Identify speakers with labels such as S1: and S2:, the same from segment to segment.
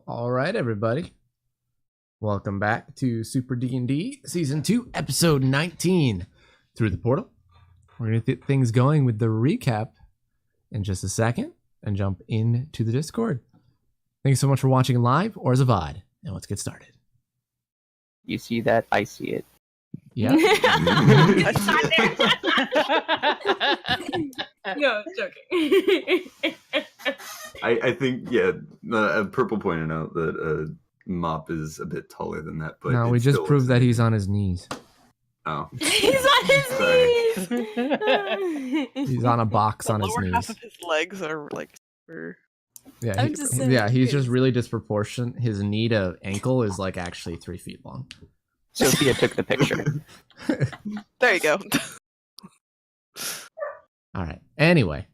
S1: All right, everybody. Welcome back to Super D&D Season 2, Episode 19, Through the Portal. We're going to get things going with the recap in just a second and jump into the Discord. Thanks so much for watching live or as a VOD. And let's get started.
S2: You see that? I see it.
S1: Yeah.
S3: No, joking.
S4: I think, yeah, Purple pointed out that Mop is a bit taller than that. But
S1: no, we just proved that he's on his knees.
S4: Oh.
S3: He's on his knees!
S1: He's on a box on his
S5: lower
S1: knees.
S5: half of his legs are like super...
S1: Yeah,
S3: I'm just saying,
S1: he's just really disproportionate. His knee to ankle is like actually 3 feet long.
S2: Sophia took the picture.
S5: There you go.
S1: All right. Anyway,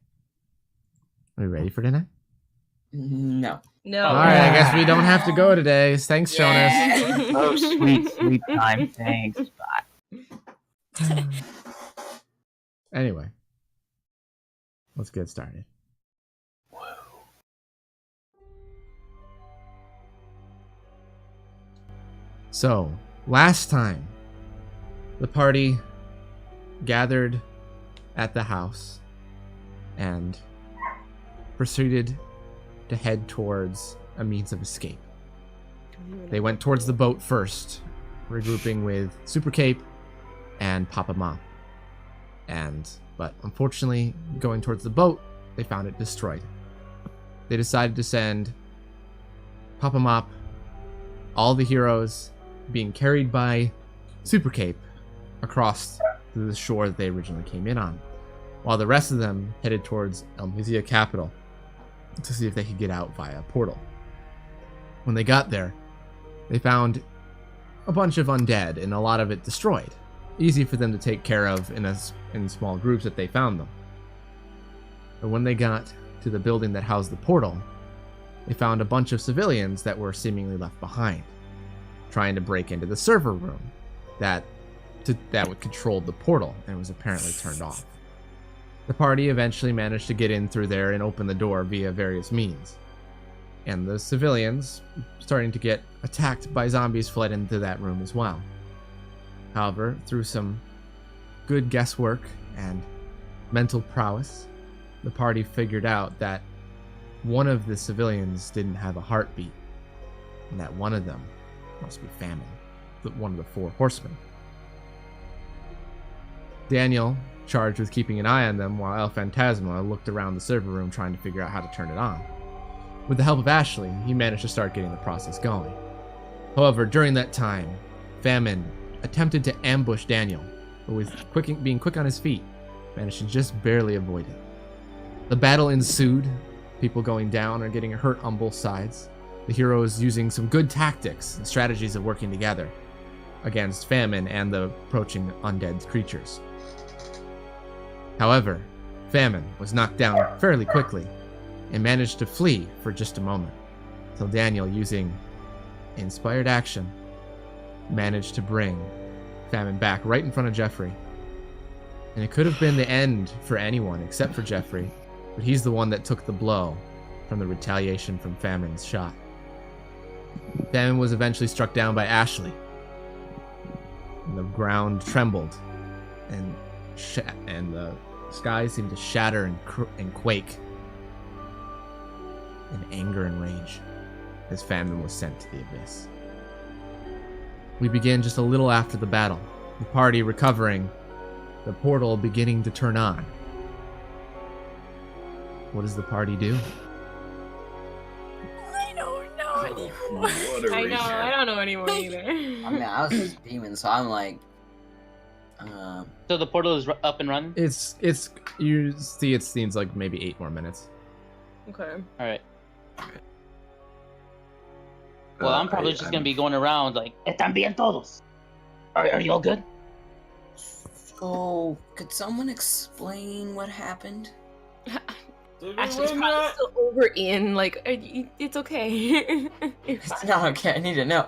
S1: are we ready for tonight?
S2: No.
S3: No.
S1: All right. I guess we don't have to go today. Thanks, Jonas.
S2: Oh, sweet, sweet time. Thanks. Bye.
S1: Anyway, let's get started. So, last time, the party gathered at the house and proceeded to head towards a means of escape. They went towards the boat first, regrouping with Super Cape and Papa Mom. But unfortunately, going towards the boat, they found it destroyed. They decided to send Papa Mop, all the heroes being carried by Super Cape across the shore that they originally came in on, while the rest of them headed towards Elmisia capital to see if they could get out via a portal. When they got there, they found a bunch of undead and a lot of it destroyed. Easy for them to take care of in small groups that they found them. But when they got to the building that housed the portal, they found a bunch of civilians that were seemingly left behind, trying to break into the server room that would control the portal and was apparently turned off. The party eventually managed to get in through there and open the door via various means. And the civilians, starting to get attacked by zombies, fled into that room as well. However, through some good guesswork and mental prowess, the party figured out that one of the civilians didn't have a heartbeat, and that one of them must be Famine, one of the 4 horsemen. Daniel, charged with keeping an eye on them, while El Phantasma looked around the server room trying to figure out how to turn it on. With the help of Ashley, he managed to start getting the process going. However, during that time, Famine attempted to ambush Daniel, but with being quick on his feet, managed to just barely avoid it. The battle ensued, people going down or getting hurt on both sides, the heroes using some good tactics and strategies of working together against Famine and the approaching undead creatures. However, Famine was knocked down fairly quickly and managed to flee for just a moment, until Daniel, using inspired action, managed to bring Famine back right in front of Jeffrey. And it could have been the end for anyone except for Jeffrey, but he's the one that took the blow from the retaliation from Famine's shot. Famine was eventually struck down by Ashley, and the ground trembled, and the sky seemed to shatter and quake in anger and rage as Famine was sent to the abyss. We begin just a little after the battle, the party recovering, the portal beginning to turn on. What does the party do?
S3: I don't know anymore.
S4: What a
S3: I know,
S4: recap.
S3: I don't know anymore either.
S6: I mean, I was just demon, so I'm like,
S2: So the portal is up and running?
S1: It's you see it seems like maybe 8 more minutes.
S3: Okay.
S2: Alright. Well, I'm probably just gonna be going around like, Están bien todos. Are you all good?
S6: so could someone explain what happened?
S3: Ashley's probably still over Ian, like, it's okay.
S6: It's not okay. I need to know.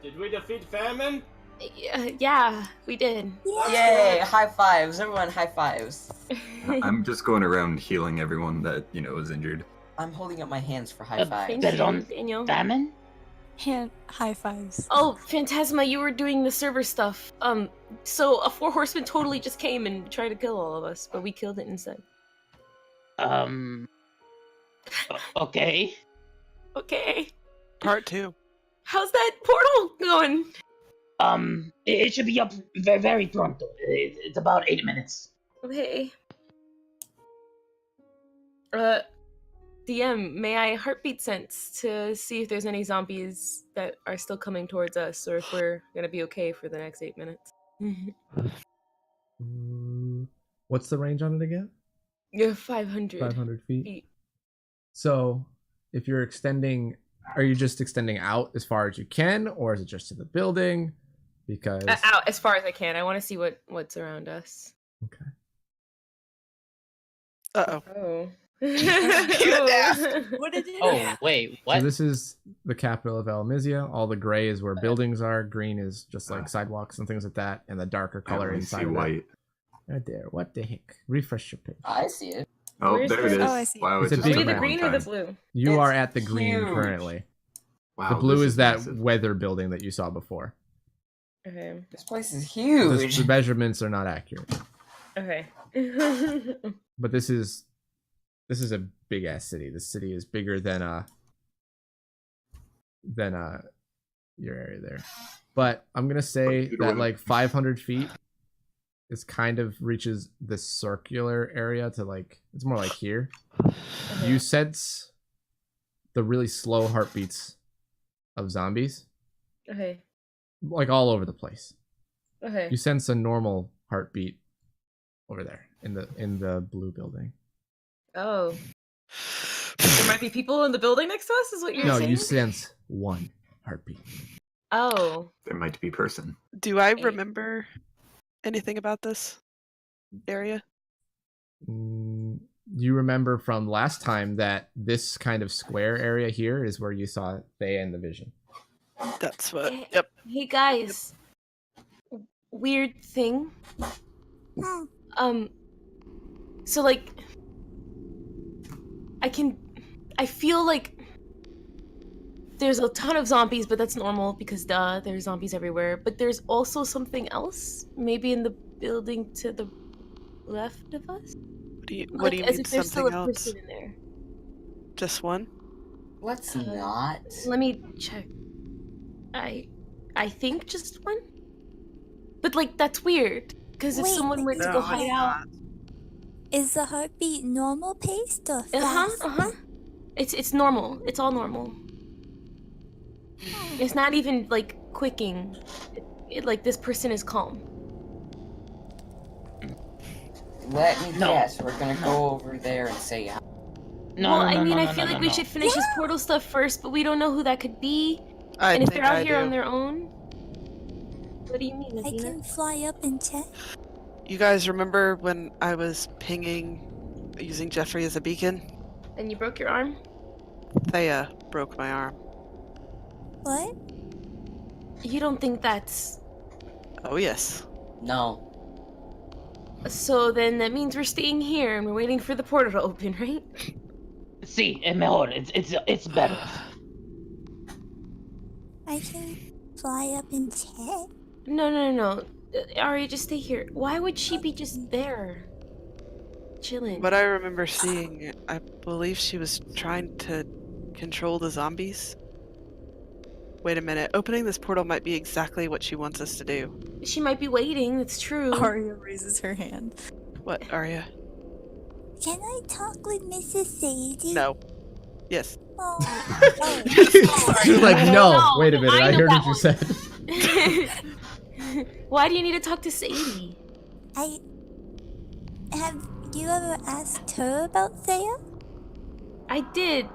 S7: Did we defeat Famine?
S3: Yeah, we did.
S6: Yay! High fives, everyone! High fives.
S4: I'm just going around healing everyone that was injured.
S6: I'm holding up my hands for high fives.
S3: Thank
S2: Perdón.
S3: you, Daniel.
S2: Famine?
S8: Hand high fives.
S3: Oh, Phantasma, you were doing the server stuff. So a 4 horsemen totally just came and tried to kill all of us, but we killed it instead.
S2: Okay.
S3: Okay.
S5: Part 2.
S3: How's that portal going?
S2: It should be up very, very pronto. It's about 8 minutes.
S3: Okay. DM, may I heartbeat sense to see if there's any zombies that are still coming towards us, or if we're gonna be okay for the next 8 minutes?
S1: What's the range on it again?
S3: You're 500
S1: 500 feet.
S3: feet.
S1: So, if you're extending, are you just extending out as far as you can, or is it just to the building? Because
S3: Out as far as I can. I want to see what's around us.
S1: okay.
S5: Uh-oh.
S3: Oh.
S5: What did you
S2: Oh, wait, what?
S1: So this is the capital of Elmisia. All the gray is where buildings are. Green is just like sidewalks and things like that, and the darker
S4: I
S1: color
S4: only
S1: inside
S4: see
S1: of
S4: white.
S1: that. Right there. What the heck? Refresh your page.
S6: I see it.
S4: Oh,
S3: Where's
S4: there it
S3: the-
S4: is.
S8: Oh, I see.
S4: Wow,
S1: It's
S4: it's
S1: a
S4: just
S3: Are we
S1: big
S3: the
S4: a
S1: map.
S3: green
S4: long
S3: or the
S4: time.
S3: blue?
S1: You
S6: It's
S1: are at the green
S6: huge.
S1: currently.
S4: Wow,
S1: The blue
S4: this
S1: is that
S4: massive.
S1: weather building that you saw before.
S3: Okay.
S6: This place is huge.
S1: The measurements are not accurate.
S3: Okay.
S1: But this is a big ass city. This city is bigger than your area there. But I'm gonna say
S4: Either
S1: that
S4: way.
S1: like 500 feet is kind of reaches the circular area to like, it's more like here. You sense the really slow heartbeats of zombies,
S3: Okay.
S1: like all over the place.
S3: Okay.
S1: You sense a normal heartbeat over there in the blue building.
S3: Oh. There might be people in the building next to us, is what you're
S1: No,
S3: saying?
S1: you sense one heartbeat.
S3: Oh.
S4: There might be a person.
S5: Do I remember anything about this area?
S1: You remember from last time that this kind of square area here is where you saw Thea in the vision.
S5: That's what.
S3: Hey,
S5: Yep.
S3: Hey guys. Weird thing. So like I feel like there's a ton of zombies, but that's normal because duh, there's zombies everywhere. But there's also something else, maybe in the building to the left of us.
S5: What do you
S3: as
S5: mean
S3: if there's still
S5: something
S3: a
S5: else?
S3: person in there.
S5: Just one?
S6: Let's not.
S3: Let me check. I think just one. But like that's weird because if
S8: Wait,
S3: someone were to
S5: No,
S3: go
S5: it's
S3: hide out,
S8: Is the heartbeat normal paced or fast?
S3: it's normal. It's all normal. It's not even like quicking. Like this person is calm.
S6: Let me
S2: No.
S6: guess. We're gonna go over there and say hi.
S2: No,
S3: Well,
S2: no,
S3: I
S2: no,
S3: mean,
S2: no,
S3: I
S2: no,
S3: feel
S2: no,
S3: like
S2: no,
S3: we should finish this portal stuff first, but we don't know who that could be.
S5: I
S3: And if
S5: think
S3: they're out
S5: I
S3: here
S5: do.
S3: on their own, what do you mean,
S8: I
S3: Athena?
S8: can fly up and check.
S5: You guys remember when I was pinging using Jeffrey as a beacon?
S3: And you broke your arm?
S5: Thea broke my arm.
S8: What?
S3: You don't think that's...
S5: Oh, yes.
S6: No.
S3: So then that means we're staying here and we're waiting for the portal to open, right?
S2: Sí, es mejor. It's better.
S8: I can fly up and check.
S3: No. Ari, just stay here. Why would she be just there? Chilling.
S5: What I remember seeing, I believe she was trying to control the zombies. Wait a minute. Opening this portal might be exactly what she wants us to do.
S3: She might be waiting, that's true.
S8: Arya raises her hand.
S5: What, Arya?
S8: Can I talk with Mrs. Sadie?
S5: No. Yes.
S8: Oh.
S1: She's like, no.
S3: No,
S1: Wait a minute. I
S3: know
S1: heard
S3: that
S1: what you said.
S3: Why do you need to talk to Sadie?
S8: Have you ever asked her about Thea?
S3: I did.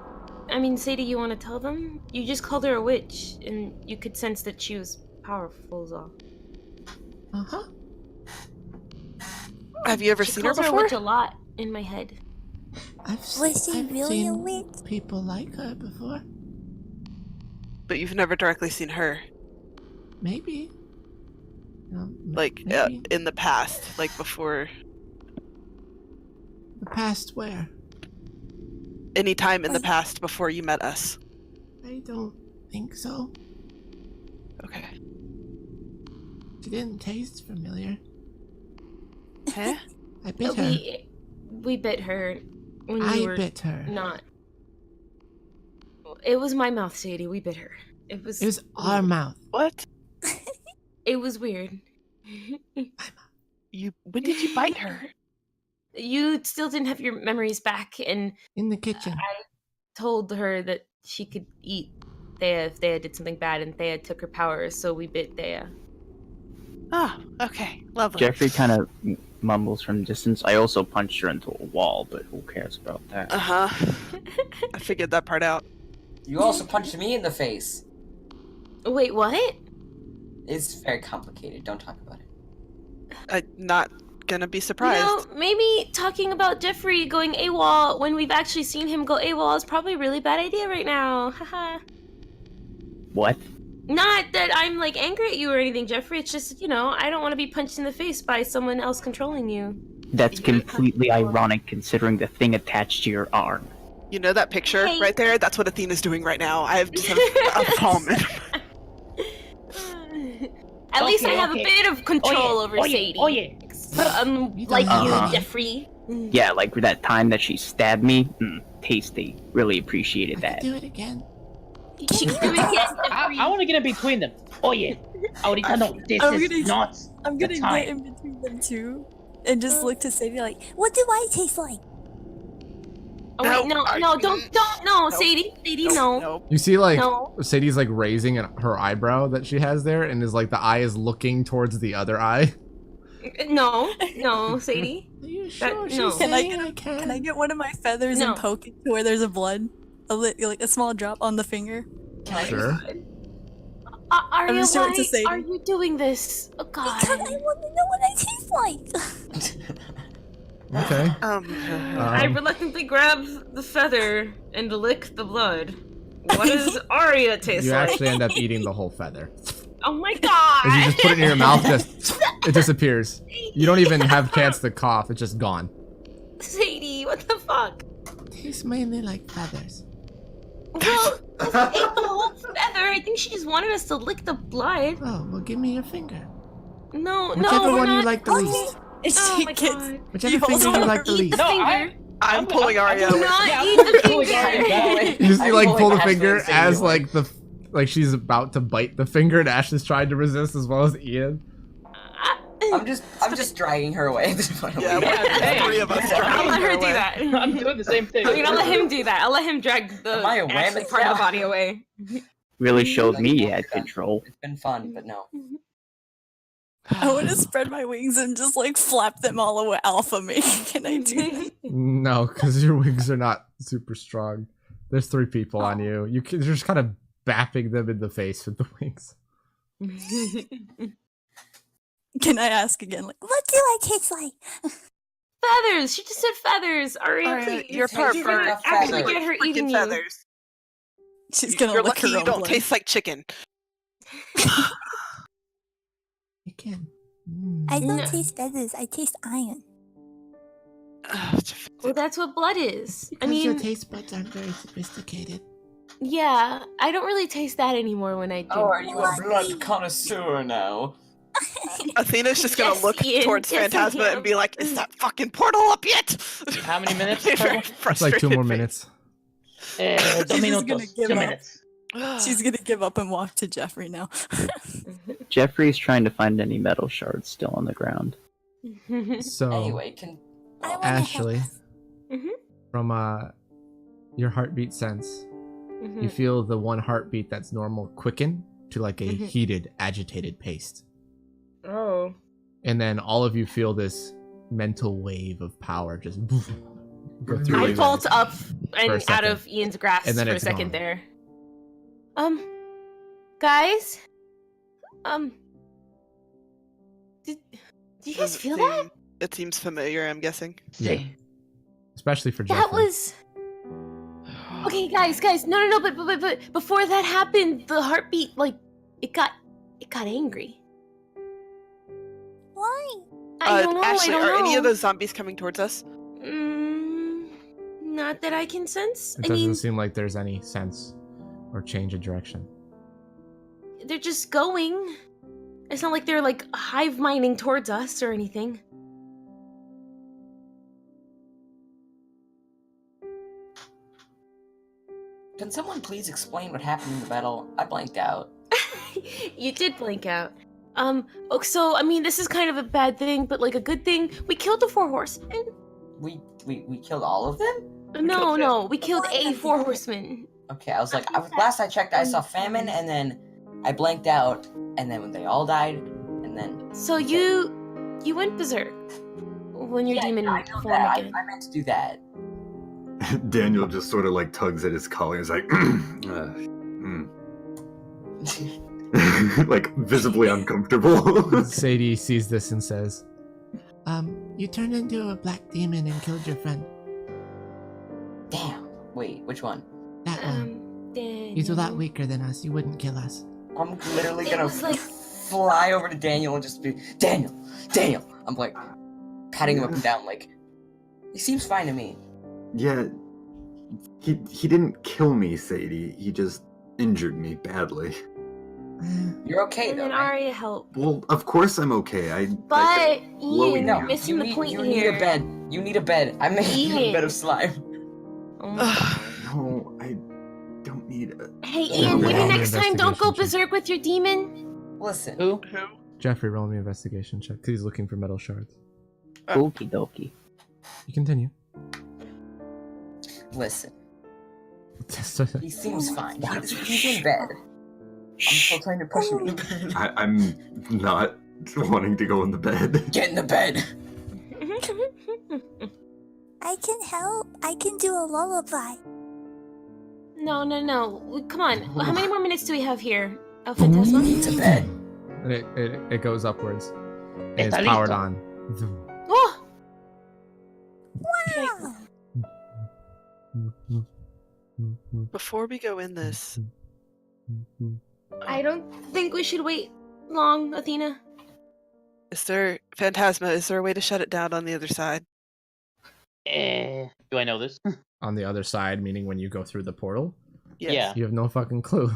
S3: I mean, Sadie, you want to tell them? You just called her a witch, and you could sense that she was powerful, is all.
S1: Uh-huh.
S5: Have you ever
S3: She
S5: seen her
S3: calls her a
S5: before?
S3: witch a lot in my head.
S8: Was she really a witch?
S1: People like her before.
S5: But you've never directly seen her.
S1: Maybe.
S5: Like,
S1: maybe.
S5: in the past. Like, before.
S1: The past where?
S5: Any time in the past before you met us.
S1: I don't think so.
S5: Okay.
S1: She didn't taste familiar.
S5: Huh?
S1: I bit her.
S3: We bit her when
S1: I
S3: you were
S1: bit her.
S3: not. It was my mouth, Sadie. We bit her. It was
S1: our mouth.
S5: What?
S3: It was weird.
S5: When did you bite her?
S3: You still didn't have your memories back, and
S1: In the kitchen.
S3: I told her that she could eat Thea if Thea did something bad, and Thea took her powers, so we bit Thea.
S5: Ah, okay. Lovely.
S9: Jeffrey kind of mumbles from distance. I also punched her into a wall, but who cares about that?
S5: Uh-huh. I figured that part out.
S6: You also punched me in the face.
S3: Wait, what?
S6: It's very complicated. Don't talk about it.
S5: I'm not gonna be surprised.
S3: You know, maybe talking about Jeffrey going AWOL when we've actually seen him go AWOL is probably a really bad idea right now. Haha.
S9: What?
S3: Not that I'm like angry at you or anything, Jeffrey. It's just, you know, I don't want to be punched in the face by someone else controlling you.
S9: That's completely ironic considering the thing attached to your arm.
S5: You know that picture
S3: Hey.
S5: right there? That's what Athena's doing right now. I have just a palm in
S3: At least I
S2: Okay,
S3: have
S2: okay.
S3: a bit of control over Sadie. Like
S9: Uh-huh.
S3: you, Jeffrey.
S9: Yeah, like that time that she stabbed me. Tasty. Really appreciated that.
S1: Do it again.
S3: She can do it again, Jeffrey.
S2: I want to get in between them. Oye, ahorita no. This is not
S8: I'm gonna
S2: time.
S8: get in between them two and just look to Sadie like, what do I taste like?
S3: Oh wait, no, don't, no,
S5: Nope.
S3: Sadie, no.
S5: Nope.
S1: You see, like,
S3: No.
S1: Sadie's like raising her eyebrow that she has there, and is like the eye is looking towards the other eye.
S3: No, Sadie.
S1: Are you
S3: sure she's no.
S8: Can I get one of my feathers
S3: No.
S8: and poke it to where there's a blood? Like a small drop on the finger?
S1: Sure.
S3: Arya,
S8: just doing it to
S3: why
S8: Sadie.
S3: are you doing this? Oh God.
S8: Because I want to know what I taste like!
S1: Okay.
S3: I reluctantly grab the feather and lick the blood. What does Arya taste
S1: You
S3: like?
S1: actually end up eating the whole feather.
S3: Oh my God.
S1: As you just put it in your mouth, it disappears. You don't even have a chance to cough. It's just gone.
S3: Sadie, what the fuck?
S1: Tastes mainly like feathers.
S3: Well, ate the whole feather. I think she just wanted us to lick the blood.
S1: Oh, well, give me your finger.
S3: No,
S1: Whichever
S3: we're
S1: one
S3: not.
S1: you like the least.
S3: Oh my God.
S1: Whichever finger you like the
S3: Eat
S1: least.
S3: the finger.
S5: I'm pulling Arya
S3: Do
S5: away.
S3: not eat the
S6: pulling
S3: finger.
S6: Arya away.
S1: You see,
S6: I'm
S1: like,
S6: pulling
S1: pull the
S6: Ashley
S1: finger
S6: and Sadie
S1: as,
S6: away.
S1: like she's about to bite the finger, and Ash is trying to resist as well as Ian.
S6: I'm just dragging her away at this point.
S5: Yeah,
S2: hey.
S5: the three of us.
S3: I'll let her do
S5: away.
S3: that.
S2: I'm doing the same thing.
S3: I mean, I'll let him do that. I'll let him drag the
S6: Am I a
S3: actually
S6: whammy?
S3: part of the
S6: Yeah.
S3: body away.
S9: Really showed me he
S6: Like,
S9: had control.
S6: It's been fun, but no.
S8: I want to spread my wings and just like flap them all over alpha me. Can I do that?
S1: No, because your wings are not super strong. There's 3 people on you. You're just kind of bapping them in the face with the wings.
S8: Can I ask again? Like, what do I taste like?
S3: Feathers. She just said feathers. Arya,
S5: Arya,
S3: please.
S5: you're part
S3: You're gonna
S6: bird.
S3: actually
S6: Feathers.
S3: get her
S5: Freaking
S3: eating you.
S5: feathers.
S8: She's gonna
S5: You're
S8: lick
S5: lucky
S8: her
S5: you
S8: own
S5: don't
S8: blood.
S5: taste like chicken.
S1: You can.
S8: I don't
S3: No.
S8: taste feathers. I taste iron.
S3: Well, that's what blood is. I
S1: Because your
S3: mean,
S1: taste buds aren't very sophisticated.
S3: yeah, I don't really taste that anymore when I drink.
S6: Oh, are you a blood connoisseur now?
S5: Athena's just gonna
S3: Yes,
S5: look
S3: Ian,
S5: towards
S3: yes, I
S5: Phantasma
S3: am.
S5: and be like, "Is that fucking portal up yet?"
S2: How many minutes?
S5: Very
S2: Purple?
S1: It's like 2
S5: frustrated
S1: more
S5: face.
S1: minutes.
S2: 2
S8: just
S2: minutos.
S8: gonna give
S2: 2
S8: up.
S2: minutes.
S8: She's gonna give up and walk to Jeffrey now.
S9: Jeffrey's trying to find any metal shards still on the ground.
S1: So,
S6: Anyway, can
S8: I wanna
S1: Ashley,
S3: Mhm.
S1: from your heartbeat sense, you feel the one heartbeat that's normal quicken to like a heated, agitated pace.
S3: Oh.
S1: And then all of you feel this mental wave of power just go through
S3: I
S1: you.
S3: vault up
S1: For a
S3: and out
S1: second.
S3: of Ian's grasp
S1: And then
S3: for a
S1: it's
S3: second
S1: gone.
S3: there. Guys? Did you guys
S5: Does it
S3: feel that?
S5: seem- It seems familiar, I'm guessing.
S1: Yeah. Especially for
S3: That
S1: Jeffrey.
S3: was... Okay, guys, no, but before that happened, the heartbeat, like, it got angry.
S8: Why?
S3: I don't know,
S5: Ashley,
S3: I don't
S5: are
S3: know.
S5: any of those zombies coming towards us?
S3: Not that I can sense.
S1: It
S3: I
S1: doesn't
S3: mean,
S1: seem like there's any sense or change of direction.
S3: they're just going. It's not like they're, like, hive minding towards us or anything.
S6: Can someone please explain what happened in the battle? I blanked out.
S3: You did blank out. So, I mean, this is kind of a bad thing, but, like, a good thing. We killed the 4 horsemen.
S6: We killed all of them?
S3: No, we killed a 4 horseman.
S6: Okay, I was like, last I checked, I saw Famine, and then I blanked out, and then when they all died, and then...
S3: So you went berserk when your demon
S6: I know
S3: form
S6: that.
S3: again.
S6: I meant to do that.
S4: Daniel just sort of like tugs at his collar. He's like, like visibly uncomfortable.
S1: Sadie sees this and says, you turned into a black demon and killed your friend.
S6: Damn. Wait, which one?
S1: That one. He's a lot weaker than us. You wouldn't kill us.
S6: I'm literally
S3: It
S6: gonna
S3: was like-
S6: fly over to Daniel and just be, Daniel! I'm like, patting him up and down, like, he seems fine to me.
S4: Yeah, he didn't kill me, Sadie. He just injured me badly.
S6: You're okay,
S3: And
S6: though,
S3: then
S6: right?
S3: Arya helped.
S4: Well, of course I'm okay.
S3: But
S4: Chloe,
S3: Ian,
S4: no,
S3: you're missing the point
S6: you
S3: here.
S6: need a bed. You need a bed. I'm making you a
S3: Ian.
S6: bed of slime.
S3: Oh my-
S4: No, I don't need a...
S3: Hey
S1: Yeah,
S3: Ian, maybe
S1: roll an
S3: next time don't go
S1: investigation check.
S3: berserk with your demon.
S6: Listen,
S2: Who?
S5: Who?
S1: Jeffrey, roll me an investigation check because he's looking for metal shards.
S9: Okie dokie.
S1: You continue.
S6: Listen, he seems fine. He's in bed. I'm still trying to push him in the bed.
S4: I'm not wanting to go in the bed.
S6: Get in the bed.
S10: I can help. I can do a lullaby.
S3: No. Come on. How many more minutes do we have here? Oh, Phantasma?
S6: To bed.
S1: And it goes upwards. And it's
S2: Está
S1: powered
S2: listo.
S1: on.
S3: Oh!
S10: Wow.
S5: Before we go in this,
S3: I don't think we should wait long, Athena.
S5: Phantasma, is there a way to shut it down on the other side?
S2: Do I know this?
S1: On the other side, meaning when you go through the portal,
S5: Yes.
S2: Yeah.
S1: you have no fucking clue.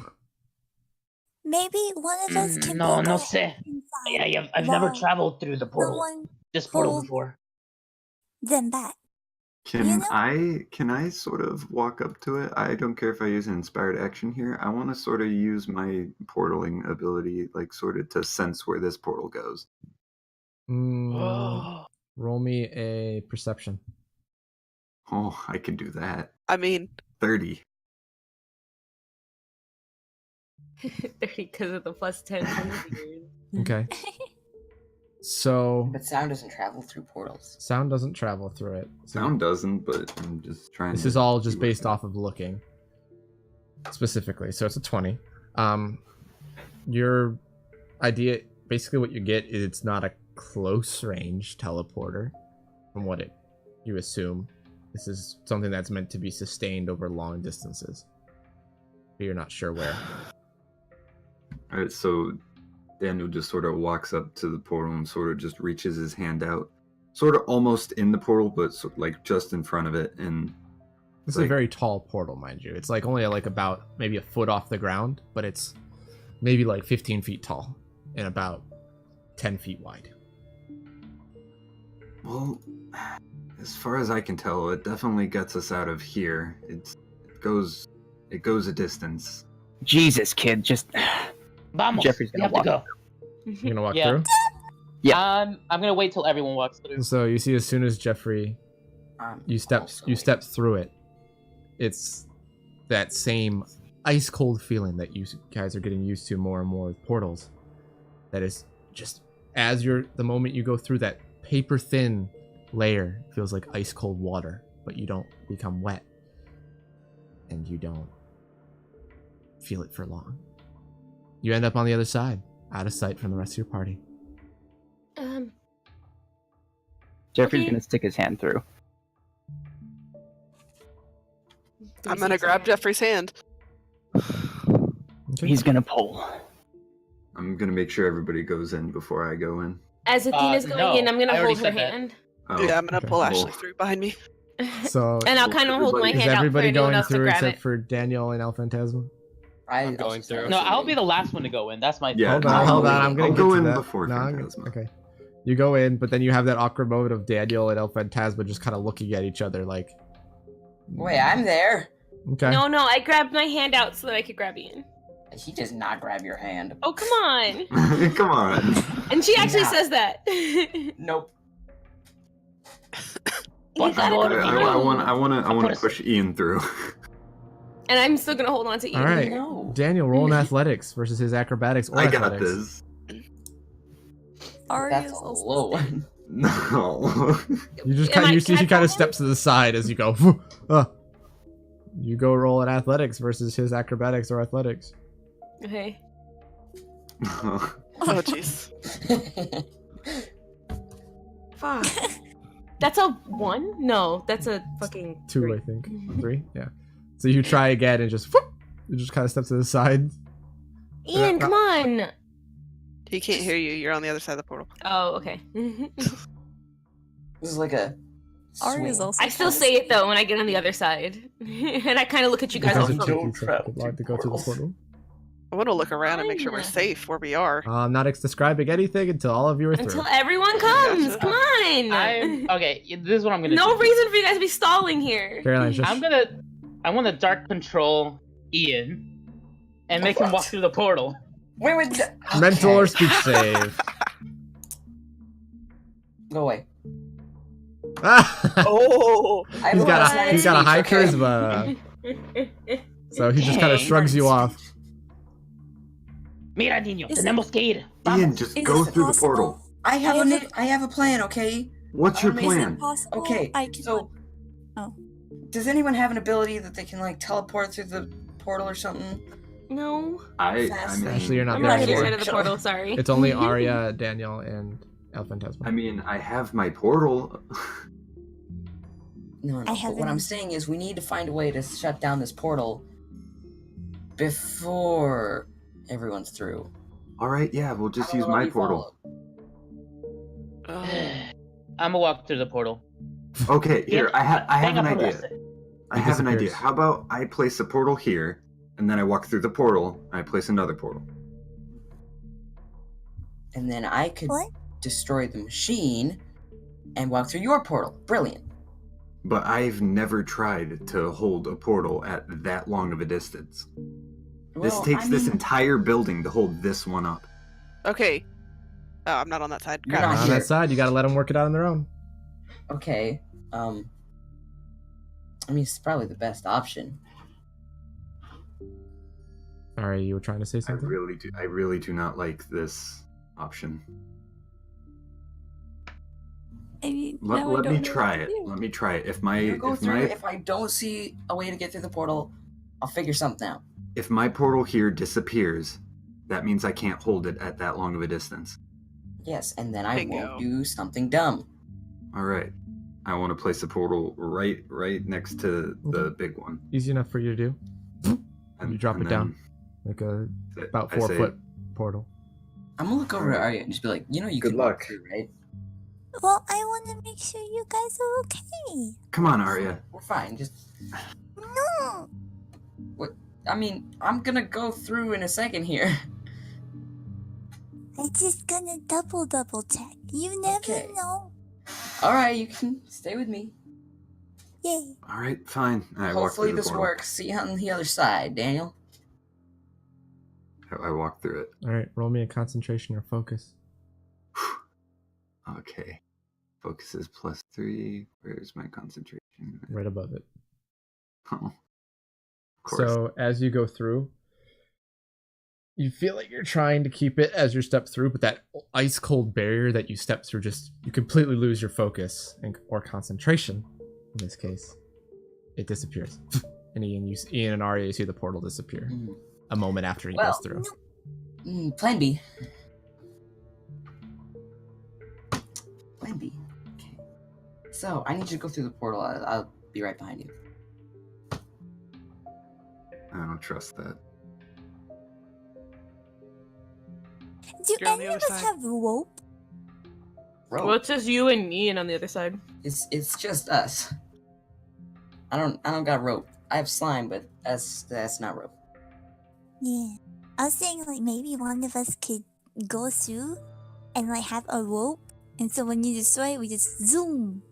S10: Maybe one of us can
S2: No,
S10: poke
S2: no
S10: our
S2: sé.
S10: head inside
S2: I've never
S10: while
S2: traveled through the
S10: no
S2: portal.
S10: one
S2: This portal
S10: pulled
S2: before.
S10: them back.
S4: Can
S10: You know-
S4: I sort of walk up to it? I don't care if I use an inspired action here. I want to sort of use my portaling ability, like sort of to sense where this portal goes.
S1: Roll me a perception.
S4: Oh, I can do that.
S5: I mean,
S4: 30.
S3: 30 because of the plus 10 from the beard.
S1: Okay. So
S6: But sound doesn't travel through portals.
S1: sound doesn't travel through it. So
S4: Sound doesn't, but I'm just trying.
S1: this
S4: to
S1: is all
S4: see
S1: just
S4: what
S1: based
S4: that-
S1: off of looking specifically. So it's a 20. Your idea, basically what you get is it's not a close range teleporter from what you assume. This is something that's meant to be sustained over long distances. But you're not sure where.
S4: All right, so Daniel just sort of walks up to the portal and sort of just reaches his hand out, sort of almost in the portal, but like just in front of it. And
S1: This is a very tall portal, mind you. It's like only like about maybe a foot off the ground, but it's maybe like 15 feet tall and about 10 feet wide.
S4: well, as far as I can tell, it definitely gets us out of here. It goes a distance.
S9: Jesus, kid, just
S2: Vamos.
S9: Jeffrey's
S2: We
S9: gonna
S2: have to
S9: walk.
S2: go.
S1: You gonna walk
S2: Yeah.
S1: through?
S9: Yeah.
S2: I'm gonna wait till everyone walks through.
S1: So you see, as soon as Jeffrey, you step through it, it's that same ice cold feeling that you guys are getting used to more and more with portals. That is just as the moment you go through that paper thin layer feels like ice cold water, but you don't become wet, and you don't feel it for long. You end up on the other side, out of sight from the rest of your party.
S9: Jeffrey's
S3: Okay.
S9: gonna stick his hand through.
S5: I'm gonna grab Jeffrey's hand.
S1: Okay.
S9: He's gonna pull.
S4: I'm gonna make sure everybody goes in before I go in.
S3: As Athena's going
S2: no,
S3: in, I'm gonna
S2: I already
S3: hold her
S2: said that.
S3: hand.
S4: Oh,
S5: Yeah, I'm gonna
S1: okay.
S5: pull Ashley
S4: Well,
S5: through behind me.
S1: So
S3: And I'll kind of hold my
S4: Is
S1: is
S3: hand out for
S1: everybody
S3: anyone
S1: going
S3: else to
S1: through
S3: grab
S1: except
S3: it.
S1: for Daniel and El Phantasma?
S6: I'm
S7: going through.
S2: No, I'll be the last one to go in. That's my
S4: Yeah,
S1: Hold
S4: no,
S1: on, hold on. I'm gonna
S4: I'll
S1: get
S4: go
S1: to
S4: in
S1: that.
S4: before
S1: No,
S4: Phantasma.
S1: okay. You go in, but then you have that awkward moment of Daniel and El Phantasma just kind of looking at each other like,
S6: Wait, I'm there.
S1: okay.
S3: No, I grabbed my hand out so that I could grab Ian.
S6: He does not grab your hand.
S3: Oh, come on.
S4: Come on.
S3: And she actually
S6: Yeah.
S3: says that.
S6: Nope.
S3: You gotta
S2: favor.
S3: go to
S4: I
S3: Ian.
S4: want to push Ian through.
S3: And I'm still gonna hold on to Ian.
S1: All right.
S6: No.
S1: Daniel, roll in athletics versus his acrobatics or
S4: I got
S1: athletics.
S4: this.
S8: Ari
S6: That's
S8: is
S6: a
S8: also
S6: low one.
S4: No.
S1: You just
S3: Am
S1: kind
S3: I-
S1: you see
S3: can I
S1: he kind
S3: pull
S1: of
S3: him?
S1: steps to the side as you go. You go roll in athletics versus his acrobatics or athletics.
S3: Okay.
S5: Oh jeez.
S3: Fuck. That's a 1? No, that's a fucking
S1: 2,
S3: 3.
S1: I think. 3, yeah. So you try again and just whoop, you just kind of step to the side.
S3: Ian, come on.
S5: He can't hear you. You're on the other side of the portal.
S3: Oh, okay.
S6: This is like a
S8: Ari is
S6: swing.
S8: also
S3: I still say it though when I get on the other side, and I kind of look at you guys.
S1: Because
S3: all
S1: it
S3: from-
S1: took
S6: Don't
S1: you
S6: travel
S1: so long to go to the
S6: portals.
S1: portal.
S5: I want to look around and make sure we're
S3: Fine.
S5: safe where we are.
S1: I'm not describing anything until all of you are through.
S3: Until everyone comes.
S5: Gotcha.
S3: Come on.
S2: Okay, this is what I'm gonna
S3: No
S2: do.
S3: reason for you guys to be stalling here.
S1: Caroline, just
S2: I want to dark control Ian and make him walk through the portal.
S6: Wait.
S1: Mental or
S6: Okay.
S1: speech save.
S6: Go away.
S5: Oh,
S6: I
S1: He's
S6: will
S1: got
S6: ask
S1: a
S6: that in
S1: he's got a
S6: speech,
S1: high
S6: okay?
S1: charisma, so he just kind of
S2: Okay.
S1: shrugs you off.
S2: Mira, niño,
S8: Is
S2: tenemos que ir.
S4: Ian,
S2: Vamos.
S4: just
S8: Is
S4: go
S8: it
S4: through the
S8: possible?
S4: portal.
S6: I have
S8: I
S6: I have a plan, okay?
S4: What's your
S6: Is it
S8: Is
S4: plan?
S8: it possible?
S6: Okay,
S8: I can.
S6: so
S8: Oh.
S6: does anyone have an ability that they can like teleport through the portal or something?
S3: No.
S4: I mean,
S1: Actually, you're not
S3: I'm
S1: there
S3: not
S1: anymore.
S3: inside of the portal, sorry.
S1: It's only Arya, Daniel, and El Fantasma.
S4: I mean, I have my portal.
S6: No.
S10: I
S6: But
S10: have
S6: what
S10: an-
S6: I'm saying is we need to find a way to shut down this portal before everyone's through.
S4: All right, yeah, we'll just
S6: I don't
S4: use
S6: know
S4: my
S6: if you
S4: portal.
S6: follow.
S2: I'm gonna walk through the portal.
S4: Okay, here, I have an
S2: Venga por
S4: idea.
S2: este.
S4: I
S1: He
S4: have an idea.
S1: disappears.
S4: How about I place a portal here, and then I walk through the portal, and I place another portal.
S6: And then I could
S10: What?
S6: destroy the machine and walk through your portal. Brilliant.
S4: But I've never tried to hold a portal at that long of a distance. This
S6: Well,
S4: takes
S6: I
S4: this
S6: mean,
S4: entire building to hold this one up.
S5: okay. Oh, I'm not on that side.
S6: You're
S5: Crap.
S6: not
S1: On
S6: here.
S1: that side, you gotta let them work it out on their own.
S6: Okay. I mean, it's probably the best option.
S1: Alright, you were trying to say
S4: I
S1: something?
S4: really do not like this option.
S8: I mean,
S4: Let
S8: now I
S4: me
S8: don't know
S4: try
S8: what
S4: it.
S8: to do.
S4: Let me try it.
S6: You go through. If I don't see a way to get through the portal, I'll figure something out.
S4: If my portal here disappears, that means I can't hold it at that long of a distance.
S6: Yes, and then I
S5: Bingo.
S6: won't do something dumb.
S4: All right. I want to place a portal right next to the big one.
S1: Easy enough for you to do. You drop it down. Like a
S4: then
S1: about
S4: I
S1: 4
S4: say,
S1: foot portal.
S6: I'm gonna look over at Arya and just be like, you
S4: Good
S6: can walk
S4: luck.
S6: through, right?
S10: Well, I want to make sure you guys are okay.
S4: Come on, Arya.
S6: We're fine. Just,
S10: No.
S6: I mean, I'm gonna go through in a second here.
S10: I'm just gonna double check. You never
S6: Okay.
S10: know.
S6: All right, you can stay with me.
S10: Yay.
S4: All right, fine. I walk
S6: Hopefully
S4: through the
S6: this
S4: portal.
S6: works. See you on the other side, Daniel.
S4: I walk through it.
S1: Alright, roll me a concentration or focus.
S4: Okay. Focus is +3. Where's my concentration?
S1: Right above it.
S4: Oh. Of course.
S1: So as you go through, you feel like you're trying to keep it as you step through, but that ice cold barrier that you step through, just you completely lose your focus or concentration. In this case, it disappears. And Ian and Arya, you see the portal disappear a moment after he goes through.
S6: Plan B. Plan B. Okay. So I need you to go through the portal. I'll be right behind you.
S4: I don't trust that.
S10: Do
S5: You're on the
S10: any of
S5: other
S10: us
S5: side.
S10: have rope?
S6: Rope.
S3: Well, it's just you and Ian on the other side.
S6: It's just us. I don't got rope. I have slime, but that's not rope.
S10: Yeah. I was saying like maybe one of us could go through and like have a rope, and so when you destroy it, we just zoom.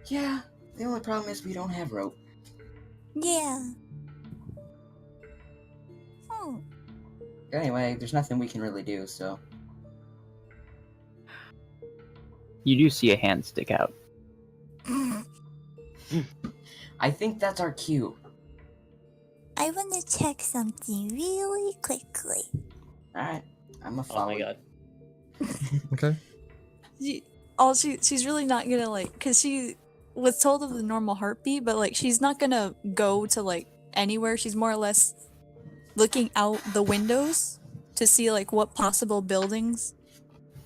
S6: Yeah. The only problem is we don't have rope.
S10: Yeah.
S6: Anyway, there's nothing we can really do. So
S9: You do see a hand stick out.
S6: I think that's our cue.
S10: I want to check something really quickly.
S6: All right. I'm a
S2: Oh
S6: follow.
S2: my god.
S1: Okay.
S8: She's really not gonna like, because she was told of the normal heartbeat, but like she's not gonna go to like anywhere. She's more or less looking out the windows to see like what possible buildings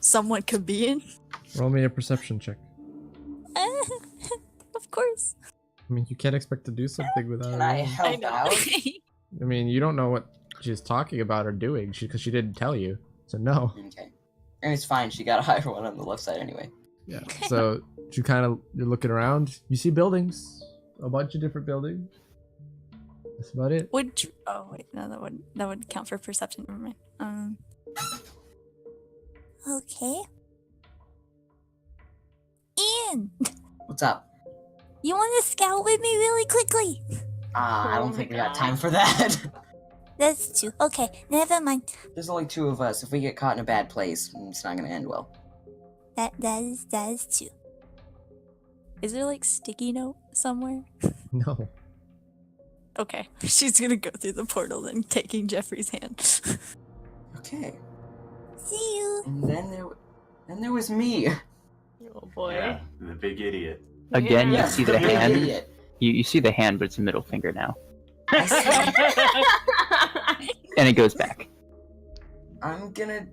S8: someone could be in.
S1: Roll me a perception check.
S8: Of course.
S1: I mean, you can't expect to do something without.
S6: Can
S1: a
S6: I
S1: roll.
S6: help out?
S1: I mean, you don't know what she's talking about or doing because she didn't tell you. So no.
S6: Okay. And it's fine. She got a higher one on the left side anyway.
S1: Yeah. So you're looking around. You see buildings, a bunch of different buildings. That's about it.
S8: Oh wait, no, that would count for perception. Never mind.
S10: Okay. Ian,
S6: What's up?
S10: you want to scout with me really quickly?
S6: I
S3: Oh
S6: don't
S3: my
S6: think we got
S3: God.
S6: time for that.
S10: That's true. Okay, never mind.
S6: There's only 2 of us. If we get caught in a bad place, it's not gonna end well.
S10: That is true.
S8: Is there like sticky note somewhere?
S1: No.
S8: Okay, she's gonna go through the portal then, taking Jeffrey's hand.
S6: Okay.
S10: See you.
S6: And then there was me.
S3: Oh boy.
S7: Yeah, the big idiot.
S9: Again,
S3: Yeah.
S9: you see the
S6: Big
S9: hand.
S6: idiot.
S9: You see the hand, but it's a middle finger now,
S6: I see.
S9: and it goes back.
S6: I'm gonna.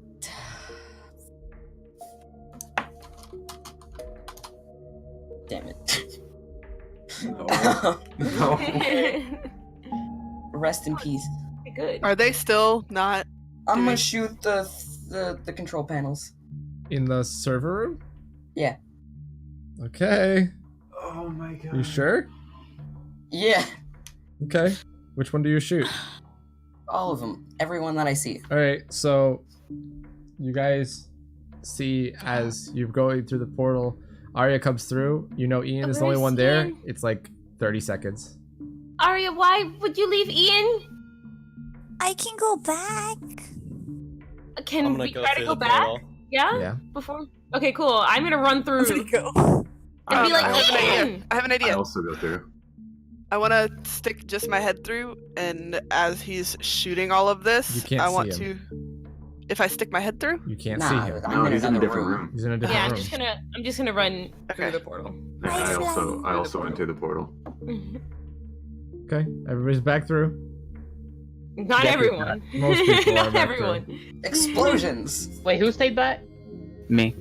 S6: Damn it.
S4: No.
S6: Rest in peace.
S3: Good.
S5: Are they still not?
S6: I'm gonna
S5: Dude.
S6: shoot the control panels.
S1: In the server room?
S6: Yeah.
S1: Okay.
S7: Oh my god.
S1: You sure?
S6: Yeah.
S1: Okay. Which one do you shoot?
S6: All of them. Everyone that I see.
S1: Alright, so you guys see as you're going through the portal, Arya comes through. You know Ian is the only
S3: Where's
S1: one there.
S3: Ian?
S1: It's like 30 seconds.
S3: Arya, why would you leave Ian?
S10: I can go back.
S3: Can
S11: I'm gonna
S3: we
S11: go
S3: try to
S11: through
S3: go
S11: the
S3: back?
S11: portal.
S3: Yeah?
S1: Yeah.
S3: Before? Okay, cool. I'm gonna run through
S8: Go.
S3: and be like,
S5: I have an idea.
S3: Ian!
S5: I have an
S4: I
S5: idea.
S4: also go through.
S5: I want to stick just my head through, and as he's shooting all of this,
S1: You can't
S5: I
S1: see
S5: want
S1: him.
S5: to. If I stick my head through,
S1: You can't
S6: Nah,
S1: see him.
S6: I'm
S4: No,
S6: in
S4: he's in a
S6: another
S4: different room.
S1: He's in a different
S3: Yeah, I'm
S1: room.
S3: just gonna run through
S5: Okay.
S3: the portal.
S4: And I
S10: Nice
S4: also went through the portal.
S1: Okay, everybody's back through.
S3: Not
S9: Yeah,
S3: everyone.
S1: Most people are
S3: Not
S1: back
S3: everyone.
S6: Explosions.
S2: Wait, who stayed back?
S9: Me.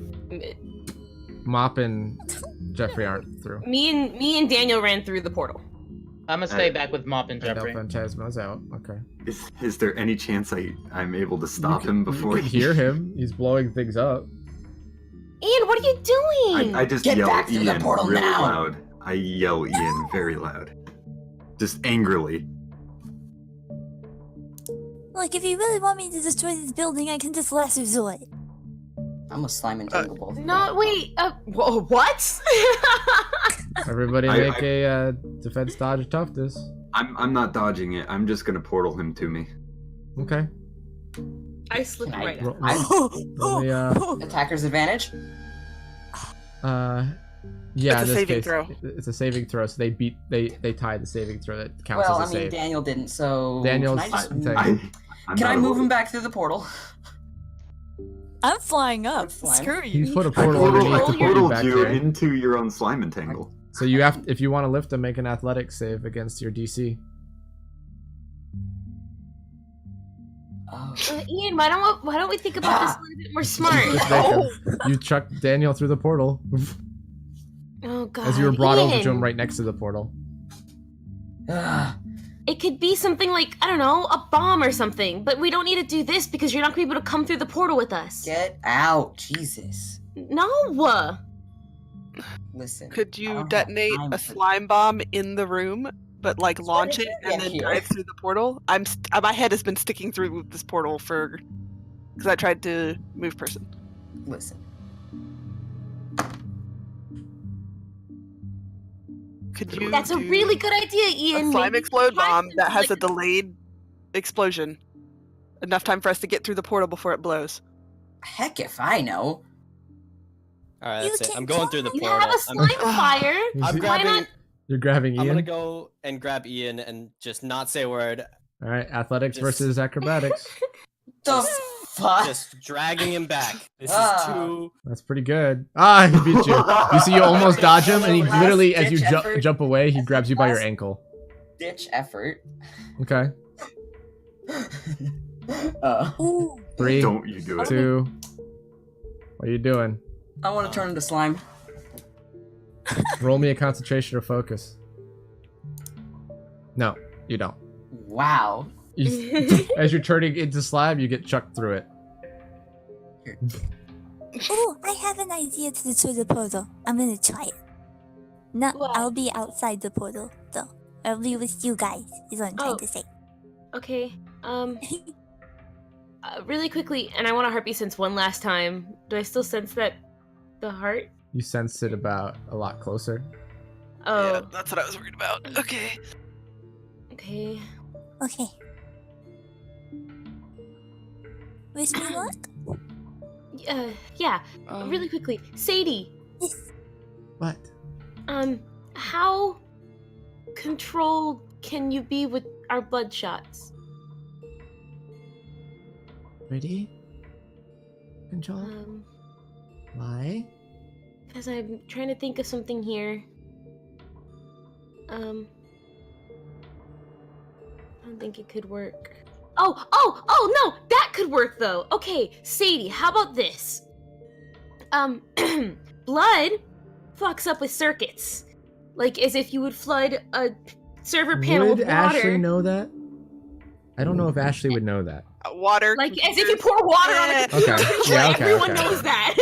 S1: Mop and Jeffrey aren't through.
S3: Me and Daniel ran through the portal.
S2: I'm gonna stay back with Mop and
S1: And El
S2: Jeffrey.
S1: Phantasma's out. Okay.
S4: Is there any chance I'm able to stop him before
S1: You can hear him. He's blowing things up.
S3: Ian, what are you doing?
S4: I just
S6: Get
S4: yell
S6: back through the
S4: Ian
S6: portal
S4: really
S6: now.
S4: loud. I yell Ian very loud. Just angrily.
S10: Look, if you really want me to destroy this building, I can just last resort.
S6: I'm a slime and tangle both.
S3: No, wait. What?
S1: Everybody
S4: I-
S1: make a defense dodge of toughness.
S4: I'm not dodging it. I'm just gonna portal him to me.
S1: Okay.
S3: I slipped
S6: Can I-
S3: right
S1: Roll,
S3: out.
S1: roll the,
S6: Attacker's advantage.
S1: yeah,
S5: It's a
S1: in this
S5: saving
S1: case,
S5: throw.
S1: It's a saving throw, so they tie the saving throw that counts
S6: Well, I
S1: as a
S6: mean,
S1: save.
S6: Daniel didn't, so
S1: Daniel's-
S6: Can I, just,
S1: Okay.
S4: I'm
S6: can
S4: not
S6: I move
S4: avoiding.
S6: him back through the portal?
S8: I'm flying up.
S6: I'm flying.
S8: Screw
S1: He's
S8: you.
S1: put a
S4: I
S1: portal underneath to put you
S4: portaled
S1: back
S4: you
S1: there.
S4: into your own slime entangle.
S1: So you have, if you want to lift him, make an athletics save against your DC.
S6: Oh.
S3: Ian, why don't we think about this a little bit more smart?
S1: Just make him. You chuck Daniel through the portal
S3: Oh god.
S1: as you were brought over to
S3: Ian.
S1: him right next to the portal.
S3: It could be something like, I don't know, a bomb or something. But we don't need to do this because you're not gonna be able to come through the portal with us.
S6: Get out, Jesus.
S3: No.
S6: Listen.
S5: could
S6: I
S5: you
S6: don't have
S5: detonate
S6: time
S5: a
S6: for-
S5: slime bomb in the room, but like launch it and
S6: Yeah,
S5: then
S6: here.
S5: drive through the portal? My head has been sticking through this portal because I tried to move person.
S6: Listen.
S5: Could you?
S3: That's a
S5: do
S3: really good idea,
S5: a
S3: Ian.
S5: slime
S3: Maybe
S5: explode
S3: try
S5: bomb
S3: something
S5: that has
S3: like
S5: a delayed explosion. Enough time for us to get through the portal before it blows.
S6: Heck if I know.
S11: Alright,
S10: You
S11: that's it.
S10: can
S11: I'm going through the
S3: You
S11: portal.
S3: have a slime fire.
S11: I'm
S3: Why
S11: grabbing.
S3: not?
S1: You're grabbing Ian.
S11: I'm gonna go and grab Ian and just not say a word.
S1: All right, athletics
S11: Just-
S1: versus acrobatics.
S6: The fuck?
S11: Just dragging him back. This is
S6: Ah.
S11: too.
S1: That's pretty good. Ah, he beat you. You see, you almost dodge him, and he
S6: Last
S1: literally, as you
S6: ditch effort.
S1: jump away, he grabs you by your
S6: Last-
S1: ankle.
S6: Ditch effort.
S1: Okay.
S10: Ooh.
S1: 3,
S4: Don't you do it.
S1: 2. What are you doing?
S6: I want to turn into slime.
S1: Roll me a concentration or focus. No, you don't.
S6: Wow.
S1: As you're turning into slime, you get chucked through it.
S10: Ooh, I have an idea to destroy the portal. I'm gonna try it. No,
S3: What?
S10: I'll be outside the portal, though. I'll be with you guys, is what I'm trying
S3: Oh.
S10: to say.
S3: Okay. Really quickly, and I want to heartbeat sense one last time. Do I still sense that the heart?
S1: You sense it about a lot closer.
S3: Oh.
S5: Yeah, that's what I was worried about. Okay.
S3: Okay.
S10: Okay. Wish me luck.
S3: Yeah. Really quickly, Sadie.
S10: Yes.
S1: What?
S3: How controlled can you be with our blood shots?
S1: Ready? Control? Why?
S3: Because I'm trying to think of something here. I don't think it could work. Oh, no! That could work, though! Okay, Sadie, how about this? Blood fucks up with circuits. Like, as if you would flood a server panel
S1: Would
S3: with water.
S1: Ashley know that? I don't know if Ashley would know that.
S5: Water.
S3: Like, as if you pour water on a
S1: Okay. Yeah, okay.
S3: Everyone
S1: okay.
S3: knows that.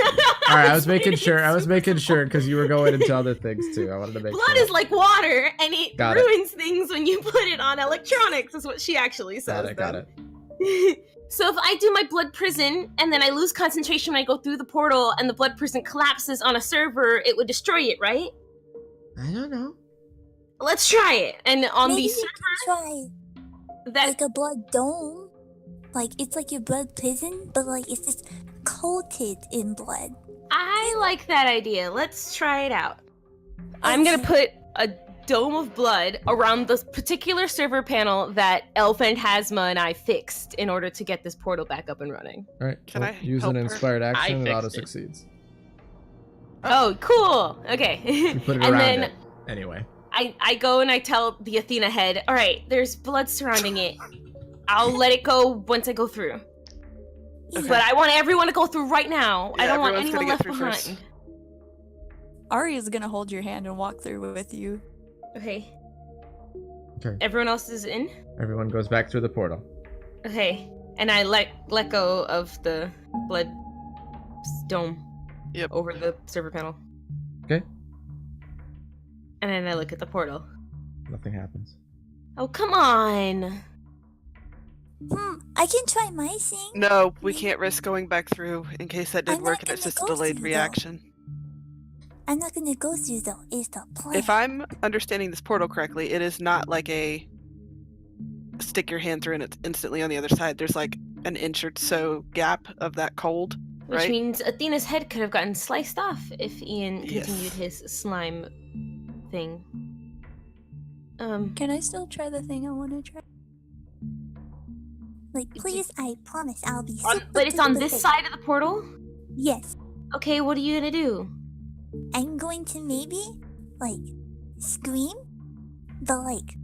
S1: All right, I was making sure because you were going into other things too. I wanted to make
S3: Blood
S1: sure.
S3: is like water, and it
S1: Got it.
S3: ruins things when you put it on electronics, is what she actually says.
S1: Got it.
S3: So if I do my blood prison, and then I lose concentration when I go through the portal, and the blood prison collapses on a server, it would destroy it, right?
S1: I don't know.
S3: Let's try it. And on
S10: Maybe
S3: the
S10: we
S3: server,
S10: can try
S3: that
S10: like a blood dome. Like it's like your blood prison, but like it's just coated in blood.
S3: I like that idea. Let's try it out. I'm gonna put a dome of blood around this particular server panel that Elfend, Hazma, and I fixed in order to get this portal back up and running.
S1: All right.
S5: Can I
S1: use
S5: help
S1: an
S5: her?
S1: inspired action and
S2: fixed
S1: auto
S2: it.
S1: succeeds.
S3: Oh, cool. Okay.
S1: You put it
S3: and
S1: around
S3: then
S1: it. Anyway.
S3: I go and I tell the Athena head, all right, there's blood surrounding it. I'll let it go once I go through.
S5: Okay.
S3: But I want everyone to go through right now. I
S5: Yeah,
S3: don't want
S5: everyone's
S3: anyone
S5: gonna
S3: left
S5: get through
S3: behind.
S5: first.
S8: Aria's gonna hold your hand and walk through with you.
S3: Okay.
S1: Okay.
S3: Everyone else is in?
S1: Everyone goes back through the portal.
S3: Okay. And I let go of the blood dome.
S5: Yep.
S3: Over the server panel.
S1: Okay.
S3: And then I look at the portal.
S1: Nothing happens.
S3: Oh, come on.
S10: I can try my thing.
S5: No, we can't risk going back through in case that did
S10: I'm
S5: work
S10: not
S5: and it's
S10: gonna
S5: just a
S10: go
S5: delayed
S10: through, though.
S5: reaction.
S10: I'm not gonna go through though. Is the plan?
S5: If I'm understanding this portal correctly, it is not like a stick your hand through and it's instantly on the other side. There's like an inch or so gap of that cold,
S3: Which
S5: right?
S3: means Athena's head could have gotten sliced off if Ian
S5: Yes.
S3: continued his slime thing.
S8: Can I still try the thing I want to try?
S10: Like, please, I promise I'll be.
S3: But it's on this side of the portal?
S10: Yes.
S3: Okay, what are you gonna do?
S10: I'm going to maybe, like, scream, but like,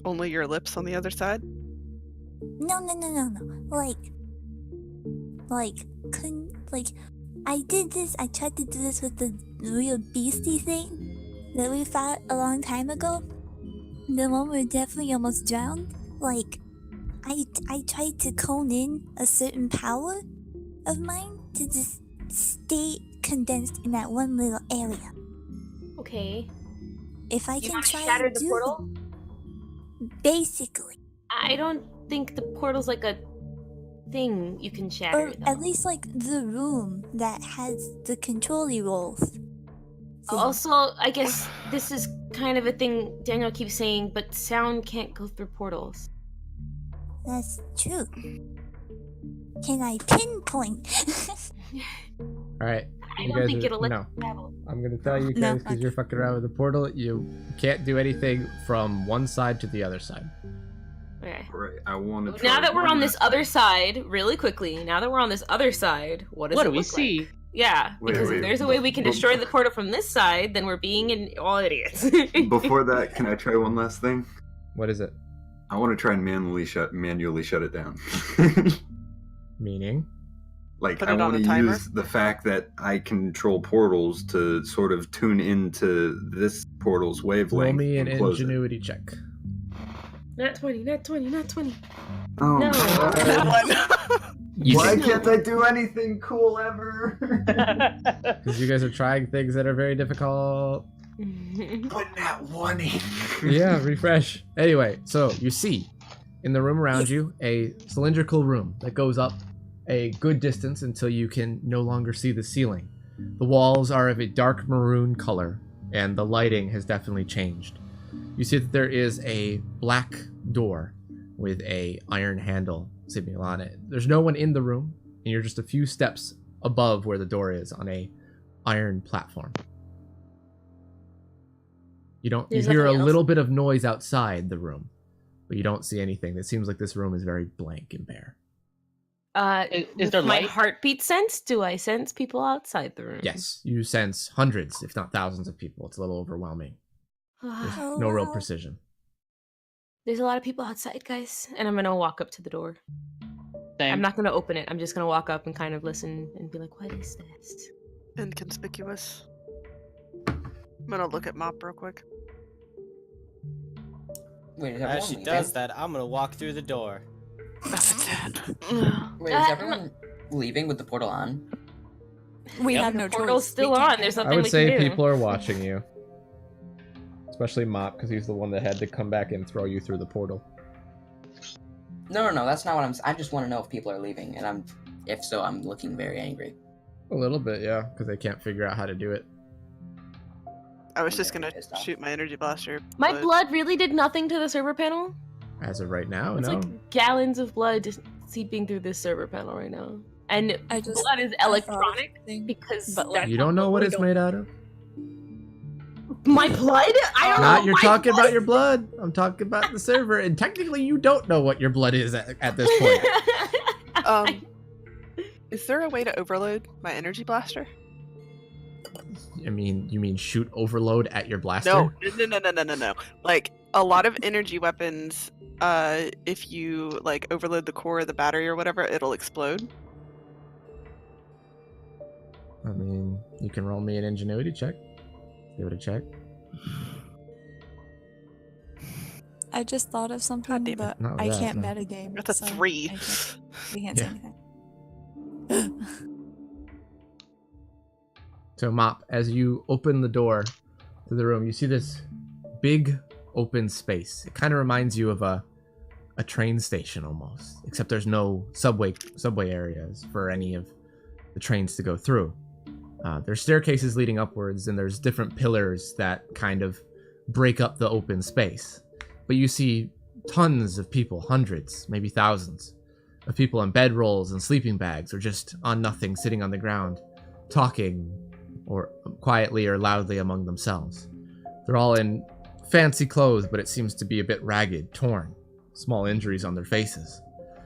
S5: Only your lips on the other side?
S10: no. Like, I did this. I tried to do this with the real beastie thing that we fought a long time ago. The one where definitely almost drowned. Like, I tried to cone in a certain power of mine to just stay condensed in that one little area.
S3: Okay.
S10: If I
S3: You
S10: can
S3: wanna
S10: try
S3: shatter
S10: and
S3: the
S10: do
S3: portal?
S10: basically,
S3: I don't think the portal's like a thing you can shatter.
S10: or at least like the room that has the controlly rolls.
S3: Also, I guess this is kind of a thing Daniel keeps saying, but sound can't go through portals.
S10: That's true. Can I pinpoint?
S1: All right.
S3: I
S1: You
S3: don't
S1: guys
S3: think
S1: are-
S3: it'll let
S1: no.
S3: you travel.
S1: I'm gonna tell you
S10: No,
S1: guys because you're fucking around with the portal. You can't do anything from one side to the other side.
S3: Okay.
S4: Right. I want to.
S3: Now that we're on this other side, really quickly, now that we're on this other side, what does
S2: What
S3: it
S2: do we
S3: look
S2: see?
S3: like? Yeah,
S4: Wait,
S3: because
S4: wait,
S3: if there's a way we can
S4: but-
S3: destroy the portal from this side, then we're being all idiots.
S4: Before that, can I try one last thing?
S1: What is it?
S4: I want to try and manually shut it down.
S1: Meaning?
S4: Like,
S5: Put
S4: I
S5: it on
S4: want
S5: a
S4: to
S5: timer?
S4: use the fact that I control portals to sort of tune into this portal's wavelength.
S1: Roll me an
S4: and close it.
S1: ingenuity check.
S3: Not 20, not 20, not 20.
S4: Oh,
S3: No.
S4: God.
S2: You
S4: Why
S2: should-
S4: can't I do anything cool ever?
S1: Because you guys are trying things that are very difficult.
S7: Put that one in.
S1: Yeah, refresh. Anyway, so you see in the room around you a cylindrical room that goes up a good distance until you can no longer see the ceiling. The walls are of a dark maroon color, and the lighting has definitely changed. You see that there is a black door with a iron handle sleeping on it. There's no one in the room, and you're just a few steps above where the door is on a iron platform. You hear a little bit of noise outside the room, but you don't see anything. It seems like this room is very blank and bare.
S2: Is there
S3: my
S2: light?
S3: heartbeat sense? Do I sense people outside the room?
S1: Yes, you sense hundreds, if not thousands of people. It's a little overwhelming. There's no real precision.
S3: There's a lot of people outside, guys, and I'm gonna walk up to the door.
S2: Same.
S3: I'm not gonna open it. I'm just gonna walk up and kind of listen and be like, "What is this?"
S5: Inconspicuous. I'm gonna look at Mop real quick.
S6: Wait, is
S11: As
S6: everyone
S11: she
S6: leaving?
S11: does that, I'm gonna walk through the door.
S5: That's a 10.
S6: Wait, is everyone leaving with the portal on?
S8: We
S3: Yep.
S8: have no
S3: The portal's
S8: choice.
S3: still
S8: We can't
S3: on. There's
S8: go.
S3: nothing
S1: I would
S3: we
S1: say
S3: can do.
S1: people are watching you. Especially Mop, because he's the one that had to come back and throw you through the portal.
S6: No, that's not what I just want to know if people are leaving, and if so, I'm looking very angry.
S1: A little bit, yeah, because they can't figure out how to do it.
S5: I was just
S6: Yeah,
S5: gonna
S6: pissed off.
S5: shoot my energy blaster.
S3: My
S5: but
S3: blood really did nothing to the server panel.
S1: As of right now,
S3: It's
S1: no.
S3: like gallons of blood just seeping through this server panel right now, and
S8: I just
S3: blood is
S8: I thought of
S3: electronic
S8: something,
S3: because
S8: but, like,
S3: that's
S1: You don't know what
S3: we
S1: it's
S3: don't-
S1: made out of?
S3: My blood? I don't know.
S1: Not you're
S3: my
S1: talking
S3: blood.
S1: about your blood. I'm talking about the server, and technically you don't know what your blood is at this point.
S5: Is there a way to overload my energy blaster?
S1: I mean, you mean shoot overload at your blaster?
S5: No. Like a lot of energy weapons, if you like overload the core of the battery or whatever, it'll explode.
S1: I mean, you can roll me an ingenuity check. Give it a check.
S8: I just thought of something,
S5: damn it.
S8: but
S1: Not
S8: I
S1: that,
S8: can't
S1: no.
S8: metagame.
S5: That's a
S8: so
S5: 3.
S8: we can't say
S1: Yeah.
S8: anything.
S1: So, Mop, as you open the door to the room, you see this big open space. It kind of reminds you of a train station almost, except there's no subway areas for any of the trains to go through. There's staircases leading upwards, and there's different pillars that kind of break up the open space. But you see tons of people, hundreds, maybe thousands, of people in bedrolls and sleeping bags, or just on nothing, sitting on the ground, talking or quietly or loudly among themselves. They're all in fancy clothes, but it seems to be a bit ragged, torn, small injuries on their faces,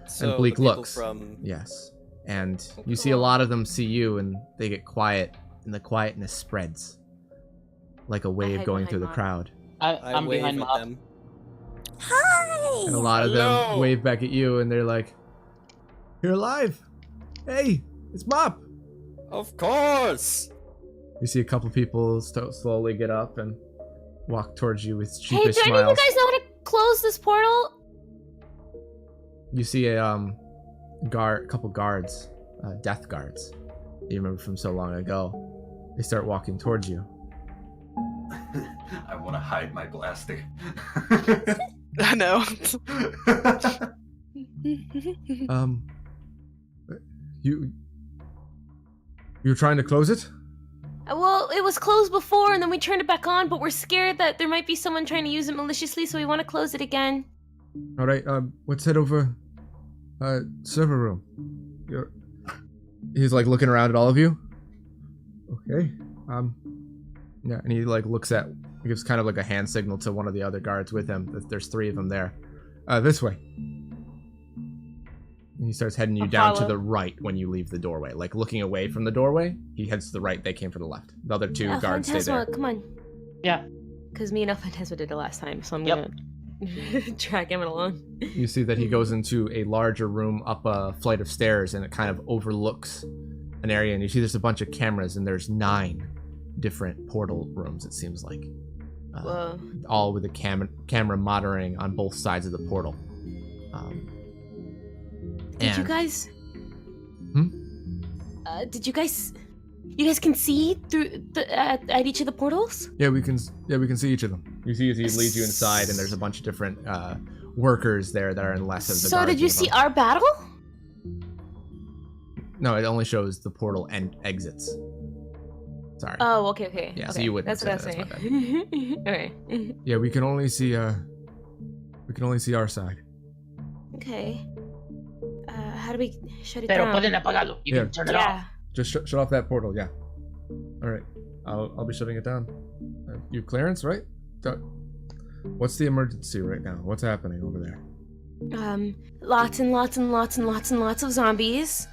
S11: So
S1: and bleak
S11: the people
S1: looks.
S11: from
S1: Yes. And you see a lot of them see you, and they get quiet, and the quietness spreads like a wave
S3: hide
S1: going
S3: behind
S1: through the
S3: Mop.
S1: crowd.
S2: I'm
S11: wave
S2: behind
S11: at
S2: Mop.
S11: them.
S10: Hi!
S1: And a lot of them
S11: Hello.
S1: wave back at you, and they're like, "You're alive! Hey, it's Mop!"
S11: Of course.
S1: You see a couple people slowly get up and walk towards you with
S3: Hey,
S1: sheepish
S3: do any of
S1: smiles.
S3: you guys know how to close this portal?
S1: You see a couple guards, death guards, that you remember from so long ago. They start walking towards you.
S4: I want to hide my blaster.
S5: I know.
S1: You're trying to close it?
S3: Well, it was closed before, and then we turned it back on, but we're scared that there might be someone trying to use it maliciously, so we want to close it again.
S1: All right. Let's head over. Server room. He's like looking around at all of you. Okay. Yeah, and he like he gives kind of like a hand signal to one of the other guards with him. There's 3 of them there. This way. And he starts heading you
S3: I'll
S1: down to
S3: follow.
S1: the right when you leave the doorway. Like looking away from the doorway, he heads to the right. They came from the left. The other 2 guards stay there.
S3: Phantasma, come on.
S2: Yeah.
S3: Because me and Phantasma did it last time, so I'm
S2: Yep.
S3: gonna drag him along.
S1: You see that he goes into a larger room up a flight of stairs, and it kind of overlooks an area. And you see there's a bunch of cameras, and there's 9 different portal rooms, it seems like.
S3: Whoa.
S1: All with a camera monitoring on both sides of the portal.
S3: Did you
S1: and-
S3: guys?
S1: Hmm?
S3: Did you guys? You guys can see through at each of the portals?
S1: Yeah, we can see each of them. You see as he leads you inside, and there's a bunch of different workers there that are in less of the
S3: So
S1: guards
S3: did you
S1: uniform.
S3: see our battle?
S1: No, it only shows the portal and exits. Sorry.
S3: Oh, okay.
S1: Yeah, so
S3: okay.
S1: you wouldn't
S3: That's what I was
S1: say that,
S3: saying. Alright.
S1: Yeah, we can only see our side.
S3: Okay. How do we shut it
S2: Pero
S3: down?
S2: pueden apagarlo. You
S1: Here.
S2: can turn it
S3: Yeah.
S2: off.
S1: Just shut off that portal. Yeah. All right. I'll be shutting it down. You have clearance, right? What's the emergency right now? What's happening over there?
S3: Lots and lots and lots and lots and lots of zombies,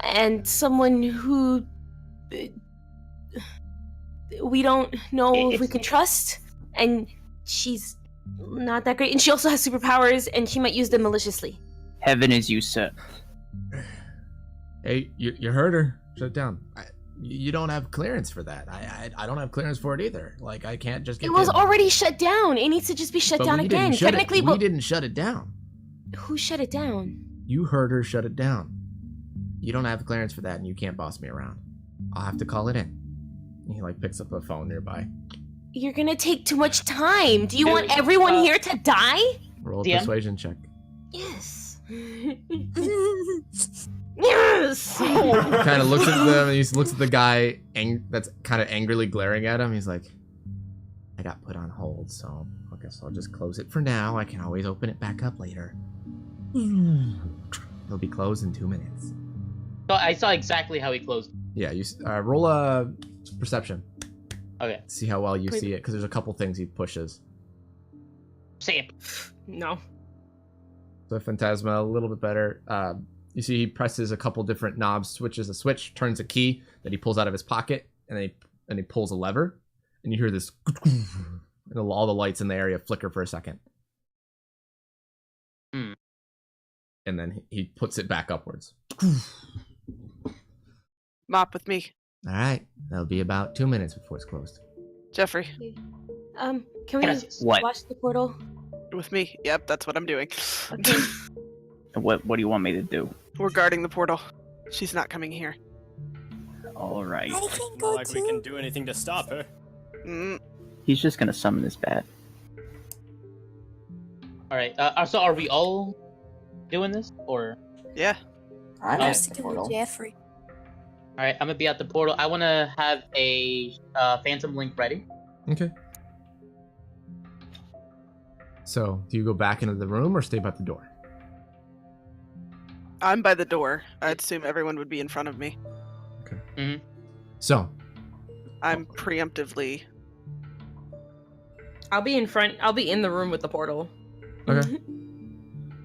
S3: and someone who we don't know if we can trust, and she's not that great, and she also has superpowers, and she might use them maliciously.
S9: Heaven is you, sir.
S1: Hey, you heard her. Shut it down. You don't have clearance for that. I don't have clearance for it either. Like, I can't just get
S3: It was
S1: in.
S3: already shut down. It needs to just be shut
S1: But
S3: down
S1: we
S3: again.
S1: didn't shut
S3: Technically,
S1: it. We didn't shut it down.
S3: who shut it down?
S1: You heard her shut it down. You don't have clearance for that, and you can't boss me around. I'll have to call it in. He like picks up a phone nearby.
S3: You're gonna take too much time. Do you want everyone here to die?
S1: Roll a
S2: DM?
S1: persuasion check.
S3: Yes. Yes.
S1: Kind of looks at them, and he looks at the guy that's kind of angrily glaring at him. He's like, I got put on hold, so I guess I'll just close it for now. I can always open it back up later. It'll be closed in 2 minutes.
S2: So I saw exactly how he closed.
S1: Yeah, you roll a perception.
S2: Okay.
S1: See how well you see it, because there's a couple things he pushes.
S2: Say it.
S3: No.
S1: So Phantasma, a little bit better. You see he presses a couple different knobs, switches a switch, turns a key that he pulls out of his pocket, and then he pulls a lever, and you hear this, and all the lights in the area flicker for a second. And then he puts it back upwards.
S5: Mop with me.
S1: All right, that'll be about 2 minutes before it's closed.
S5: Jeffrey.
S3: Can we
S9: What?
S3: watch the portal?
S5: With me. Yep, that's what I'm doing.
S3: Okay.
S9: What do you want me to do?
S5: We're guarding the portal. She's not coming here.
S9: All right.
S10: I can
S11: Not
S10: go
S11: like we
S10: too.
S11: can do anything to stop her.
S9: He's just gonna summon this bat.
S2: All right. So are we all doing this, or?
S5: Yeah.
S6: I'm
S2: Okay.
S6: at the portal.
S8: Jeffrey.
S2: All right. I'm gonna be at the portal. I want to have a Phantom Link ready.
S1: Okay. So, do you go back into the room or stay by the door?
S5: I'm by the door. I'd assume everyone would be in front of me.
S1: So,
S5: I'm preemptively.
S3: I'll be in front. I'll be in the room with the portal.
S1: okay.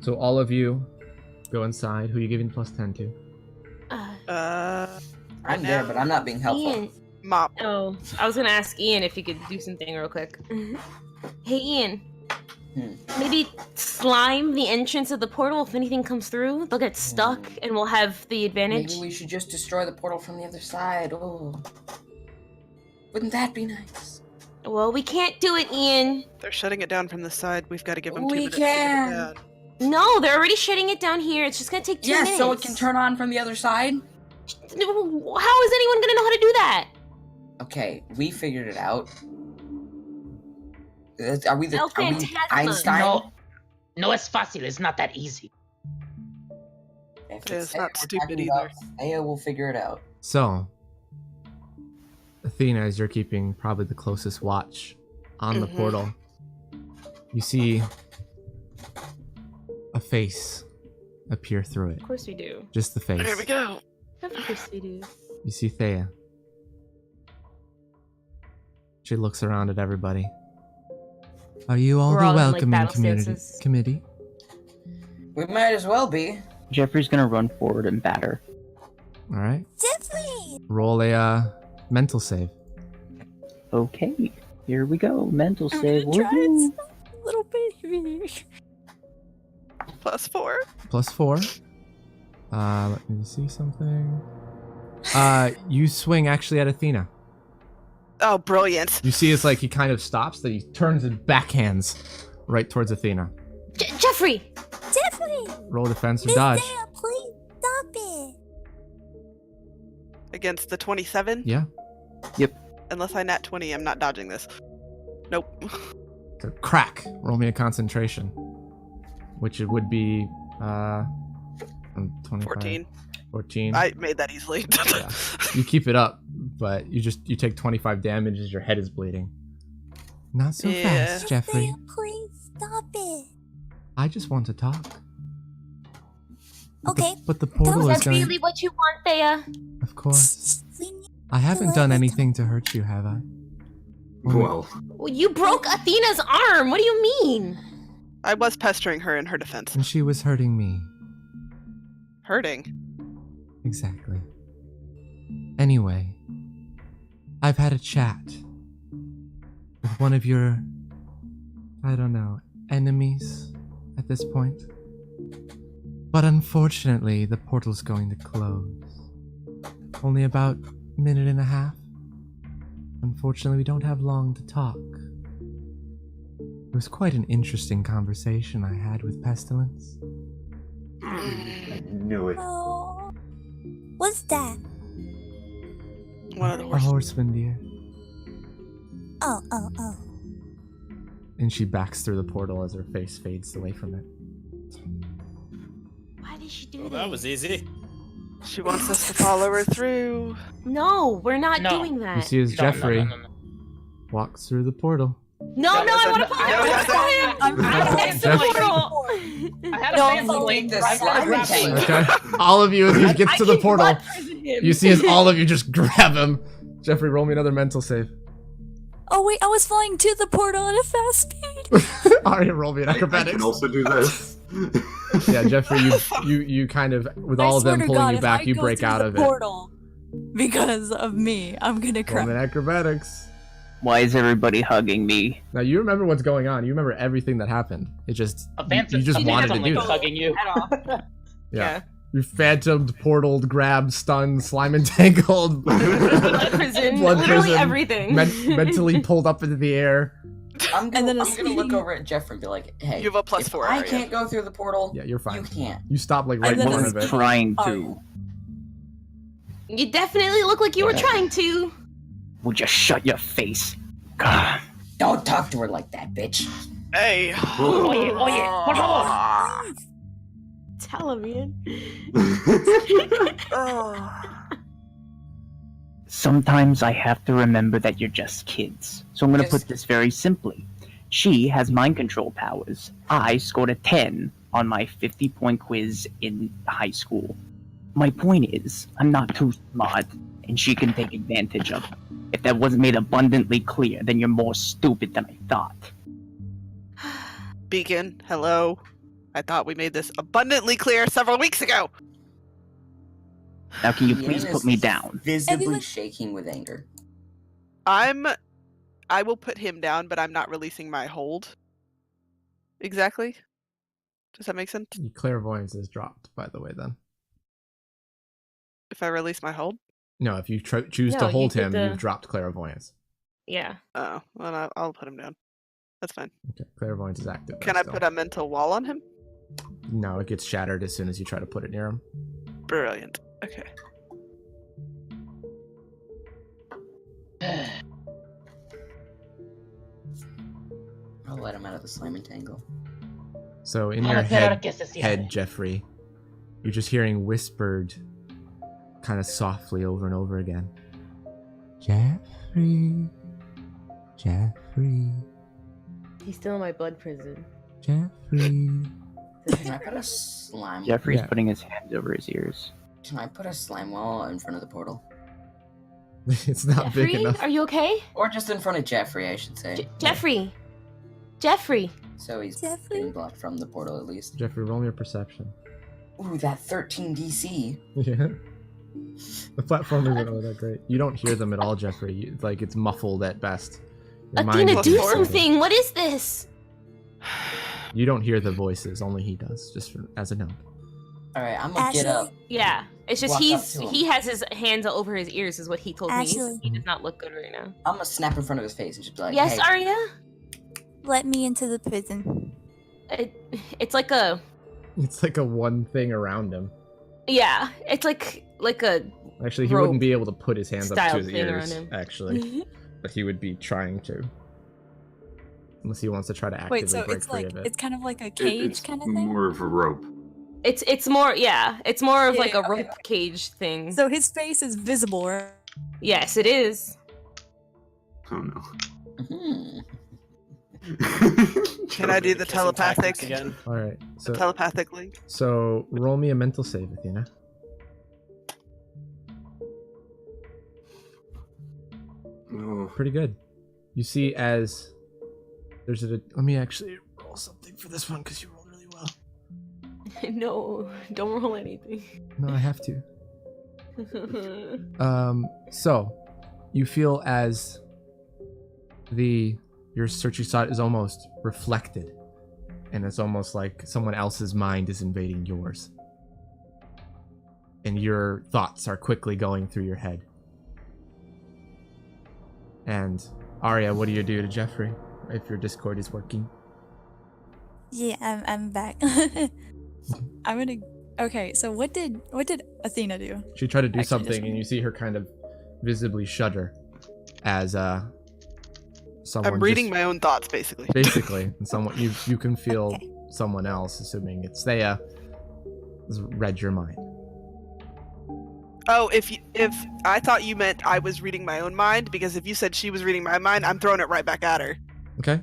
S1: So all of you go inside. Who are you giving plus 10 to?
S6: I'm there, but I'm not being helpful.
S3: Ian.
S5: Mop.
S3: Oh, I was gonna ask Ian if he could do something real quick. Hey, Ian. Maybe slime the entrance of the portal. If anything comes through, they'll get stuck, and we'll have the advantage.
S6: Maybe we should just destroy the portal from the other side. Oh, wouldn't that be nice?
S3: Well, we can't do it, Ian.
S5: They're shutting it down from the side. We've got to give them 2
S6: We
S5: minutes to get
S6: can.
S5: it down.
S3: No, they're already shutting it down here. It's just gonna take 2
S6: Yeah,
S3: minutes.
S6: so it can turn on from the other side.
S3: How is anyone gonna know how to do that?
S6: Okay, we figured it out. Are we
S3: El
S6: are we
S3: Phantasma.
S6: Einstein?
S2: No, es fácil. It's not that easy.
S6: If
S5: Yeah, it's not
S6: if we're
S5: stupid
S6: talking
S5: either.
S6: about Aya will figure it out.
S1: So, Athena, as you're keeping probably the closest watch on the portal, you see a face appear through it.
S3: Of course we do.
S1: Just the face.
S5: There we go.
S3: Of course we do.
S1: You see Thea. She looks around at everybody. Are you all
S3: We're
S1: the
S3: all in, like,
S1: welcoming
S3: battle
S1: community
S3: stances.
S1: committee?
S6: We might as well be.
S9: Jeffrey's gonna run forward and batter.
S1: All right.
S10: Jeffrey!
S1: Roll a mental save.
S9: Okay, here we go. Mental
S8: I'm
S9: save.
S8: gonna try and
S9: Woohoo.
S8: stop the little baby.
S5: +4.
S1: Plus 4. Let me see something. You swing actually at Athena.
S5: Oh, brilliant.
S1: You see it's like he kind of stops, then he turns and backhands right towards Athena.
S3: Jeffrey!
S10: Jeffrey!
S1: Roll defense or
S10: Miss
S1: dodge.
S10: Dana, please stop it!
S5: Against the 27?
S1: Yeah.
S5: Unless I nat 20, I'm not dodging this. Nope.
S1: So crack. Roll me a concentration. Which it would be 25,
S5: 14.
S1: 14.
S5: I made that easily.
S1: Yeah. You keep it up, but you take 25 damage as your head is bleeding. Not so
S5: Yeah.
S1: fast, Jeffrey.
S10: Dana, please stop it!
S1: I just want to talk.
S10: Okay.
S1: But the portal is
S3: That's
S1: going.
S3: really what you want, Thea?
S1: Of course.
S10: We need
S1: I haven't
S10: let
S1: done
S10: it
S1: anything to hurt you, have I?
S4: Well,
S3: Well, you broke Athena's arm. What do you mean?
S5: I was pestering her in her defense.
S1: And she was hurting me.
S5: Hurting.
S1: Exactly. Anyway, I've had a chat with one of your, I don't know, enemies at this point. But unfortunately, the portal's going to close. Only about a minute and a half. Unfortunately, we don't have long to talk. It was quite an interesting conversation I had with Pestilence.
S4: I knew it.
S10: Oh. What's that?
S5: One of the
S1: A
S5: horses.
S1: horseman, dear.
S10: Oh.
S1: And she backs through the portal as her face fades away from it.
S3: Why did she do
S11: Well,
S3: this?
S11: that was easy.
S5: She wants us to follow her through.
S3: No, we're not
S2: No.
S3: doing
S1: You
S3: that.
S1: see as
S2: No,
S1: Jeffrey
S2: no.
S1: walks through the portal.
S3: No, I want to
S5: No,
S3: follow
S5: it
S3: him.
S5: doesn't.
S3: I want to
S1: Jeff-
S3: the portal.
S2: I had a
S3: No,
S2: family
S6: take the
S2: I gotta
S6: slime
S2: grab
S6: tank.
S2: it.
S1: Okay? All of you, as he gets
S3: I
S1: to the
S3: can
S1: portal,
S3: blood prison him.
S1: you see as all of you just grab him. Jeffrey, roll me another mental save.
S8: Oh wait, I was flying to the portal at a fast speed.
S1: Arya, roll me an
S4: I
S1: acrobatics.
S4: can also do this.
S1: Yeah, Jeffrey, you kind of, with
S8: I
S1: all of
S8: swear
S1: them
S8: to
S1: pulling
S8: God,
S1: you
S8: if
S1: back,
S8: I
S1: you
S8: go
S1: break
S8: through
S1: out
S8: the
S1: of it.
S8: portal because of me, I'm gonna
S1: Roll me an
S8: cry.
S1: acrobatics.
S9: Why is everybody hugging me?
S1: Now you remember what's going on. You remember everything that happened. It just
S2: A phantom.
S1: you just
S2: She
S1: wanted to
S2: definitely
S1: do
S2: was
S1: that.
S2: hugging you.
S6: At all.
S1: Yeah. You phantomed, portaled, grabbed, stunned, slime entangled,
S3: Blood prison.
S1: Blood
S3: Literally
S1: prison,
S3: everything.
S1: mentally pulled up into the air.
S6: I'm gonna look
S8: speeding-
S6: over at Jeffrey and be like, hey,
S5: You have a plus
S6: if
S5: 4.
S6: I
S5: Arya.
S6: can't go through the portal,
S1: Yeah, you're
S6: you
S1: fine.
S6: can't.
S1: You stop like right
S8: And
S1: in
S8: then
S1: front
S8: it's
S1: of it.
S9: Trying
S8: Oh.
S9: to.
S3: You definitely look like you were trying to.
S9: Would you shut your face? God.
S6: Don't talk to her like that, bitch.
S5: Hey.
S2: Oye, por favor.
S3: Tell him, Ian.
S9: Sometimes I have to remember that you're just kids. So I'm gonna put this very simply. She has mind control powers. I scored a 10 on my 50-point quiz in high school. My point is, I'm not too smart, and she can take advantage of it. If that wasn't made abundantly clear, then you're more stupid than I thought.
S5: Beacon, hello. I thought we made this abundantly clear several weeks ago.
S9: Now can you
S6: Ian
S9: please
S6: is
S9: put me down?
S6: Visibly
S8: Everyone-
S6: shaking with anger.
S5: I will put him down, but I'm not releasing my hold. Exactly. Does that make sense?
S1: Your clairvoyance is dropped, by the way. Then
S5: If I release my hold?
S1: no, if you choose
S3: No,
S1: to
S3: you
S1: hold
S3: did
S1: him,
S3: the-
S1: you've dropped clairvoyance.
S3: Yeah.
S5: Oh, well, I'll put him down. That's fine.
S1: Okay, clairvoyance is active.
S5: Can
S1: though,
S5: I
S1: still.
S5: put a mental wall on him?
S1: No, it gets shattered as soon as you try to put it near him.
S5: Brilliant. Okay.
S6: I'll let him out of the slime entangle.
S1: So in
S2: I'll
S1: your
S2: hacer ahora que se cierre.
S1: head, Jeffrey, you're just hearing whispered, kind of softly over and over again. Jeffrey, Jeffrey,
S3: He's still in my blood prison.
S1: Jeffrey.
S6: Can I put a slime?
S9: Jeffrey's
S1: Yeah.
S9: putting his hands over his ears.
S6: Can I put a slime wall in front of the portal,
S1: It's not big
S3: Jeffrey,
S1: enough.
S3: are you okay?
S6: or just in front of Jeffrey? I should say.
S3: Jeffrey. Jeffrey.
S6: So he's
S10: Jeffrey?
S6: being blocked from the portal at least.
S1: Jeffrey, roll me a perception.
S6: Ooh, that 13 DC.
S1: Yeah. The platform isn't really that great. You don't hear them at all, Jeffrey. It's muffled at best. Your mind
S3: Athena,
S1: is
S3: do
S1: disturbed.
S3: something. What is this?
S1: You don't hear the voices. Only he does. As a note.
S6: All right, I'm gonna get up.
S3: Yeah. It's just
S6: Walk up to him.
S3: he has his hands over his ears is what he told me.
S10: Ashley.
S3: He does not look good right now.
S6: I'm gonna snap in front of his face and just be like,
S3: Yes,
S6: hey,
S3: Arya?
S10: Let me into the prison.
S3: It's like a
S1: It's like a one thing around him.
S3: yeah. It's like a
S1: Actually, he
S3: rope
S1: wouldn't be able to put his hands up
S3: style
S1: to his
S3: thing
S1: ears.
S3: around him.
S1: Actually, but he would be trying to, unless he wants to try to actively
S8: Wait, so
S1: break
S8: it's
S1: free
S8: like
S1: of it.
S8: it's kind of like a cage
S4: It's
S8: kind of thing.
S4: more of a rope.
S3: It's more it's more of like a
S8: Yeah, okay.
S3: rope cage thing.
S8: So his face is visible, right?
S3: Yes, it is.
S4: Oh no.
S6: hmm.
S5: Can I do the
S11: Kissing tactics
S5: telepathic
S11: again?
S1: All right. So
S5: telepathic link?
S1: so roll me a mental save, Athena.
S4: Oh.
S1: Pretty good. You see as there's a. Let me actually roll something for this one because you rolled really well.
S3: No, don't roll anything.
S1: No, I have to. So you feel as your searching sight is almost reflected, and it's almost like someone else's mind is invading yours, and your thoughts are quickly going through your head. And Arya, what do you do to Jeffrey if your Discord is working?
S8: Yeah, I'm back. I'm gonna. Okay, so what did Athena do?
S1: She tried to do
S8: Actually,
S1: something,
S8: just-
S1: and you see her kind of visibly shudder as someone.
S5: I'm reading
S1: just,
S5: my own thoughts, basically.
S1: basically, and someone you can feel
S8: Okay.
S1: someone else, assuming it's Thea, has read your mind.
S5: Oh, if I thought you meant I was reading my own mind, because if you said she was reading my mind, I'm throwing it right back at her.
S1: Okay.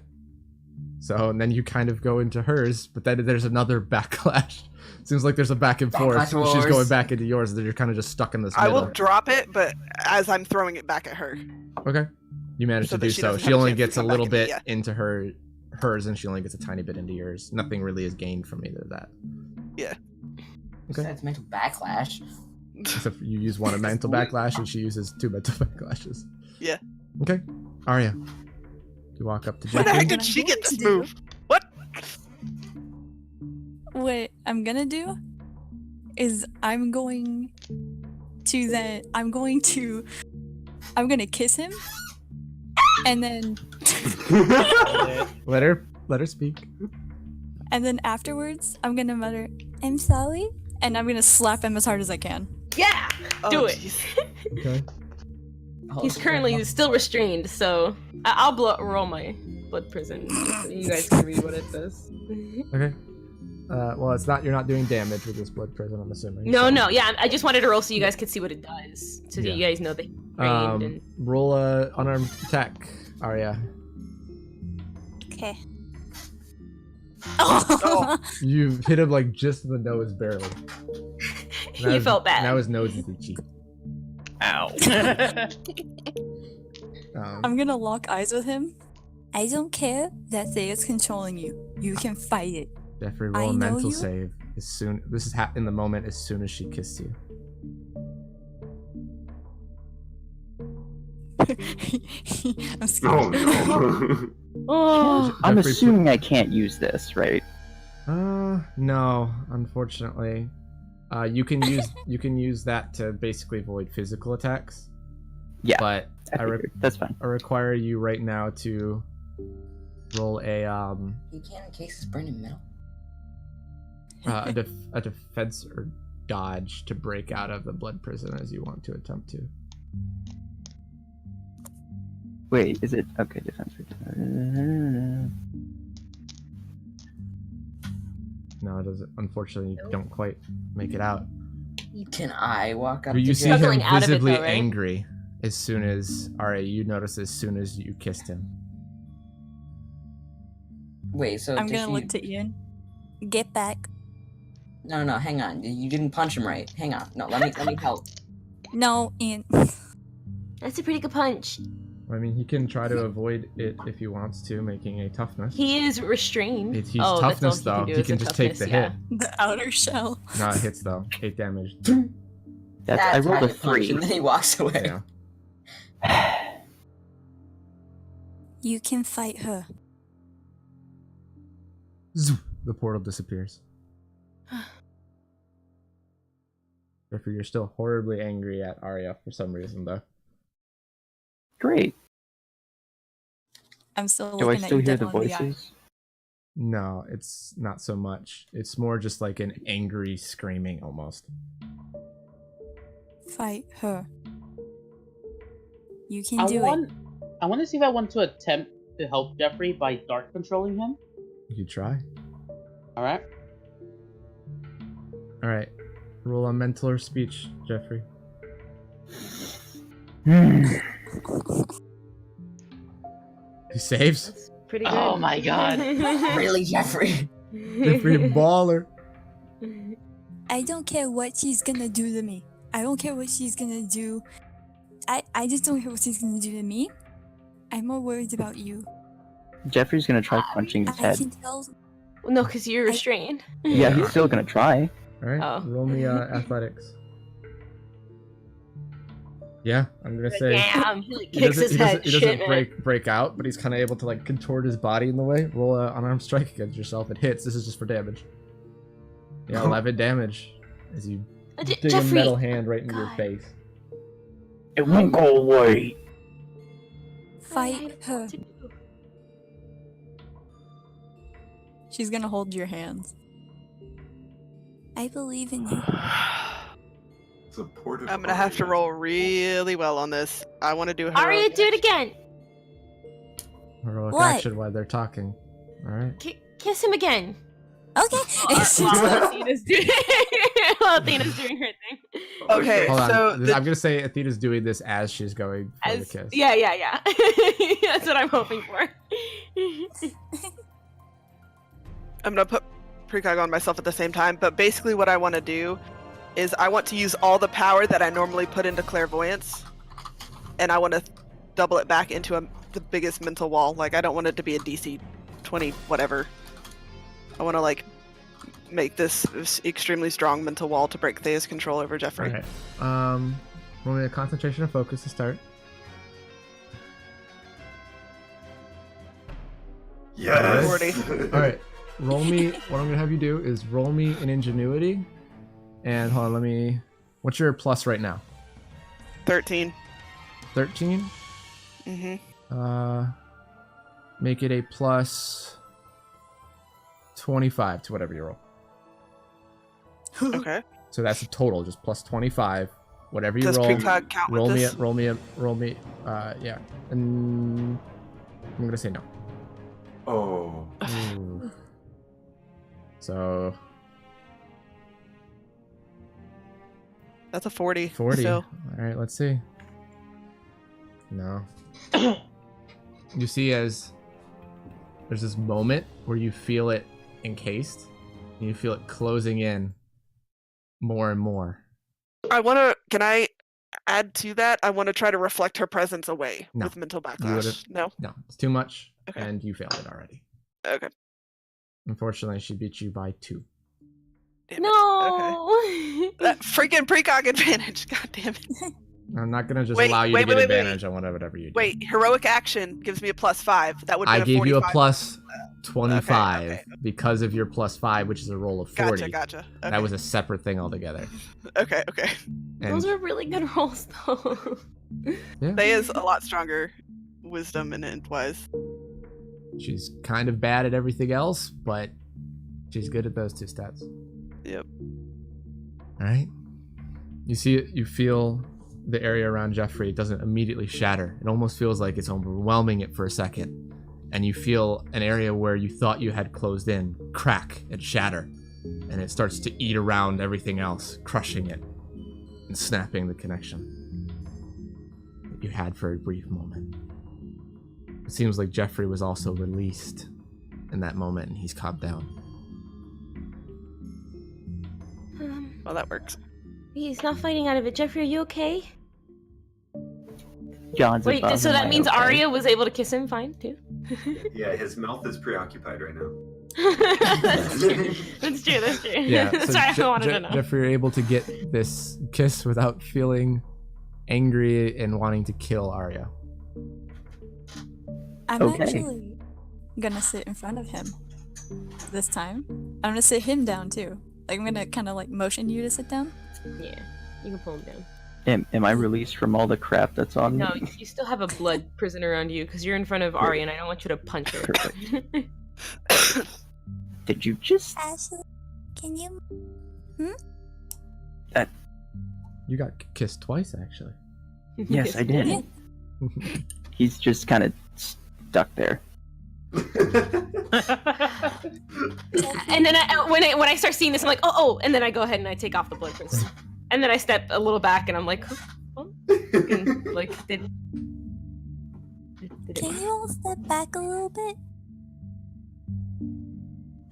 S1: So and then you kind of go into hers, but then there's another backlash. Seems like there's a back and forth.
S6: Backlash
S1: She's
S6: wars.
S1: going back into yours, and then you're kind of just stuck in this
S5: I
S1: middle.
S5: will drop it, but as I'm throwing it back at her.
S1: Okay. You managed
S5: So
S1: to
S5: that
S1: do
S5: she
S1: so.
S5: doesn't
S1: She
S5: have a
S1: only
S5: chance to
S1: gets a
S5: come
S1: little
S5: back at me,
S1: bit
S5: yeah.
S1: into hers, and she only gets a tiny bit into yours. Nothing really is gained from either of that.
S5: Yeah.
S1: Okay.
S6: That's mental backlash.
S1: Except for you use one mental backlash, and she uses 2 mental backlashes.
S5: Yeah.
S1: Okay. Arya. You walk up to
S5: When the
S1: Jeffrey.
S5: heck did she get this move? What?
S8: What I'm gonna do is I'm gonna kiss him, and then
S1: Let her speak.
S8: and then afterwards I'm gonna mutter, "I'm sorry," and I'm gonna slap him as hard as I can.
S3: Yeah,
S5: Oh,
S3: do it.
S5: jeez.
S1: Okay.
S3: He's currently still restrained, so I'll roll my blood prison. So you guys can read what it says.
S1: Okay. Well, it's not. You're not doing damage with this blood prison, I'm assuming.
S3: No,
S1: so.
S3: no, yeah, I just wanted to roll so you guys could see what it does, so that
S1: Yeah.
S3: you guys know the range and
S1: Roll a unarmed attack, Arya.
S8: Okay.
S5: Oh.
S1: You hit him like just in the nose, barely.
S3: you felt bad.
S1: Now his nose is itchy.
S2: Ow.
S8: I'm gonna lock eyes with him. I don't care that Thea's controlling you. You can fight it.
S1: Jeffrey,
S8: I
S1: roll a
S8: know
S1: mental
S8: you.
S1: save as soon. This is in the moment as soon as she kissed you.
S8: I'm scared.
S4: Oh no.
S3: Oh,
S9: I'm
S1: Jeffrey,
S9: assuming I can't use this, right?
S1: No, unfortunately. You can use that to basically avoid physical attacks.
S9: Yeah,
S1: But I
S9: That's fine.
S1: require you right now to roll a
S6: He can't encase his brain in metal.
S1: a defense or dodge to break out of the blood prison as you want to attempt to.
S9: Wait, is it okay? Defense.
S1: No, it doesn't. Unfortunately, you don't quite make it out.
S6: Can I walk up
S1: But you
S6: to
S1: see him
S3: Struggling out of it,
S1: visibly
S3: though, right?
S1: angry as soon as you notice as soon as you kissed him.
S6: Wait, so
S8: I'm
S6: did
S8: gonna
S6: she...
S8: look to Ian. Get back.
S6: No, hang on. You didn't punch him right. Hang on. No, let me help.
S8: No, Ian.
S3: that's a pretty good punch.
S1: I mean, he can try to avoid it if he wants to, making a toughness.
S3: He is restrained.
S1: He's
S3: oh,
S1: toughness
S3: that's all
S1: though.
S3: he
S1: He
S3: can,
S1: can
S3: do is
S1: just
S3: a
S1: take the
S3: toughness,
S1: hit.
S8: The outer shell.
S1: No, it hits though. 8 damage.
S9: I rolled
S6: how
S9: a
S6: you punch,
S9: 3.
S6: and then he walks away.
S1: Yeah.
S8: You can fight her.
S1: Zoom. The portal disappears. Jeffrey, you're still horribly angry at Arya for some reason though.
S9: Great.
S8: I'm still
S9: Do I
S8: looking
S9: still
S8: at you
S9: hear
S8: dead
S9: the
S8: on eye.
S9: voices?
S1: No, it's not so much. It's more just like an angry screaming almost.
S8: Fight her. You can
S2: I
S8: do
S2: want to see if I want to attempt to help Jeffrey by dark controlling him.
S1: You could try.
S2: All right.
S1: Alright. Roll on mental or speech, Jeffrey. He saves?
S3: pretty good.
S2: Oh my god.
S6: Really, Jeffrey?
S1: Jeffrey baller.
S10: I don't care what she's gonna do to me. I don't care what she's gonna do. I just don't care what she's gonna do to me. I'm more worried about you.
S9: Jeffrey's gonna try punching his
S10: I
S9: head.
S10: can tell.
S3: No, because you're restrained.
S9: Yeah, he's still gonna try.
S1: Alright,
S3: Oh.
S1: roll me athletics. Yeah, I'm gonna say
S3: Damn, he like, kicks his head.
S1: he
S3: Shit,
S1: doesn't
S3: man.
S1: break out, but he's kind of able to like contort his body in the way. Roll an unarmed strike against yourself. It hits. This is just for damage. Yeah, 11 damage as you dig a
S3: Jeffrey.
S1: metal hand right into your face.
S9: It won't go away.
S10: Fight her.
S8: She's gonna hold your hands.
S10: I believe in you.
S4: Supportive.
S5: I'm gonna have to roll really well on this. I want to do
S3: Arya,
S5: heroic.
S3: do it again.
S1: Heroic
S10: What?
S1: action while they're talking. Alright.
S3: Kiss him again.
S10: Okay.
S3: While Athena's doing, while Athena's doing her thing.
S5: Okay,
S1: Hold on.
S5: so
S1: I'm gonna say Athena's doing this as she's going for the kiss.
S3: Yeah. That's what I'm hoping for.
S5: I'm gonna put precog on myself at the same time, but basically what I want to do is I want to use all the power that I normally put into clairvoyance, and I want to double it back into the biggest mental wall. Like, I don't want it to be a DC 20 whatever. I want to like make this extremely strong mental wall to break Thea's control over Jeffrey.
S1: Alright. Roll me a concentration and focus to start.
S7: Yes.
S5: 40.
S1: Alright. Roll me. What I'm gonna have you do is roll me an ingenuity. And hold on, what's your plus right now?
S5: 13.
S1: 13?
S5: Mm-hmm.
S1: Make it a plus 25 to whatever you roll.
S5: Okay.
S1: So that's a total, just plus 25. Whatever you
S5: Does
S1: roll.
S5: precog count with
S1: roll me
S5: this?
S1: it, roll me. Yeah. And I'm gonna say no.
S4: Oh.
S1: Ooh. So
S5: That's a 40.
S1: 40.
S5: Still.
S1: Alright, let's see. No. You see as there's this moment where you feel it encased, and you feel it closing in more and more.
S5: Can I add to that? I want to try to reflect her presence away
S1: No.
S5: with mental
S1: You
S5: backlash.
S1: would've-
S5: No?
S1: No, it's too much,
S5: Okay.
S1: and you failed it already.
S5: Okay.
S1: Unfortunately, she beat you by 2.
S5: Damn it.
S3: No.
S5: That freaking precog advantage. God damn it.
S1: I'm not gonna just
S5: Wait,
S1: allow you
S5: wait,
S1: to get
S5: wait,
S1: advantage on whatever you do.
S5: Wait, heroic action gives me a +5. That would be
S1: I gave you a
S5: 45.
S1: plus 25
S5: okay.
S1: because of your plus 5, which is a roll of 40.
S5: Gotcha. Okay.
S1: That was a separate thing altogether.
S5: Okay.
S1: And
S3: Those are really good rolls, though.
S1: yeah,
S5: Thea's a lot stronger wisdom and int-wise.
S1: she's kind of bad at everything else, but she's good at those 2 stats.
S5: Yep.
S1: All right. You see it. You feel the area around Jeffrey. It doesn't immediately shatter. It almost feels like it's overwhelming it for a second, and you feel an area where you thought you had closed in crack and shatter, and it starts to eat around everything else, crushing it and snapping the connection that you had for a brief moment. It seems like Jeffrey was also released in that moment, and he's calmed down.
S5: Well, that works.
S3: He's not fighting out of it. Jeffrey, are you okay?
S9: John's
S3: Wait,
S9: above
S3: so
S9: him,
S3: that
S9: I
S3: means
S9: okay.
S3: Arya was able to kiss him fine, too?
S4: Yeah, his mouth is preoccupied right now.
S3: That's true. That's true.
S1: Yeah, so
S3: Sorry, I wanted to know.
S1: Jeffrey, you're able to get this kiss without feeling angry and wanting to kill Arya.
S8: I'm
S9: Okay.
S8: actually gonna sit in front of him this time. I'm gonna sit him down too. Like, I'm gonna kind of like motion you to sit down.
S3: Yeah, you can pull him down.
S9: Am I released from all the crap that's on
S3: No,
S9: me?
S3: you still have a blood prison around you because you're in front of Arya, and I don't want you to punch her.
S9: Did you just...
S10: Ashley, can you?
S1: You got kissed twice, actually.
S9: Yes, I did.
S10: Yeah.
S9: He's just kind of stuck there.
S3: And then when I start seeing this, I'm like, oh, and then I go ahead and I take off the blood prison, and then I step a little back, and I'm like, and, like did it?
S10: Can you all step back a little bit?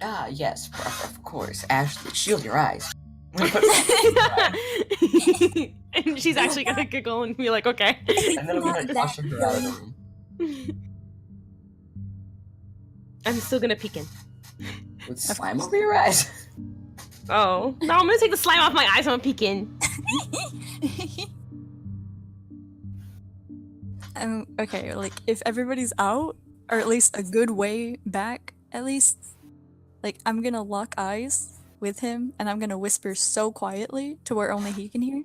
S6: Ah, yes, of course. Ashley, shield your eyes. I'm gonna put
S3: And she's actually gonna giggle and be like, okay.
S6: and then I'm gonna usher her out of the room.
S3: I'm still gonna peek in.
S6: With slime over your eyes.
S3: Oh. No, I'm gonna take the slime off my eyes and I'm gonna peek in.
S8: Okay, like, if everybody's out, or at least a good way back, at least, like, I'm gonna lock eyes with him, and I'm gonna whisper so quietly to where only he can hear.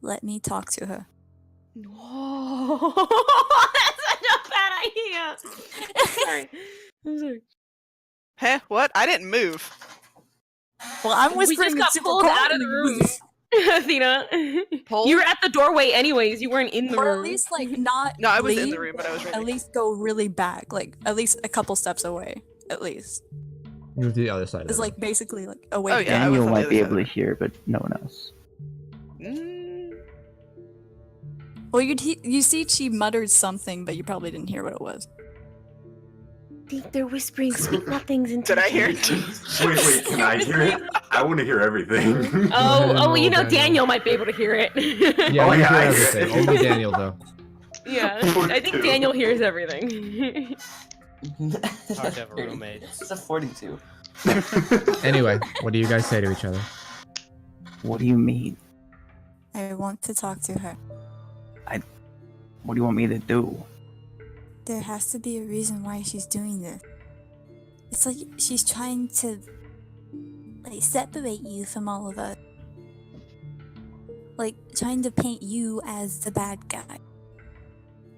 S8: Let me talk to her.
S3: No. That's such a bad idea. Sorry. I'm sorry.
S5: Huh? What? I didn't move.
S8: Well, I'm
S3: We
S8: whispering
S3: just got
S8: super
S3: pulled out of the
S8: quietly.
S3: room. Athena.
S5: Pulled?
S3: You were at the doorway anyways. You weren't in the
S8: Or
S3: room.
S8: at least, like, not
S5: No, I was in
S8: leave,
S5: the room, but I was ready.
S8: at least go really back, like, at least a couple steps away, at least.
S1: Move to the other side.
S8: It's
S1: of it.
S8: like basically like away.
S5: Oh,
S8: from
S5: yeah, I was
S9: Daniel
S5: on the
S9: might
S5: other
S9: be
S5: side
S9: able
S5: of
S9: to hear, but no one else.
S8: Well, you see, she muttered something, but you probably didn't hear what it was.
S3: I think they're whispering sweet nothings into
S5: Did I hear
S3: each
S5: it?
S3: other.
S4: Wait, can I hear it? I want to hear everything.
S3: Oh, you know,
S1: Daniel.
S3: Daniel might be able to hear it.
S1: Yeah,
S4: Oh,
S1: we
S4: yeah,
S1: hear
S4: I hear
S1: everything.
S4: it.
S1: Only Daniel, though.
S3: Yeah, I think
S4: 42.
S3: Daniel hears everything.
S11: Hard to have a roommate.
S6: It's a 42.
S1: Anyway, what do you guys say to each other?
S9: What do you mean?
S8: I want to talk to her.
S9: What do you want me to do?
S10: There has to be a reason why she's doing this. It's like she's trying to, like, separate you from all of us. Like, trying to paint you as the bad guy.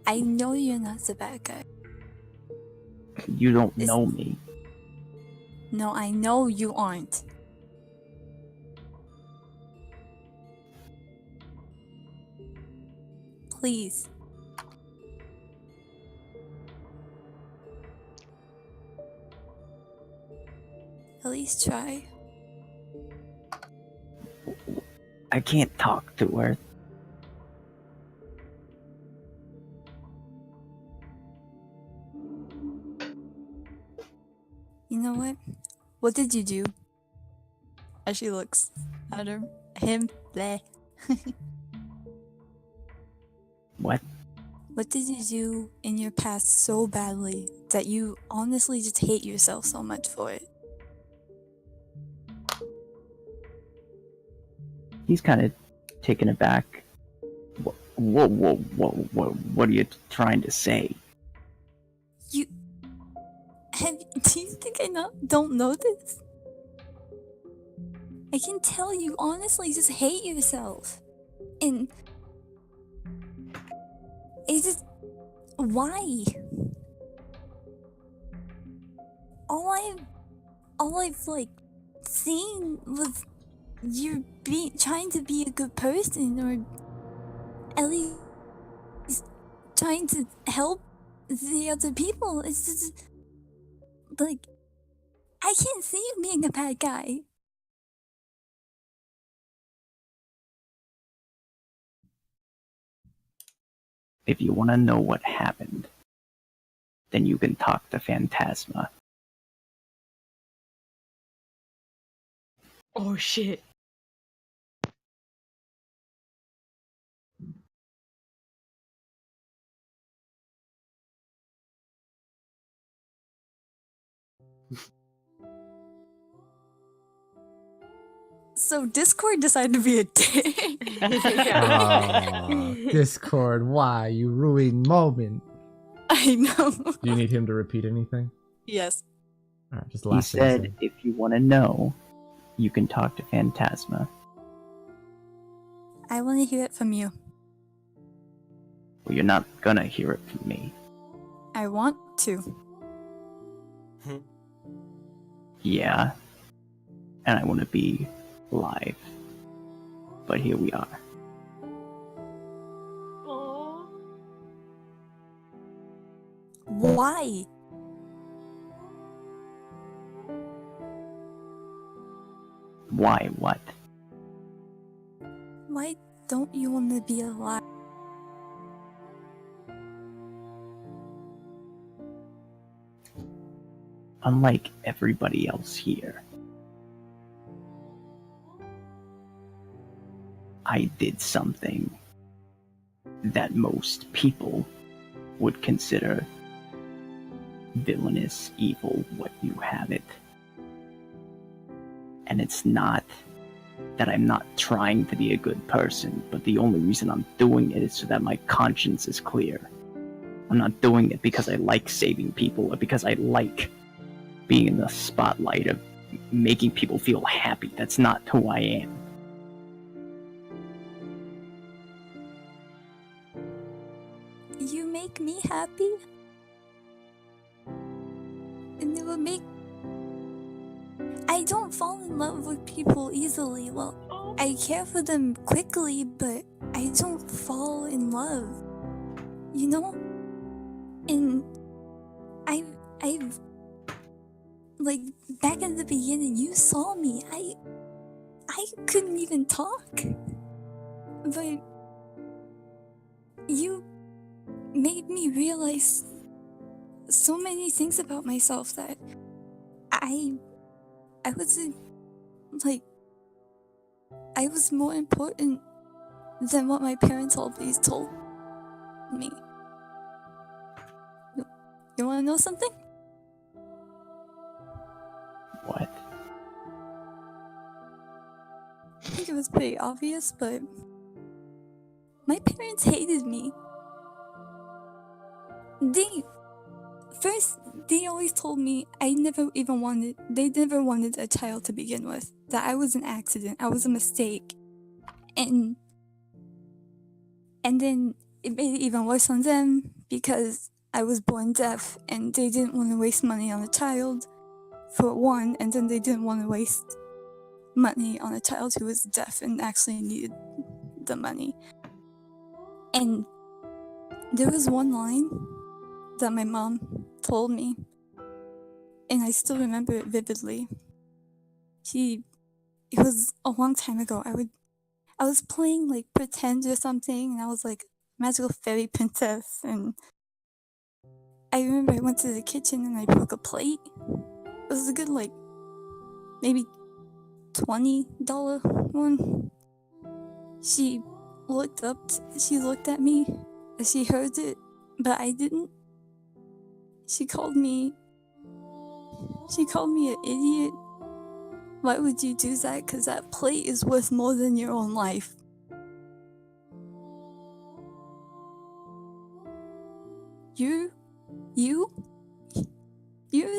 S10: I know you're not the bad guy.
S9: You don't know me.
S10: No, I know you aren't. Please. At least try.
S9: I can't talk to her.
S10: You know what?
S8: What did you do? As she looks at him, bleh.
S9: What?
S10: What did you do in your past so badly that you honestly just hate yourself so much for it?
S9: He's kind of taken aback. Whoa, what are you trying to say?
S10: Do you think I don't know this? I can tell you honestly just hate yourself. And it's just, why? All I've like seen was you trying to be a good person, or at least trying to help the other people. It's just like, I can't see you being a bad guy.
S9: If you want to know what happened, then you can talk to Phantasma.
S3: Oh shit.
S8: So Discord decided to be a dick.
S1: Aw, Discord, why? You ruined moment.
S8: I know.
S1: Do you need him to repeat anything?
S8: Yes.
S1: Alright, just the
S9: He
S1: last thing he
S9: said, if you want to know, you can talk to Phantasma.
S10: I want to hear it from you.
S9: Well, you're not gonna hear it from me.
S8: I want to.
S9: Yeah. And I want to be live. But here we are.
S10: Why?
S9: Why what?
S10: Why don't you want to be alive?
S9: unlike everybody else here, I did something that most people would consider villainous, evil, what you have it. And it's not that I'm not trying to be a good person, but the only reason I'm doing it is so that my conscience is clear. I'm not doing it because I like saving people or because I like being in the spotlight of making people feel happy. That's not who I am.
S10: You make me happy? And it would make... I don't fall in love with people easily. Well, I care for them quickly, but I don't fall in love. You know? And I've like, back in the beginning, you saw me. I couldn't even talk. But you made me realize so many things about myself that I was like, I was more important than what my parents always told me. You wanna know something?
S9: What?
S10: I think it was pretty obvious, but my parents hated me. They always told me they never wanted a child to begin with. That I was an accident, I was a mistake. And then it made it even worse on them because I was born deaf and they didn't want to waste money on a child, for one, and then they didn't want to waste money on a child who was deaf and actually needed the money. And there was one line that my mom told me, and I still remember it vividly. It was a long time ago. I was playing like pretend or something, and I was like magical fairy princess, and I remember I went to the kitchen and I broke a plate. It was a good like maybe $20 one. She looked at me as she heard it, but I didn't. She called me an idiot. Why would you do that? Because that plate is worth more than your own life. You're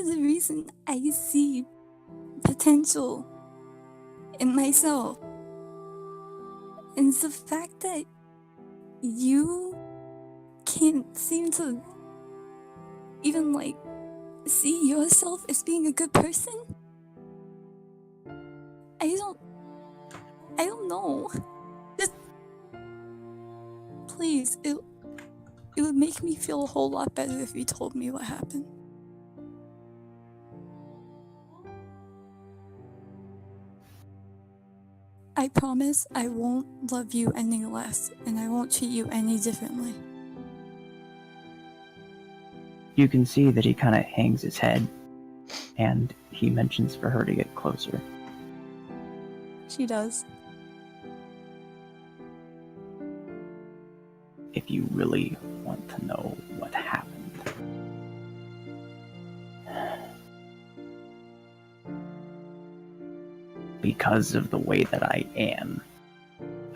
S10: the reason I see potential in myself. And the fact that you can't seem to even like see yourself as being a good person, I don't know. Just please, it would make me feel a whole lot better if you told me what happened. I promise I won't love you any less, and I won't treat you any differently.
S9: You can see that he kind of hangs his head, and he mentions for her to get closer.
S10: She does.
S9: If you really want to know what happened. Because of the way that I am,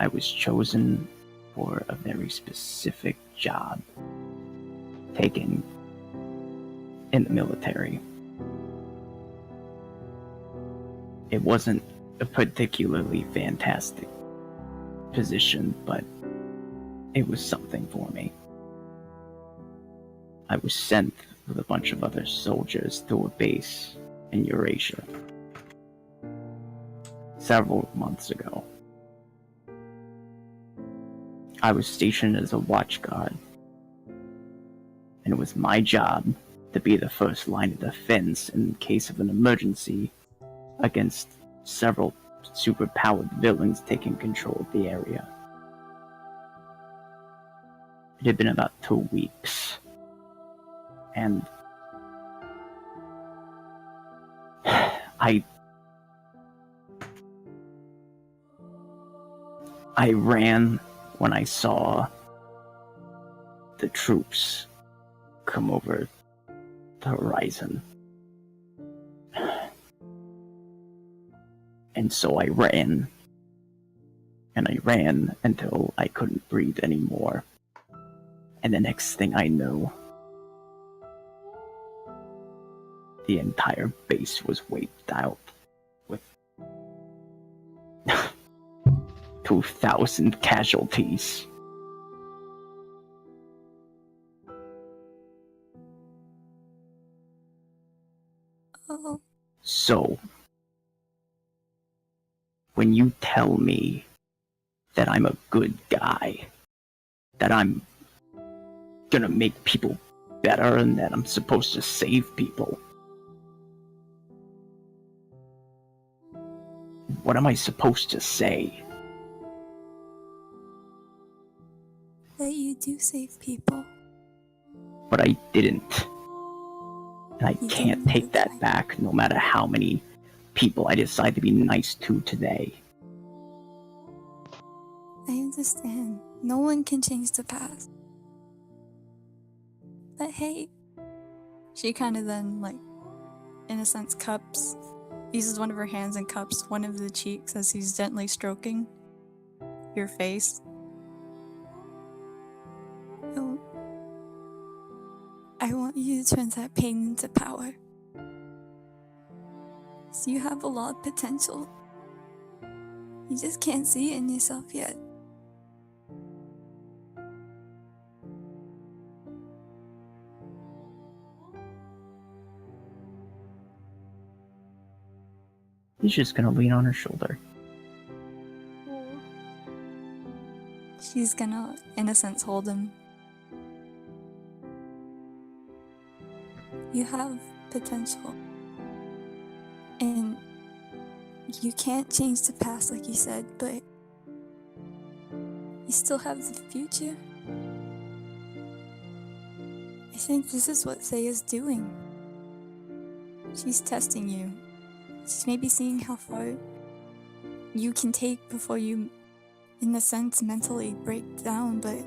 S9: I was chosen for a very specific job taken in the military. It wasn't a particularly fantastic position, but it was something for me. I was sent with a bunch of other soldiers to a base in Eurasia several months ago. I was stationed as a watch guard, and it was my job to be the first line of defense in case of an emergency against several superpowered villains taking control of the area. It had been about 2 weeks, and I ran when I saw the troops come over the horizon. And so I ran. And I ran until I couldn't breathe anymore. And the next thing I know, the entire base was wiped out with 2,000 casualties.
S10: Oh.
S9: So, when you tell me that I'm a good guy, that I'm gonna make people better, and that I'm supposed to save people, what am I supposed to say?
S10: That you do save people.
S9: But I didn't. And I can't take that back, no matter how many people I decide to be nice to today.
S10: I understand. No one can change the past. But hey,
S8: She kind of then, like, in a sense, uses one of her hands and cups one of the cheeks as he's gently stroking your face.
S10: I want you to turn that pain into power. So you have a lot of potential. You just can't see it in yourself yet.
S9: He's just gonna lean on her shoulder.
S8: She's gonna, in a sense, hold him.
S10: You have potential. And you can't change the past like you said, but you still have the future. I think this is what Thea's doing. She's testing you. She's maybe seeing how far you can take before you, in a sense, mentally break down, but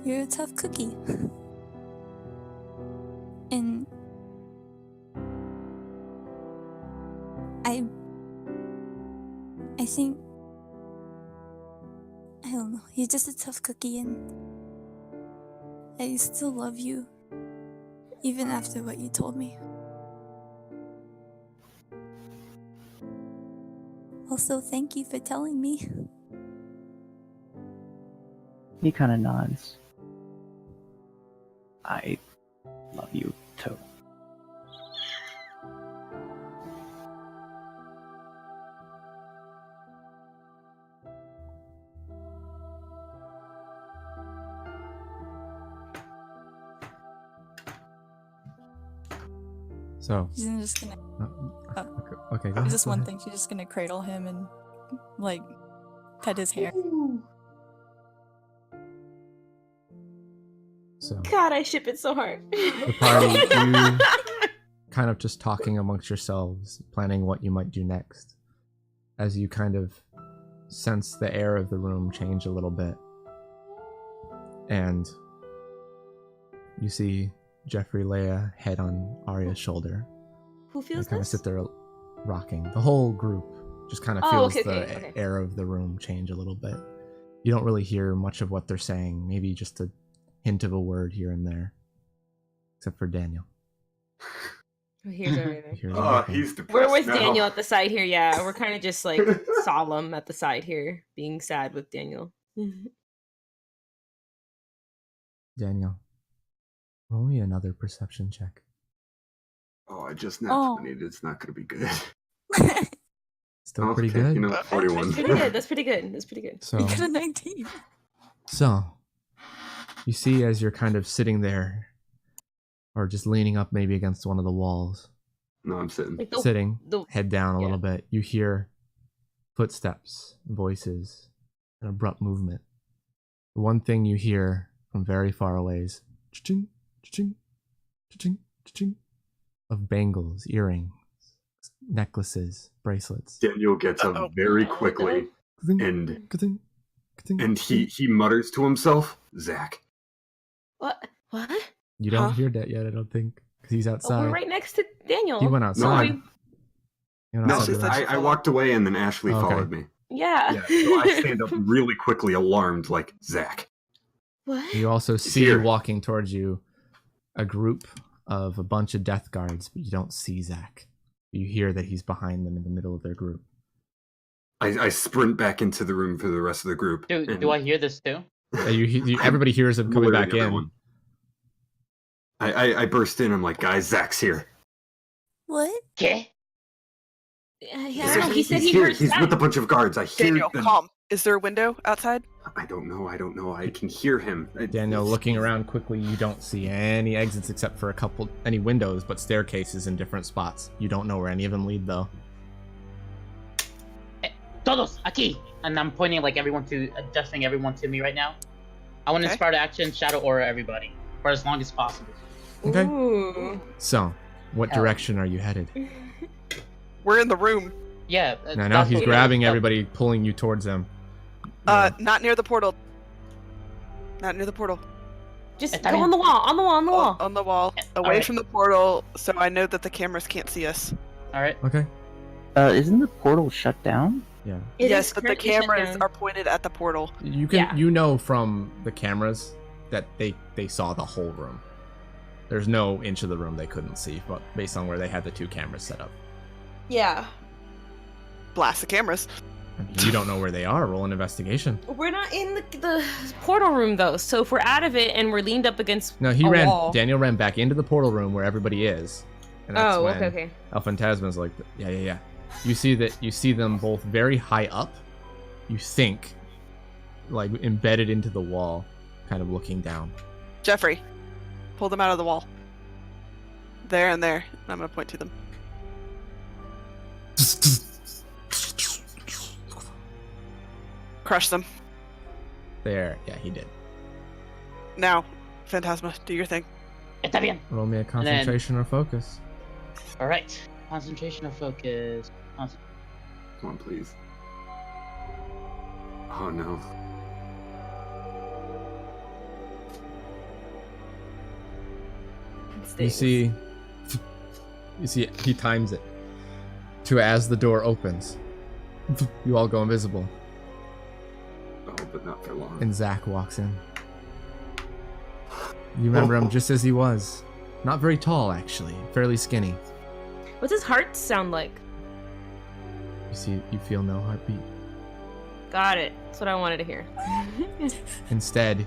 S10: you're a tough cookie. And I think, I don't know, you're just a tough cookie, and I still love you, even after what you told me. Also, thank you for telling me.
S9: He kind of nods. I love you too.
S1: So.
S8: She's just gonna.
S1: Okay, go
S8: Just
S1: ahead, go
S8: one
S1: ahead.
S8: thing. She's just gonna cradle him and, like, pet his hair.
S1: So
S3: God, I ship it so hard.
S1: the party, you kind of just talking amongst yourselves, planning what you might do next, as you kind of sense the air of the room change a little bit, and you see Jeffrey lay a head on Arya's shoulder.
S3: Who feels
S1: and kind of
S3: this?
S1: sit there rocking. The whole group just kind of
S3: Oh,
S1: feels
S3: okay,
S1: the
S3: okay.
S1: air of the room change a little bit. You don't really hear much of what they're saying, maybe just a hint of a word here and there, except for Daniel.
S3: Who hears everything?
S1: Hears
S7: Oh,
S1: everything.
S7: he's depressed
S3: We're with
S7: now.
S3: Daniel at the side here, yeah. We're kind of just like solemn at the side here, being sad with Daniel.
S1: Daniel, roll me another perception check.
S7: Oh, I just nat 20. It's not going to be good.
S1: Still
S7: Oh,
S1: pretty
S7: okay,
S1: good.
S7: You know, 41.
S3: That's pretty good. That's pretty good. That's pretty good.
S1: So,
S8: You got a 19.
S1: So, you see as you're kind of sitting there, or just leaning up maybe against one of the walls.
S7: No, I'm sitting.
S3: Like
S1: Sitting, head down a little bit. You hear footsteps, voices, an abrupt movement. The one thing you hear from very far away is cha-ching, cha-ching, cha-ching, cha-ching. of bangles, earrings, necklaces, bracelets.
S7: Daniel gets up very quickly, and he mutters to himself, "Zach."
S3: What? What?
S1: You don't hear that yet, I don't think, because he's
S3: Oh,
S1: outside.
S3: we're right next to Daniel.
S1: He went outside.
S7: No, I walked away, and then Ashley followed me.
S3: Yeah.
S7: So I stand up really quickly, alarmed, like, Zach.
S3: What?
S1: You also see
S7: here.
S1: walking towards you a group of a bunch of death guards, but you don't see Zach. You hear that he's behind them in the middle of their group.
S7: I sprint back into the room for the rest of the group.
S2: Do I hear this too?
S1: Everybody hears him coming back in.
S7: Everyone. I burst in. I'm like, guys, Zach's here.
S10: What?
S2: Okay.
S3: Yeah, he said
S7: he's
S3: he
S7: here.
S3: heard
S7: He's
S3: Zach.
S7: with a bunch of guards. I hear
S5: Daniel,
S7: them.
S5: calm. Is there a window outside?
S7: I don't know. I can hear him.
S1: Daniel, looking around quickly, you don't see any exits except for any windows, but staircases in different spots. You don't know where any of them lead, though.
S2: Todos, aquí! And I'm pointing like adjusting everyone to me right now. I want to inspire to action, shadow aura everybody for as long as possible.
S1: Okay.
S3: Ooh.
S1: So, what direction are you headed?
S5: We're in the room.
S2: Yeah.
S1: Now he's grabbing everybody, pulling you towards them.
S5: Not near the portal. Not near the portal.
S3: Just go on the wall, on the wall, on the wall.
S5: On the wall, away from the portal, so I know that the cameras can't see us.
S2: All right.
S1: Okay.
S9: Isn't the portal shut down?
S1: Yeah.
S5: Yes, but the cameras are pointed at the portal.
S1: You can you know from the cameras that they saw the whole room. There's no inch of the room they couldn't see, but based on where they had the two cameras set up.
S3: Yeah.
S5: Blast the cameras.
S1: I mean, you don't know where they are. Roll an investigation.
S3: We're not in the portal room though, so if we're out of it and we're leaned up against
S1: No,
S3: wall.
S1: Daniel ran back into the portal room where everybody is. And that's when
S3: okay.
S1: El Phantasma's like, yeah. You see them both very high up. You think, like embedded into the wall, kind of looking down.
S5: Jeffrey, pull them out of the wall. There and there. I'm gonna point to them. Crush them.
S1: There, yeah, he did.
S5: Now, Phantasma, do your thing.
S2: Está bien.
S1: Roll me a concentration or focus.
S2: All right. Concentration or focus.
S7: Come on, please. Oh no.
S1: You see he times it to as the door opens. You all go invisible.
S7: Oh, but not for long.
S1: And Zach walks in. You remember him just as he was. Not very tall, actually. Fairly skinny.
S3: What's his heart sound like?
S1: You feel no heartbeat.
S3: Got it. That's what I wanted to hear.
S1: Instead,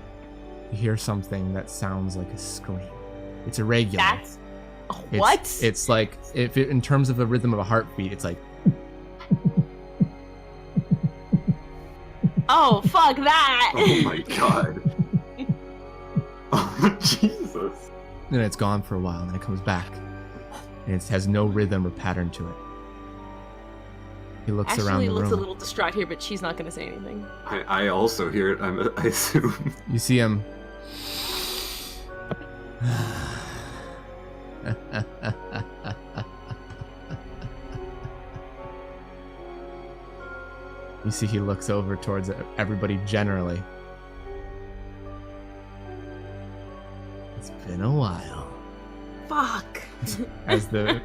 S1: you hear something that sounds like a scream. It's irregular.
S3: That's what?
S1: It's like, in terms of the rhythm of a heartbeat, it's like.
S3: Oh, fuck that!
S7: Oh my god. Oh, Jesus.
S1: And it's gone for a while, and then it comes back. And it has no rhythm or pattern to it. He looks around the room.
S3: Ashley looks a little distraught here, but she's not going to say anything.
S7: I also hear it, I assume.
S1: You see him. You see he looks over towards everybody generally. It's been a while.
S3: Fuck.
S1: As the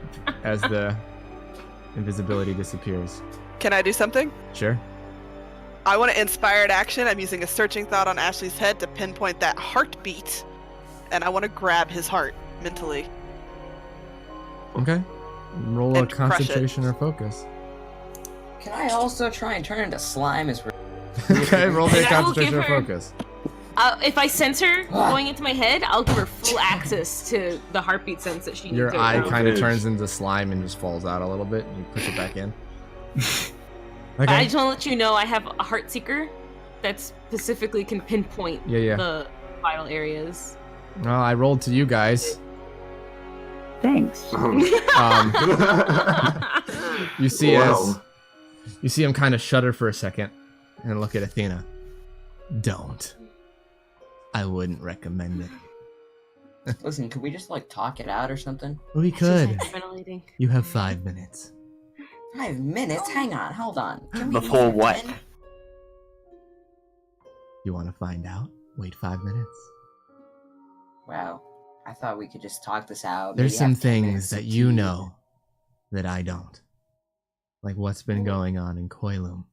S1: invisibility disappears.
S5: Can I do something?
S1: Sure.
S5: I want to inspired action. I'm using a searching thought on Ashley's head to pinpoint that heartbeat, and I want to grab his heart mentally.
S1: Okay. Roll a
S5: And crush it.
S1: concentration or focus.
S6: Can I also try and turn into slime as we're...
S1: Okay, roll me a
S3: I will
S1: concentration or
S3: give her-
S1: focus.
S3: If I sense her going into my head, I'll give her full access to the heartbeat sense that she needs.
S1: Your
S3: to
S1: eye
S3: know.
S1: kind of turns into slime and just falls out a little bit, and you push it back in.
S3: I
S1: Okay.
S3: just want to let you know I have a heart seeker that specifically can pinpoint
S1: Yeah.
S3: the vital areas.
S1: Well, I rolled to you guys.
S9: Thanks.
S1: You see
S7: Wow.
S1: you see him kind of shudder for a second and look at Athena. Don't. I wouldn't recommend it.
S6: Listen, could we just like talk it out or something?
S1: We could.
S3: Hyperventilating.
S1: You have 5 minutes.
S6: 5 minutes? Hang on, hold on. Can we
S9: Before
S6: leave
S9: what?
S6: 10?
S1: You want to find out? Wait 5 minutes.
S6: Wow. I thought we could just talk this out.
S1: There's
S6: maybe
S1: some
S6: have 10
S1: things
S6: minutes
S1: that
S6: of
S1: you
S6: tea.
S1: know that I don't. Like what's been going on in Koilum.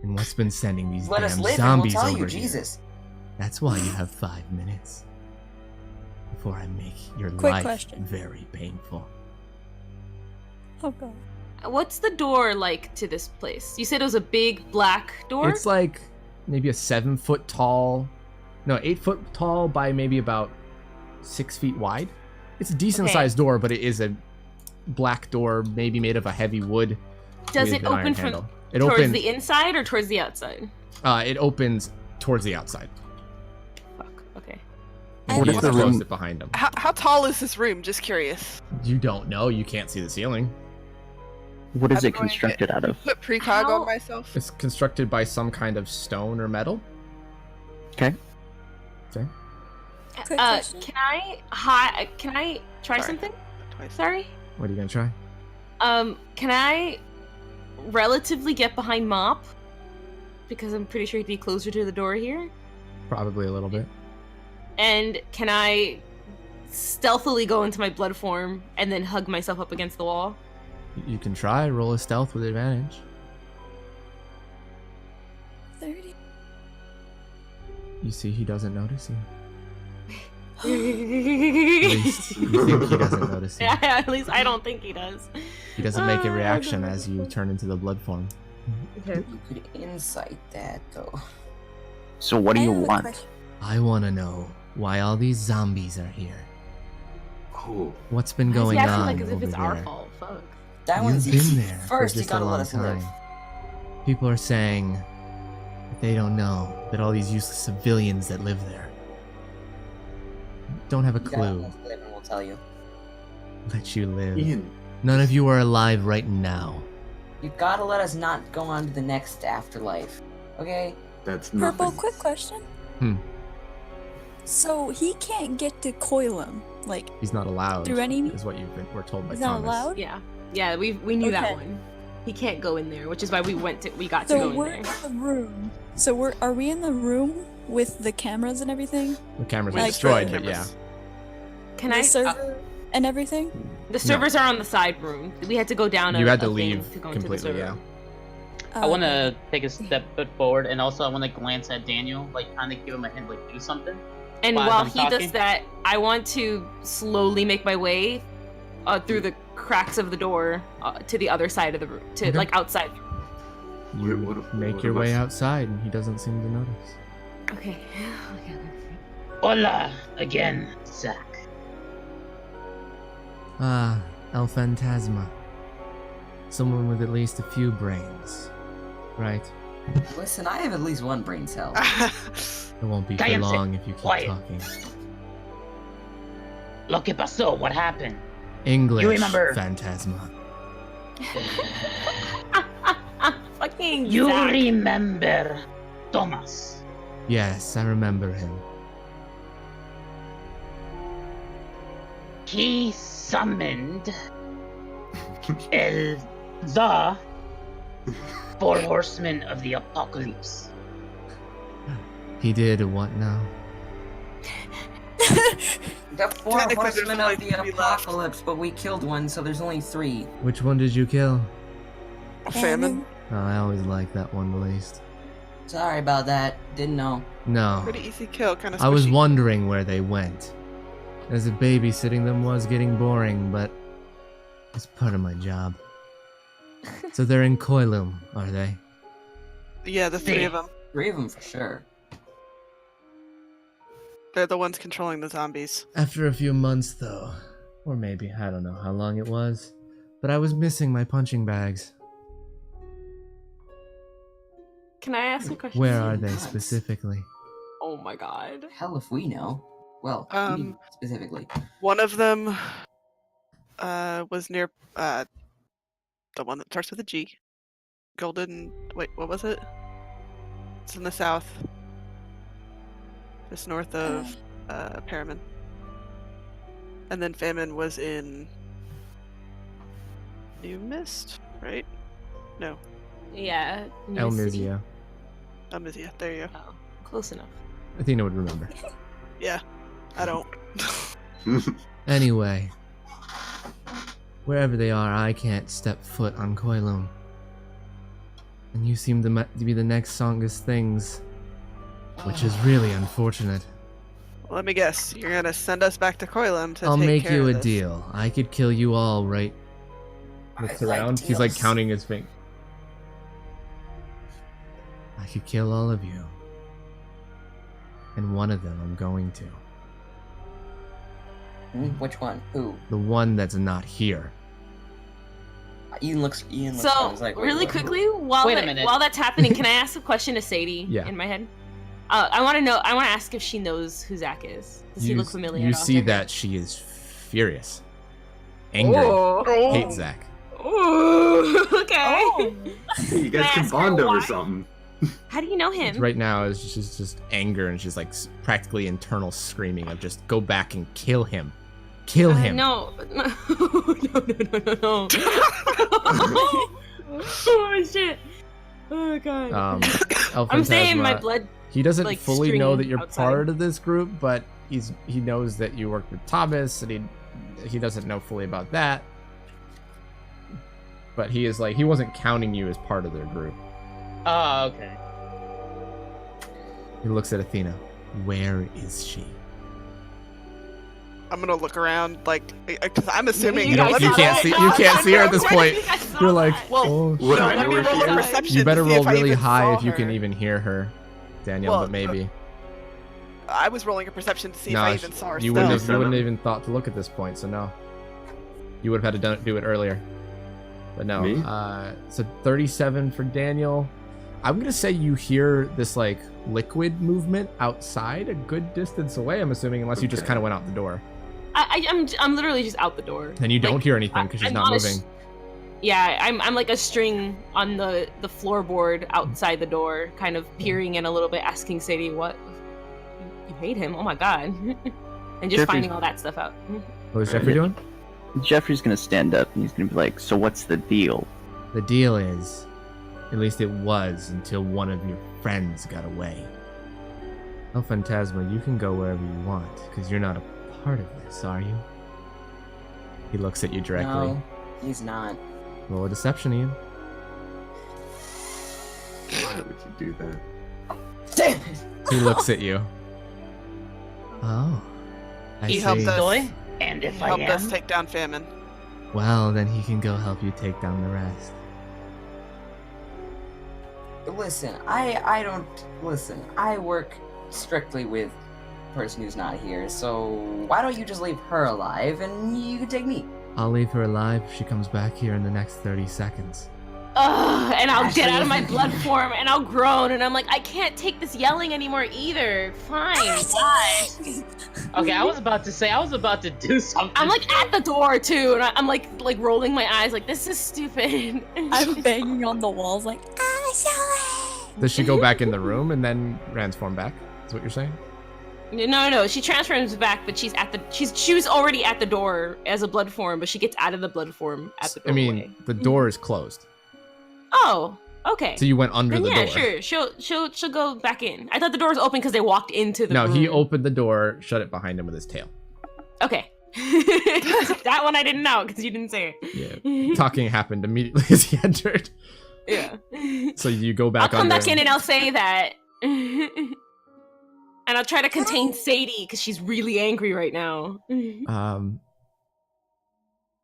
S1: And what's been sending these
S6: Let
S1: damn
S6: us live and
S1: zombies
S6: we'll tell
S1: over
S6: you,
S1: here.
S6: Jesus.
S1: That's why you have 5 minutes. Before I make your
S8: Quick
S1: life
S8: question.
S1: very painful.
S8: Oh god.
S3: What's the door like to this place? You said it was a big black door?
S1: It's like maybe a 7-foot tall, no, 8-foot tall by maybe about 6 feet wide. It's a decent sized door, but it is a black door, maybe made of a heavy wood.
S3: Does
S1: with
S3: it
S1: an iron
S3: open from
S1: handle. It
S3: towards
S1: opens.
S3: the inside or towards the outside?
S1: It opens towards the outside.
S3: Fuck. Okay.
S1: And
S9: What
S1: he
S9: if
S1: has
S9: the room-
S1: closed it behind him.
S5: How tall is this room? Just curious.
S1: You don't know. You can't see the ceiling.
S9: What is
S5: I'm
S9: it
S5: going
S9: constructed out of?
S5: Put precog
S3: How-
S5: on myself.
S1: It's constructed by some kind of stone or metal.
S9: Okay.
S1: Okay.
S8: Quick question.
S3: Can I try
S5: Sorry.
S3: something?
S5: Twice.
S3: Sorry.
S1: What are you gonna try?
S3: Can I relatively get behind Mop? Because I'm pretty sure he'd be closer to the door here.
S1: Probably a little bit.
S3: And can I stealthily go into my blood form and then hug myself up against the wall?
S1: You can try. Roll a stealth with advantage.
S8: 30.
S1: You see, he doesn't notice you. At
S3: At
S1: least you think he doesn't notice you.
S3: Yeah, at least I don't think he does.
S1: He doesn't make a reaction as you turn into the blood form.
S3: Okay.
S6: You could insight that, though.
S9: So what do
S8: I
S9: you
S8: have a
S9: want?
S8: question.
S1: I want to know why all these zombies are here.
S7: Oh,
S1: What's been
S3: Why is
S1: going
S3: he acting
S1: on
S3: like as if
S1: over
S3: it's
S1: there?
S3: our fault? Fuck.
S6: That one's
S1: You've
S6: easy.
S1: been there
S6: First,
S1: for
S6: you
S1: just
S6: gotta
S1: a
S6: let
S1: long
S6: us
S1: time.
S6: live.
S1: People are saying that they don't know that all these useless civilians that live there don't have a
S6: You gotta
S1: clue.
S6: let us live and we'll tell you.
S1: Let you live.
S7: Ian.
S1: None of you are alive right now.
S6: You gotta let us not go on to the next afterlife. Okay?
S7: That's
S8: Purple,
S7: nothing.
S8: quick question.
S1: Hmm.
S8: So he can't get to Koilum. Like,
S1: He's not allowed.
S8: Through any-
S1: is what we're told by
S8: he's not
S1: Thomas.
S8: allowed?
S3: Yeah. Yeah, we knew that
S8: Okay.
S3: one. He can't go in there, which is why we got to
S8: So
S3: go
S8: we're
S3: in
S8: in
S3: there.
S8: the room. So are we in the room with the cameras and everything?
S1: The cameras
S5: With
S1: are
S8: the
S1: destroyed, but yeah.
S5: cameras.
S3: Can
S8: the
S3: I?
S8: server and everything?
S3: The servers are on the side room. We had to go down.
S1: You had to
S3: a thing
S1: leave
S3: to go into the
S1: completely,
S3: server
S1: yeah.
S3: room.
S2: I want to take a step foot forward, and also I want to glance at Daniel, like kind of give him a hint, like do something.
S3: And
S2: While
S3: while
S2: I'm
S3: he
S2: talking?
S3: does that, I want to slowly make my way through the cracks of the door to the other side of the room, to
S1: Okay.
S3: like outside.
S1: You
S7: What-
S1: make
S7: what
S1: your
S7: about-
S1: way outside, and he doesn't seem to notice.
S3: Okay.
S2: Hola again, Zach.
S1: Ah, El Phantasma. Someone with at least a few brains. Right?
S6: Listen, I have at least one brain cell.
S1: It won't be for
S2: Cállense.
S1: long if you keep
S2: Quiet.
S1: talking.
S2: Lo que pasó? What happened?
S1: English,
S2: remember-
S1: Phantasma.
S3: Fucking
S2: You
S3: Zach.
S2: remember Thomas?
S1: Yes, I remember him.
S2: He summoned the 4 horsemen of the apocalypse.
S1: He did what now?
S6: The 4
S5: Technically, there's
S6: horsemen
S5: only
S6: of the
S5: 3 left.
S6: apocalypse, but we killed one, so there's only 3.
S1: Which one did you kill?
S5: Famine.
S1: Oh, I always like that one the least.
S6: Sorry about that. Didn't know.
S1: No.
S5: Pretty easy kill, kind of.
S1: I was wondering where they went. As a babysitting them was getting boring, but it's part of my job. So they're in Koilum, are they?
S5: Yeah, the 3 of them.
S6: 3 of them for sure.
S5: They're the ones controlling the zombies.
S1: After a few months, though. Or maybe, I don't know how long it was. But I was missing my punching bags.
S3: Can I ask a question?
S1: Where are they
S6: Nuts.
S1: specifically?
S3: Oh my god.
S6: Hell if we know. Well, me specifically.
S5: One of them was near the one that starts with a G. Golden. Wait, what was it? It's in the south, just north of Paramin. And then Famine was in New Mist, right? No.
S3: Yeah.
S1: El
S3: New City.
S1: Mizia.
S5: Amizia, there you go.
S3: Oh, close enough.
S1: Athena would remember.
S5: Yeah, I don't.
S1: Anyway, wherever they are, I can't step foot on Koilum. And you seem to be the next strongest things, which is really unfortunate.
S5: Let me guess. You're gonna send us back to Koilum to
S1: I'll
S5: take
S1: make
S5: care
S1: you
S5: of
S1: a
S5: this.
S1: deal. I could kill you all right. Looks around. He's like counting his fingers. I could kill all of you. And one of them I'm going to.
S6: Which one? Who?
S1: The one that's not here.
S6: Ian looks
S3: So,
S6: around, he's like, wait,
S3: really
S6: what?
S3: quickly, while
S2: Wait a minute.
S3: while that's happening, can I ask a question to Sadie
S1: Yeah.
S3: in my head? I want to ask if she knows who Zach is. Does he look familiar
S1: You
S3: at all
S1: see
S3: to her?
S1: that she is furious. Angry.
S3: Oh.
S1: Hates Zach.
S3: Ooh, okay.
S7: Hey, you guys
S3: Can I
S7: can
S3: ask her
S7: bond over
S3: why?
S7: something.
S3: How do you know him?
S1: Right now is just anger, and she's like practically internal screaming of just go back and kill him. Kill him.
S3: No. No. No. Oh shit. Oh god.
S1: El
S3: I'm saying my
S1: Phantasma,
S3: blood.
S1: He doesn't
S3: like,
S1: fully know
S3: string
S1: that you're
S3: outside.
S1: part of this group, but he knows that you work with Thomas, and he doesn't know fully about that. But he is like, he wasn't counting you as part of their group.
S2: Oh, okay.
S1: He looks at Athena. Where is she?
S5: I'm gonna look around, like, because I'm assuming
S1: You can't see her at this point. You're like, oh,
S5: Well,
S1: shit.
S5: let me roll a perception.
S1: You better
S5: to see
S1: roll
S5: if I
S1: really
S5: even
S1: high
S5: saw
S1: if you can
S5: her.
S1: even hear her, Daniel.
S5: Well,
S1: but maybe
S5: I was rolling a perception to see if I even saw her.
S1: you wouldn't have even thought to look at this point. So no, you would have had to do it earlier. But no.
S7: Me?
S1: So 37 for Daniel. I'm gonna say you hear this like liquid movement outside, a good distance away. I'm assuming, unless you just kind of went out the door.
S3: I'm literally just out the door.
S1: Then you don't
S3: Like,
S1: hear anything because she's
S3: I'm
S1: not
S3: on a
S1: moving.
S3: Yeah, I'm like a string on the floorboard outside the door, kind of peering in a little bit, asking Sadie, "What? You hate him? Oh my god!" And just
S9: Jeffrey's-
S3: finding all that stuff out.
S1: What is Jeffrey doing?
S9: Jeffrey's gonna stand up and he's gonna be like, "So what's the deal?"
S1: The deal is, at least it was until one of your friends got away. El Phantasma, you can go wherever you want, because you're not a part of this, are you? He looks at you directly.
S6: No, he's not.
S1: Roll a deception, Ian.
S7: Why would you do that?
S6: Damn it!
S1: He looks at you. Oh. I
S5: He
S1: see.
S5: helped us.
S2: And if
S5: He
S2: I
S5: helped
S2: am,
S5: us take down Famine.
S1: Well, then he can go help you take down the rest.
S6: Listen, I don't listen. I work strictly with the person who's not here, so why don't you just leave her alive and you can take me?
S1: I'll leave her alive if she comes back here in the next 30 seconds.
S3: And I'll get
S6: Ashley,
S3: out of my
S6: if you-
S3: blood form, and I'll groan, and I'm like, I can't take this yelling anymore either. Fine, bye.
S2: okay, I was about to do something.
S3: I'm like at the door too, and I'm like rolling my eyes, like this is stupid.
S8: I'm banging on the walls like,
S1: Does she go back in the room and then transform back? Is what you're saying?
S3: No. She transforms back, but she was already at the door as a blood form, but she gets out of the blood form at the
S1: I
S3: doorway.
S1: mean, the door is closed.
S3: Oh, okay.
S1: So you went under
S3: Then
S1: the
S3: yeah,
S1: door.
S3: sure. She'll go back in. I thought the door was open because they walked into the
S1: No,
S3: room.
S1: he opened the door, shut it behind him with his tail.
S3: Okay. That one I didn't know because you didn't say it.
S1: Yeah. Talking happened immediately as he entered.
S3: Yeah.
S1: So you go back
S3: I'll come
S1: under
S3: back in and I'll say that. And I'll try to contain Sadie because she's really angry right now.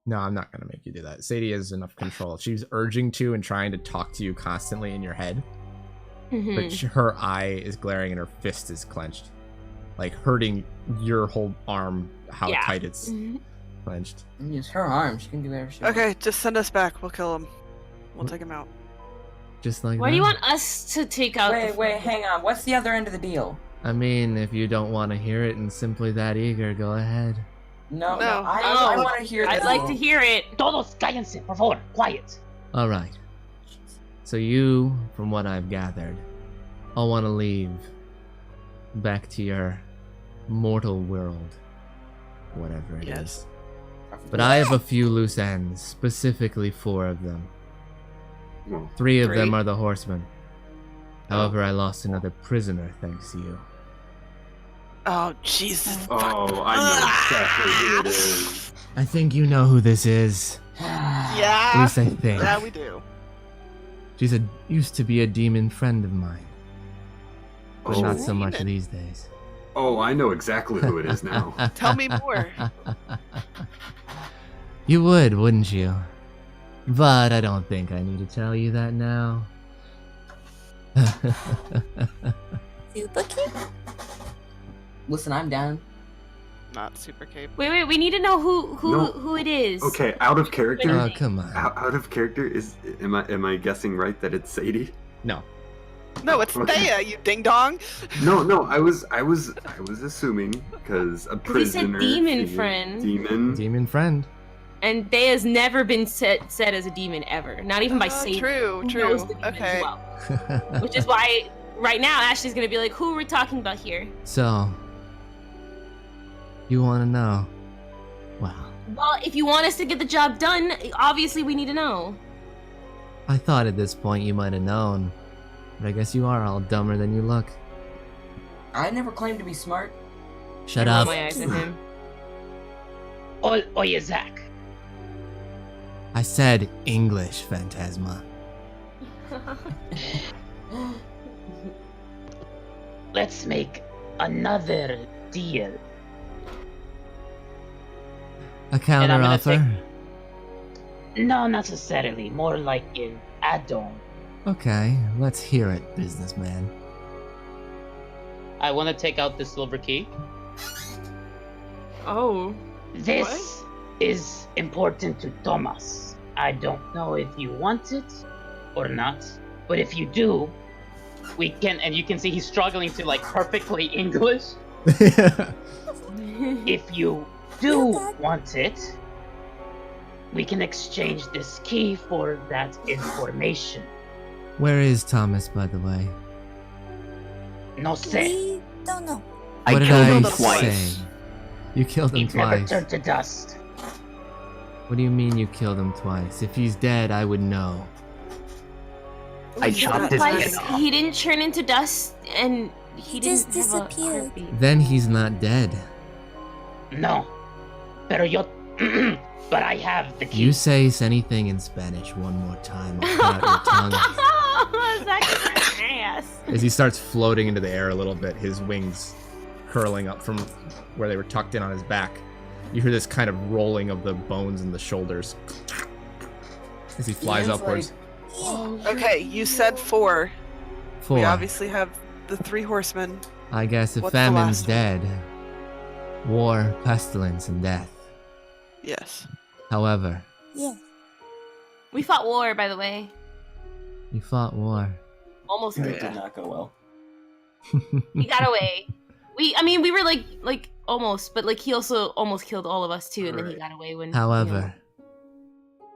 S1: No, I'm not gonna make you do that. Sadie has enough control. She's urging to and trying to talk to you constantly in your head, but her eye is glaring and her fist is clenched, like hurting your whole arm. How
S3: Yeah.
S1: tight it's clenched.
S6: Use her arm. She can do whatever she wants.
S5: Okay, just send us back. We'll kill him. We'll take him out.
S1: Just like
S3: Why
S1: that.
S3: do you want us to take out?
S6: Wait, hang on. What's the other end of the deal?
S1: I mean, if you don't want to hear it and simply that eager, go ahead.
S6: No,
S5: No.
S6: I want to hear this.
S3: I'd like to hear it.
S2: Todos cállense, por favor, quiet.
S1: All right. So you, from what I've gathered, all want to leave back to your mortal world. whatever it is.
S5: Yes.
S1: But I have a few loose ends, specifically 4 of them.
S7: Well,
S1: 3 of them
S5: Three?
S1: are the horsemen. However, I lost another prisoner thanks to you.
S5: Oh, Jesus.
S7: oh, I know exactly who it is.
S1: I think you know who this is. At
S5: Yeah.
S1: least I think.
S5: Yeah, we do.
S1: She's used to be a demon friend of mine. But
S7: Oh.
S1: not so much
S5: Demon?
S1: these days.
S7: Oh, I know exactly who it is now.
S5: Tell me more.
S1: You would, wouldn't you? But I don't think I need to tell you that now.
S10: Super cute.
S6: Listen, I'm down.
S5: Not super cape.
S3: Wait, we need to know
S7: No.
S3: who it is.
S7: Okay, out of character.
S1: Oh, come on.
S7: Out of character is am I guessing right that it's Sadie?
S1: No.
S5: No, it's
S7: Okay.
S5: Thea, you ding dong.
S7: No, I was assuming because a
S3: 'Cause he said
S7: prisoner.
S3: demon friend.
S7: Demon.
S1: Demon friend.
S3: And Thea's never been said as a demon ever. Not even by Satan.
S5: True,
S3: Who
S5: true.
S3: knows the demon as
S5: Okay.
S3: well. Which is why right now Ashley's gonna be like, who are we talking about here?
S1: So, you want to know? Well,
S3: Well, if you want us to get the job done, obviously we need to know.
S1: I thought at this point you might have known. But I guess you are all dumber than you look.
S6: I never claimed to be smart.
S1: Shut
S3: I roll
S1: up.
S3: my eyes at him.
S2: Oye, Zach.
S1: I said English, Phantasma.
S2: Let's make another deal.
S1: A
S2: I'm gonna
S1: counter-offer?
S2: No, not necessarily. More like an add-on.
S1: Okay, let's hear it, businessman.
S2: I want to take out the silver key.
S3: Oh.
S2: This is important to Thomas. I don't know if you want it or not, but if you do, we can. And you can see he's struggling to like perfectly English. If you do want it, we can exchange this key for that information.
S1: Where is Thomas, by the way?
S2: No sé.
S10: We don't know.
S1: What did
S8: killed
S1: I
S8: him
S1: say?
S8: twice.
S1: You killed him
S2: He's never
S1: twice.
S2: turned to dust.
S1: What do you mean you killed him twice? If he's dead, I would know.
S9: I chopped his
S3: Twice,
S9: head off.
S3: he didn't turn into dust, and he
S10: just
S3: didn't have a
S10: disappeared.
S3: heartbeat.
S1: Then he's not dead.
S2: No. Pero yo. But I have the key.
S1: You say anything in Spanish one more time, I'll cut out your tongue.
S3: Zach's an ass.
S1: As he starts floating into the air a little bit, his wings curling up from where they were tucked in on his back. You hear this kind of rolling of the bones in the shoulders as he flies
S6: Ian's
S1: upwards.
S5: Okay, you said 4.
S1: 4.
S5: We obviously have the 3 horsemen.
S1: I guess if
S5: What's the
S1: famine's
S5: last
S1: dead, war, pestilence, and death.
S5: Yes.
S1: However,
S10: Yeah.
S3: We fought war, by the way.
S1: you fought war.
S3: Almost
S6: It
S3: did.
S6: did not go well.
S3: He got away. We were like almost, but like he also almost killed all of us too, and then he
S7: Right.
S3: got away when.
S1: However,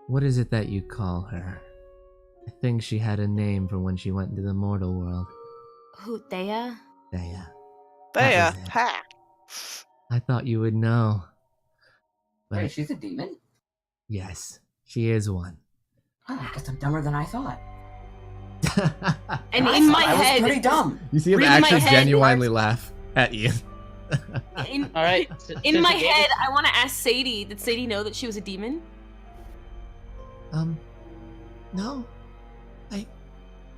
S1: what is it that you call her? I think she had a name from when she went into the mortal world.
S3: Who, Thea?
S1: Thea.
S5: Thea.
S1: was it.
S5: Ha.
S1: I thought you would know. But
S6: Wait, she's a demon?
S1: yes, she is one.
S6: Oh, I guess I'm dumber than I thought.
S3: And
S6: I
S3: in
S6: thought
S3: my
S6: I
S3: head,
S6: was pretty dumb.
S1: You see him
S3: Read my
S1: actually
S3: head,
S1: genuinely laugh at Ian.
S3: in,
S2: All right.
S3: in my head, I want to ask Sadie. Did Sadie know that she was a demon?
S1: No.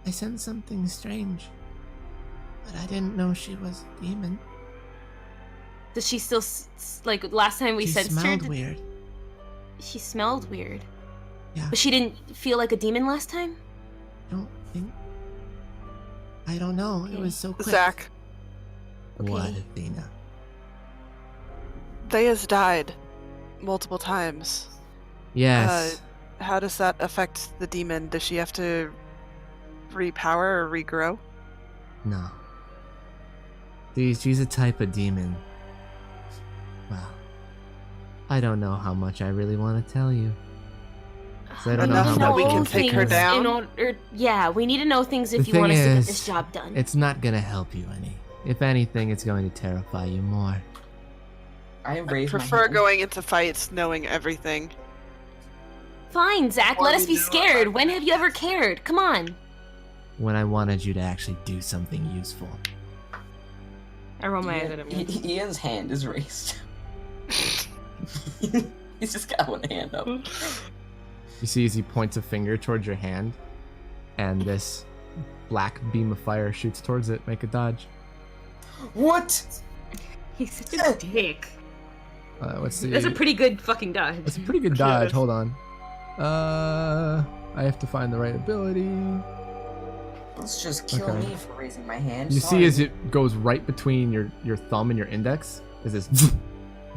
S1: I sensed something strange. But I didn't know she was a demon.
S3: Does she still like last time we
S1: She
S3: sensed her?
S1: smelled weird.
S3: She smelled weird.
S1: Yeah.
S3: But she didn't feel like a demon last time?
S1: I don't know. It was so quick.
S5: Zach.
S1: What,
S3: Okay.
S1: Athena?
S5: Thea's died multiple times.
S1: Yes.
S5: How does that affect the demon? Does she have to repower or regrow?
S1: No. She's a type of demon. Well, I don't know how much I really want to tell you. So I don't know
S5: Enough
S1: how
S5: that
S1: much
S5: we
S1: you
S5: can take her
S3: things
S5: down?
S3: In order, yeah, we need to know things if
S1: The
S3: you want
S1: thing
S3: us to get
S1: is,
S3: this job done.
S1: It's not gonna help you any. If anything, it's going to terrify you more.
S6: I raise my
S5: prefer
S6: hand.
S5: going into fights knowing everything.
S3: Fine, Zach,
S5: Or
S3: let
S5: we
S3: us be
S5: know
S3: scared.
S5: about
S3: When have you ever cared? Come on.
S1: When I wanted you to actually do something useful.
S3: I roll my eyes at him.
S6: Ian's hand is raised. He's just got one hand up.
S1: You see as he points a finger towards your hand, and this black beam of fire shoots towards it. Make a dodge.
S6: What?
S3: He's such a dick.
S1: Let's see.
S3: That's a pretty good fucking dodge.
S1: That's a pretty good dodge. Hold on. I have to find the right ability.
S6: Let's just kill me for raising my hand.
S1: You
S6: Sorry.
S1: see as it goes right between your thumb and your index, is this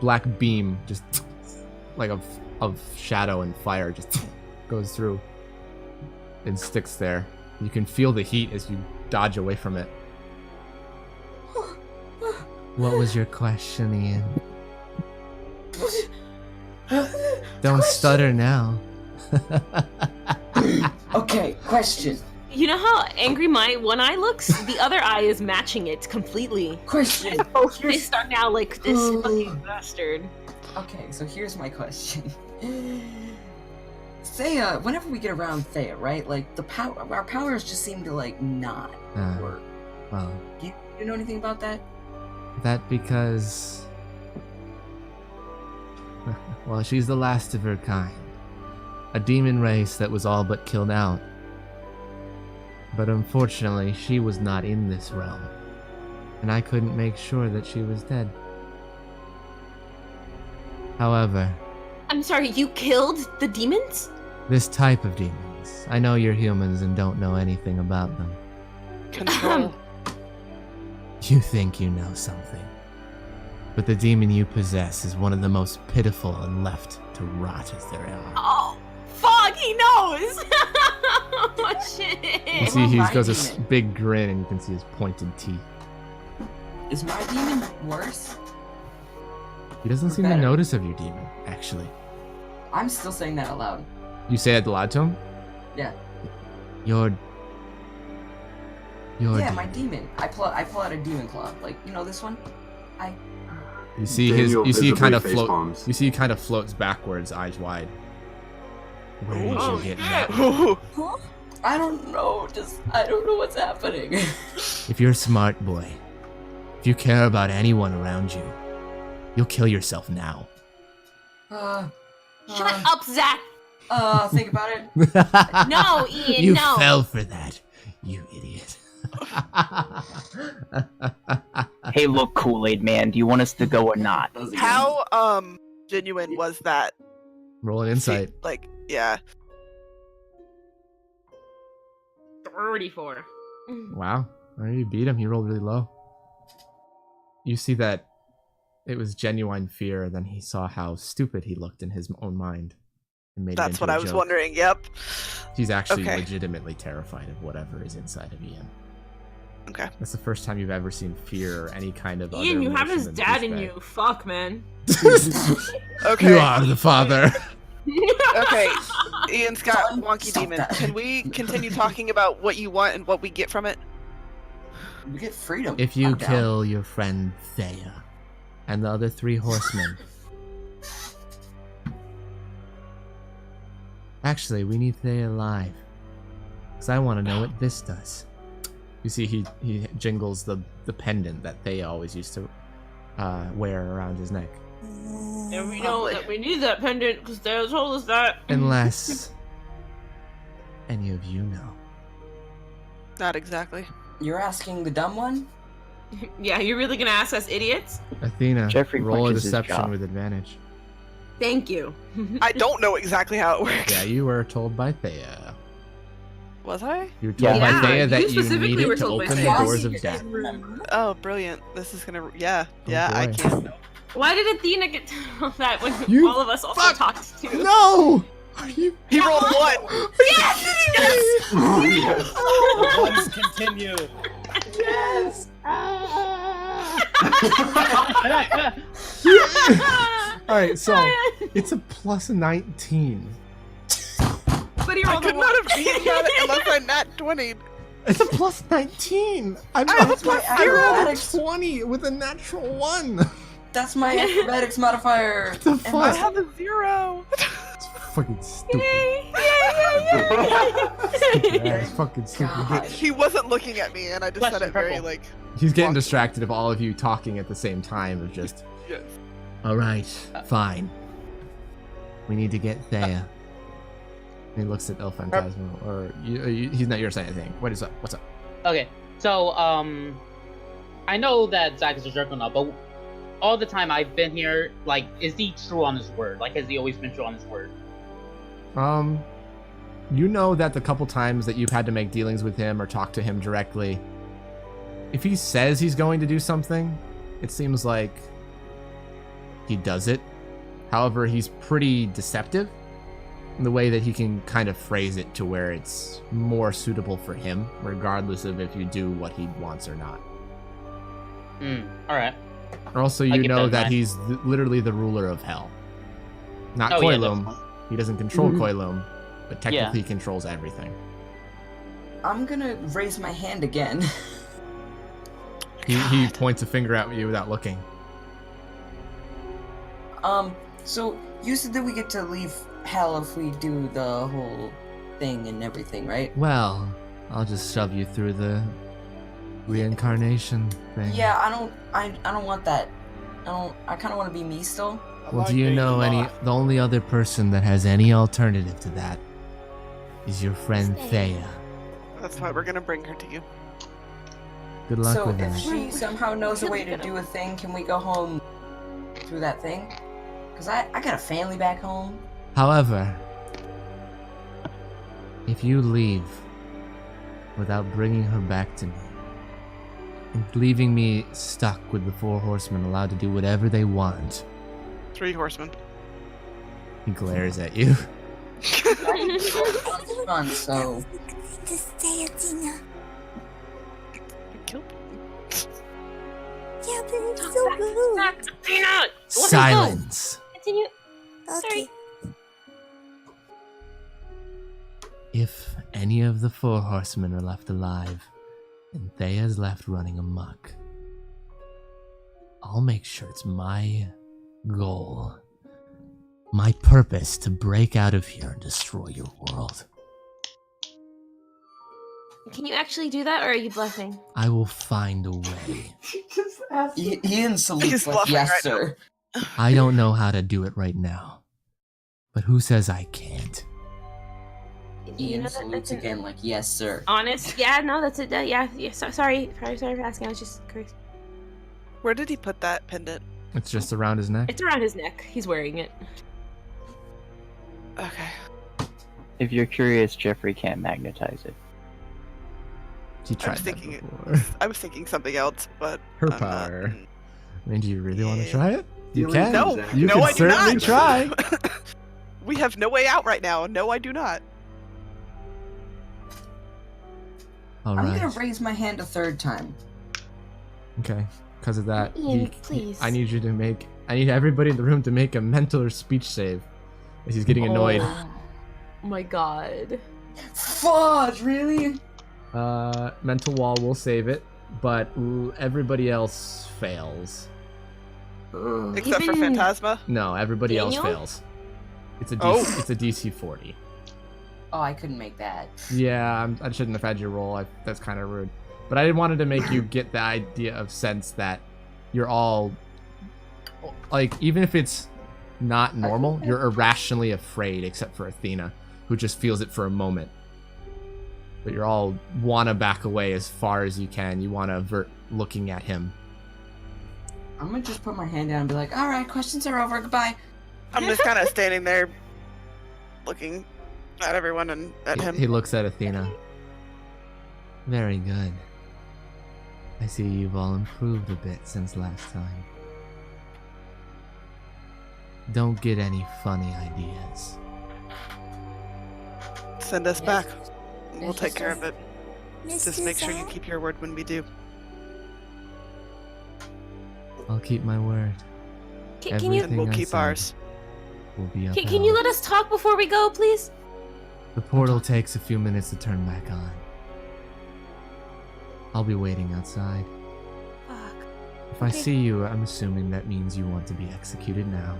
S1: black beam just like of shadow and fire just goes through and sticks there. You can feel the heat as you dodge away from it. What was your question, Ian? Don't stutter now.
S6: Okay, question.
S3: You know how angry my one eye looks? The other eye is matching it completely.
S6: Question.
S3: And both fists are now like this fucking bastard.
S6: Okay, so here's my question. Thea, whenever we get around Thea, right? Like our powers just seem to like not work.
S1: Well,
S6: Do you know anything about that?
S1: that because... Well, she's the last of her kind. A demon race that was all but killed out. But unfortunately, she was not in this realm. And I couldn't make sure that she was dead. However...
S3: I'm sorry, you killed the demons?
S1: This type of demons. I know you're humans and don't know anything about them.
S5: Control.
S1: You think you know something. But the demon you possess is one of the most pitiful and left to rot as there are.
S3: Oh, fuck, he knows! Oh, shit.
S1: You see, he goes a big grin and you can see his pointed teeth.
S6: Is my demon worse?
S1: He doesn't seem to notice of your demon, actually.
S6: I'm still saying that out loud.
S1: You say it aloud to him?
S6: Yeah.
S1: Your
S6: My demon. I pull out a demon claw. Like, you know this one?
S1: You see
S7: Daniel
S1: you see he kind of
S7: visibly
S1: float.
S7: facepalms.
S1: You see he kind of floats backwards, eyes wide. Where did
S5: Oh,
S1: you get that?
S5: Huh?
S6: I don't know. I don't know what's happening.
S1: If you're a smart boy, if you care about anyone around you, you'll kill yourself now.
S3: Shut up, Zach!
S6: Think about it.
S3: No, Ian,
S1: you
S3: no.
S1: fell for that, you idiot.
S9: Hey, look, Kool-Aid man, do you want us to go or not?
S5: How genuine was that?
S1: Roll an insight.
S5: Like, yeah.
S3: 34.
S1: Wow. Alright, you beat him. He rolled really low. You see that it was genuine fear, then he saw how stupid he looked in his own mind. And made it
S5: That's
S1: into
S5: what
S1: a
S5: I was
S1: joke.
S5: wondering. Yep.
S1: He's actually
S5: Okay.
S1: legitimately terrified of whatever is inside of Ian.
S5: Okay.
S1: That's the first time you've ever seen fear or any kind of other
S3: Ian, you have
S1: emotion
S3: his
S1: than
S3: dad in
S1: respect.
S3: you. Fuck, man.
S5: Okay.
S1: You are the father.
S5: Okay. Ian's got wonky
S6: Stop
S5: demon.
S6: that.
S5: Can we continue talking about what you want and what we get from it?
S6: We get freedom.
S1: If you
S6: I'm down.
S1: kill your friend Thea and the other 3 horsemen. Actually, we need Thea alive. Because I want to know what this does. You see, he jingles the pendant that Thea always used to wear around his neck.
S3: And we know that we need that pendant because they told us that.
S1: Unless any of you know.
S5: Not exactly.
S6: You're asking the dumb one?
S3: Yeah, you're really gonna ask us idiots?
S1: Athena,
S9: Jeffrey
S1: roll a
S9: punches his
S1: deception
S9: jaw.
S1: with advantage.
S3: Thank you.
S5: I don't know exactly how it works.
S1: Yeah, you were told by Thea.
S5: Was I?
S1: You were told
S3: Yeah,
S1: by Thea
S3: you
S1: that you
S3: specifically
S1: needed
S3: were
S1: to
S3: told by
S1: open the
S3: Thea.
S1: doors of death.
S5: Oh, brilliant. This is gonna. Yeah. Yeah, I
S1: boy.
S5: can't.
S3: Why did Athena get to know that when
S1: You
S3: all of us also
S1: fuck-
S3: talked to?
S1: No! Are you?
S5: He rolled 1.
S3: Yes!
S7: Oh, yes.
S11: The ones continue.
S3: Yes!
S1: Alright, so it's a plus 19.
S3: But he
S5: I
S3: rolled
S5: could
S3: a
S5: not
S3: one.
S5: have beaten that unless I nat 20.
S1: It's a plus 19. I'm
S5: I have a
S1: not
S5: plus
S1: I
S5: 0.
S1: rolled a 20 with a natural 1.
S6: That's my acrobatics modifier.
S1: The
S5: I
S1: fuck?
S5: have a 0.
S1: It's fucking stupid.
S3: Yay!
S1: That's fucking stupid.
S6: God.
S5: He wasn't looking at me, and I just
S2: Bless
S5: said
S2: you,
S5: it very
S2: purple.
S5: like.
S1: He's getting
S5: Walk-
S1: distracted of all of you talking at the same time of just,
S5: Yes.
S1: alright, fine. We need to get Thea. And he looks at El Phantasmo, or he's not here to say anything. What is up? What's up?
S2: Okay, so I know that Zach is a jerk or not, but all the time I've been here, like, is he true on his word? Like, has he always been true on his word?
S1: You know that the couple times that you've had to make dealings with him or talk to him directly, if he says he's going to do something, it seems like he does it. However, he's pretty deceptive in the way that he can kind of phrase it to where it's more suitable for him, regardless of if you do what he wants or not.
S2: Alright.
S1: Also,
S2: I
S1: you
S2: get
S1: know
S2: that,
S1: that he's literally the ruler of hell. Not
S2: Oh, yeah,
S1: Koilum.
S2: definitely.
S1: He doesn't control
S6: Mhm.
S1: Koilum, but technically he controls everything.
S6: I'm gonna raise my hand again.
S1: He points a finger at you without looking.
S6: So you said that we get to leave hell if we do the whole thing and everything, right?
S1: Well, I'll just shove you through the reincarnation thing.
S6: Yeah, I don't want that. I kind of want to be me still.
S1: Well, do you know the only other person that has any alternative to that is your friend Thea.
S5: That's why we're gonna bring her to you.
S1: Good luck
S6: So
S1: with
S6: if
S1: that.
S6: she somehow knows a way to do a thing, can we go home through that thing? Cause I got a family back home.
S1: However, if you leave without bringing her back to me, and leaving me stuck with the 4 horsemen allowed to do whatever they want,
S5: 3 horsemen.
S1: he glares at you.
S6: It's fun, so
S10: Just stay, Athena.
S5: Kill.
S10: Yeah, but it's so rude.
S3: Athena!
S1: Silence.
S3: Continue.
S10: Okay.
S1: If any of the 4 horsemen are left alive, and Thea's left running amok, I'll make sure it's my goal, my purpose to break out of here and destroy your world.
S3: Can you actually do that, or are you bluffing?
S1: I will find a way.
S6: Ian salutes
S5: He's
S6: like,
S5: bluffing
S6: yes,
S5: right
S6: sir.
S1: I don't know how to do it right now, but who says I can't?
S6: Ian salutes again like, yes, sir.
S3: Honest? Yeah, no, that's it. Yeah. Sorry for asking. I was just curious.
S5: Where did he put that pendant?
S1: It's just around his neck.
S3: It's around his neck. He's wearing it.
S5: Okay.
S9: If you're curious, Jeffrey can't magnetize it.
S1: She tried that
S5: thinking
S1: before.
S5: I was thinking something else, but
S1: Her
S5: I'm not.
S1: power. I mean, do you really want to
S5: Yeah.
S1: try it? You
S7: Feeling
S1: can.
S5: No,
S7: Zach.
S1: You
S5: no,
S1: can
S5: I do
S1: certainly
S5: not.
S1: try.
S5: We have no way out right now. No, I do not.
S1: All
S6: I'm
S1: right.
S6: gonna raise my hand a 3rd time.
S1: Okay. Because of that,
S3: Ian, please.
S1: I need you to make. I need everybody in the room to make a mental or speech save. As he's getting annoyed.
S3: Oh my god.
S6: Fudge, really?
S1: Mental wall will save it, but everybody else fails.
S7: Ugh.
S5: Except for
S3: Even-
S5: Phantasma.
S1: No, everybody else
S3: Daniel?
S1: fails. It's a DC,
S5: Oh.
S1: It's a DC 40.
S6: Oh, I couldn't make that.
S1: Yeah, I shouldn't have had you roll. That's kind of rude. But I wanted to make you get the idea of sense that you're all, like, even if it's not normal, you're irrationally afraid, except for Athena, who just feels it for a moment. But you're all want to back away as far as you can. You want to avert looking at him.
S6: I'm gonna just put my hand down and be like, alright, questions are over, goodbye.
S5: I'm just kind of standing there, looking at everyone and at him.
S1: He looks at Athena. Very good. I see you've all improved a bit since last time. Don't get any funny ideas.
S5: Send us
S6: Yes.
S5: back. We'll
S6: Yes,
S5: take
S6: yes,
S5: care
S6: yes.
S5: of it.
S10: Mr.
S5: Just make sure you
S10: Zach?
S5: keep your word when we do.
S1: I'll keep my word.
S3: Can you
S5: And we'll
S1: Everything I
S5: keep
S1: said
S5: ours.
S1: will be
S3: can you let us talk before we go, please?
S1: The portal takes a few minutes to turn back on. I'll be waiting outside.
S3: Fuck.
S1: If I see you, I'm assuming that means you want to be executed now.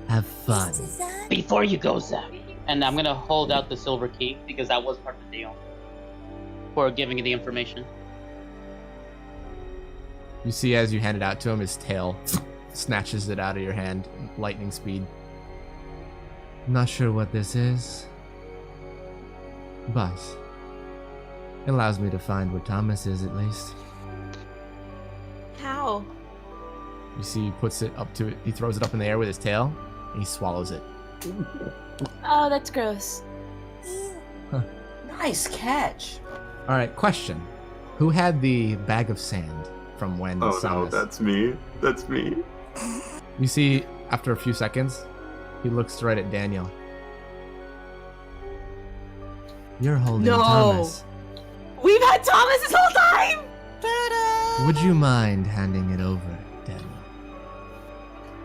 S1: Have fun.
S10: Mr. Zach?
S2: Before you go, Zach, and I'm gonna hold out the silver key because that was part of the deal for giving you the information.
S1: You see, as you hand it out to him, his tail snatches it out of your hand, lightning speed. I'm not sure what this is, but it allows me to find where Thomas is, at least.
S3: How?
S1: You see, he puts it up to it. He throws it up in the air with his tail, and he swallows it.
S3: Oh, that's gross.
S6: Nice catch.
S1: All right, question: who had the bag of sand from when?
S7: Oh no,
S1: Samus-
S7: that's me. That's me.
S1: You see, after a few seconds, he looks right at Daniel. You're holding
S3: No.
S1: Thomas.
S3: We've had Thomas this whole time!
S1: Would you mind handing it over, Daniel?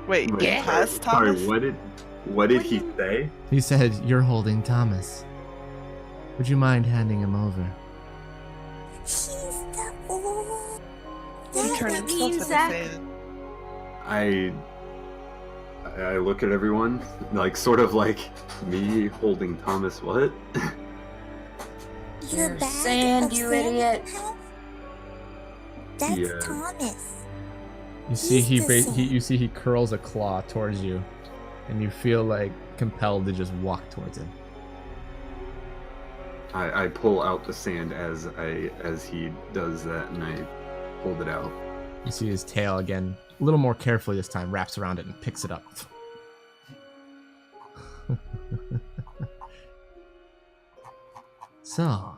S5: Wait,
S7: Wait,
S5: yeah. Has
S7: sorry,
S5: Thomas?
S7: what did he say?
S1: He said, you're holding Thomas. Would you mind handing him over?
S10: He's the old.
S5: He
S3: What
S5: turned
S3: does that
S5: himself
S3: mean,
S5: into
S3: Zach?
S5: sand.
S7: I look at everyone, like sort of like me holding Thomas. What?
S10: The
S6: You're
S10: bag
S6: sand,
S10: of
S6: you
S10: sand
S6: idiot.
S10: you have? That's
S7: Yeah.
S10: Thomas.
S1: You see,
S10: He's the same.
S1: you see he curls a claw towards you, and you feel like compelled to just walk towards him.
S7: I pull out the sand as he does that, and I hold it out.
S1: You see his tail again, a little more carefully this time, wraps around it and picks it up. So,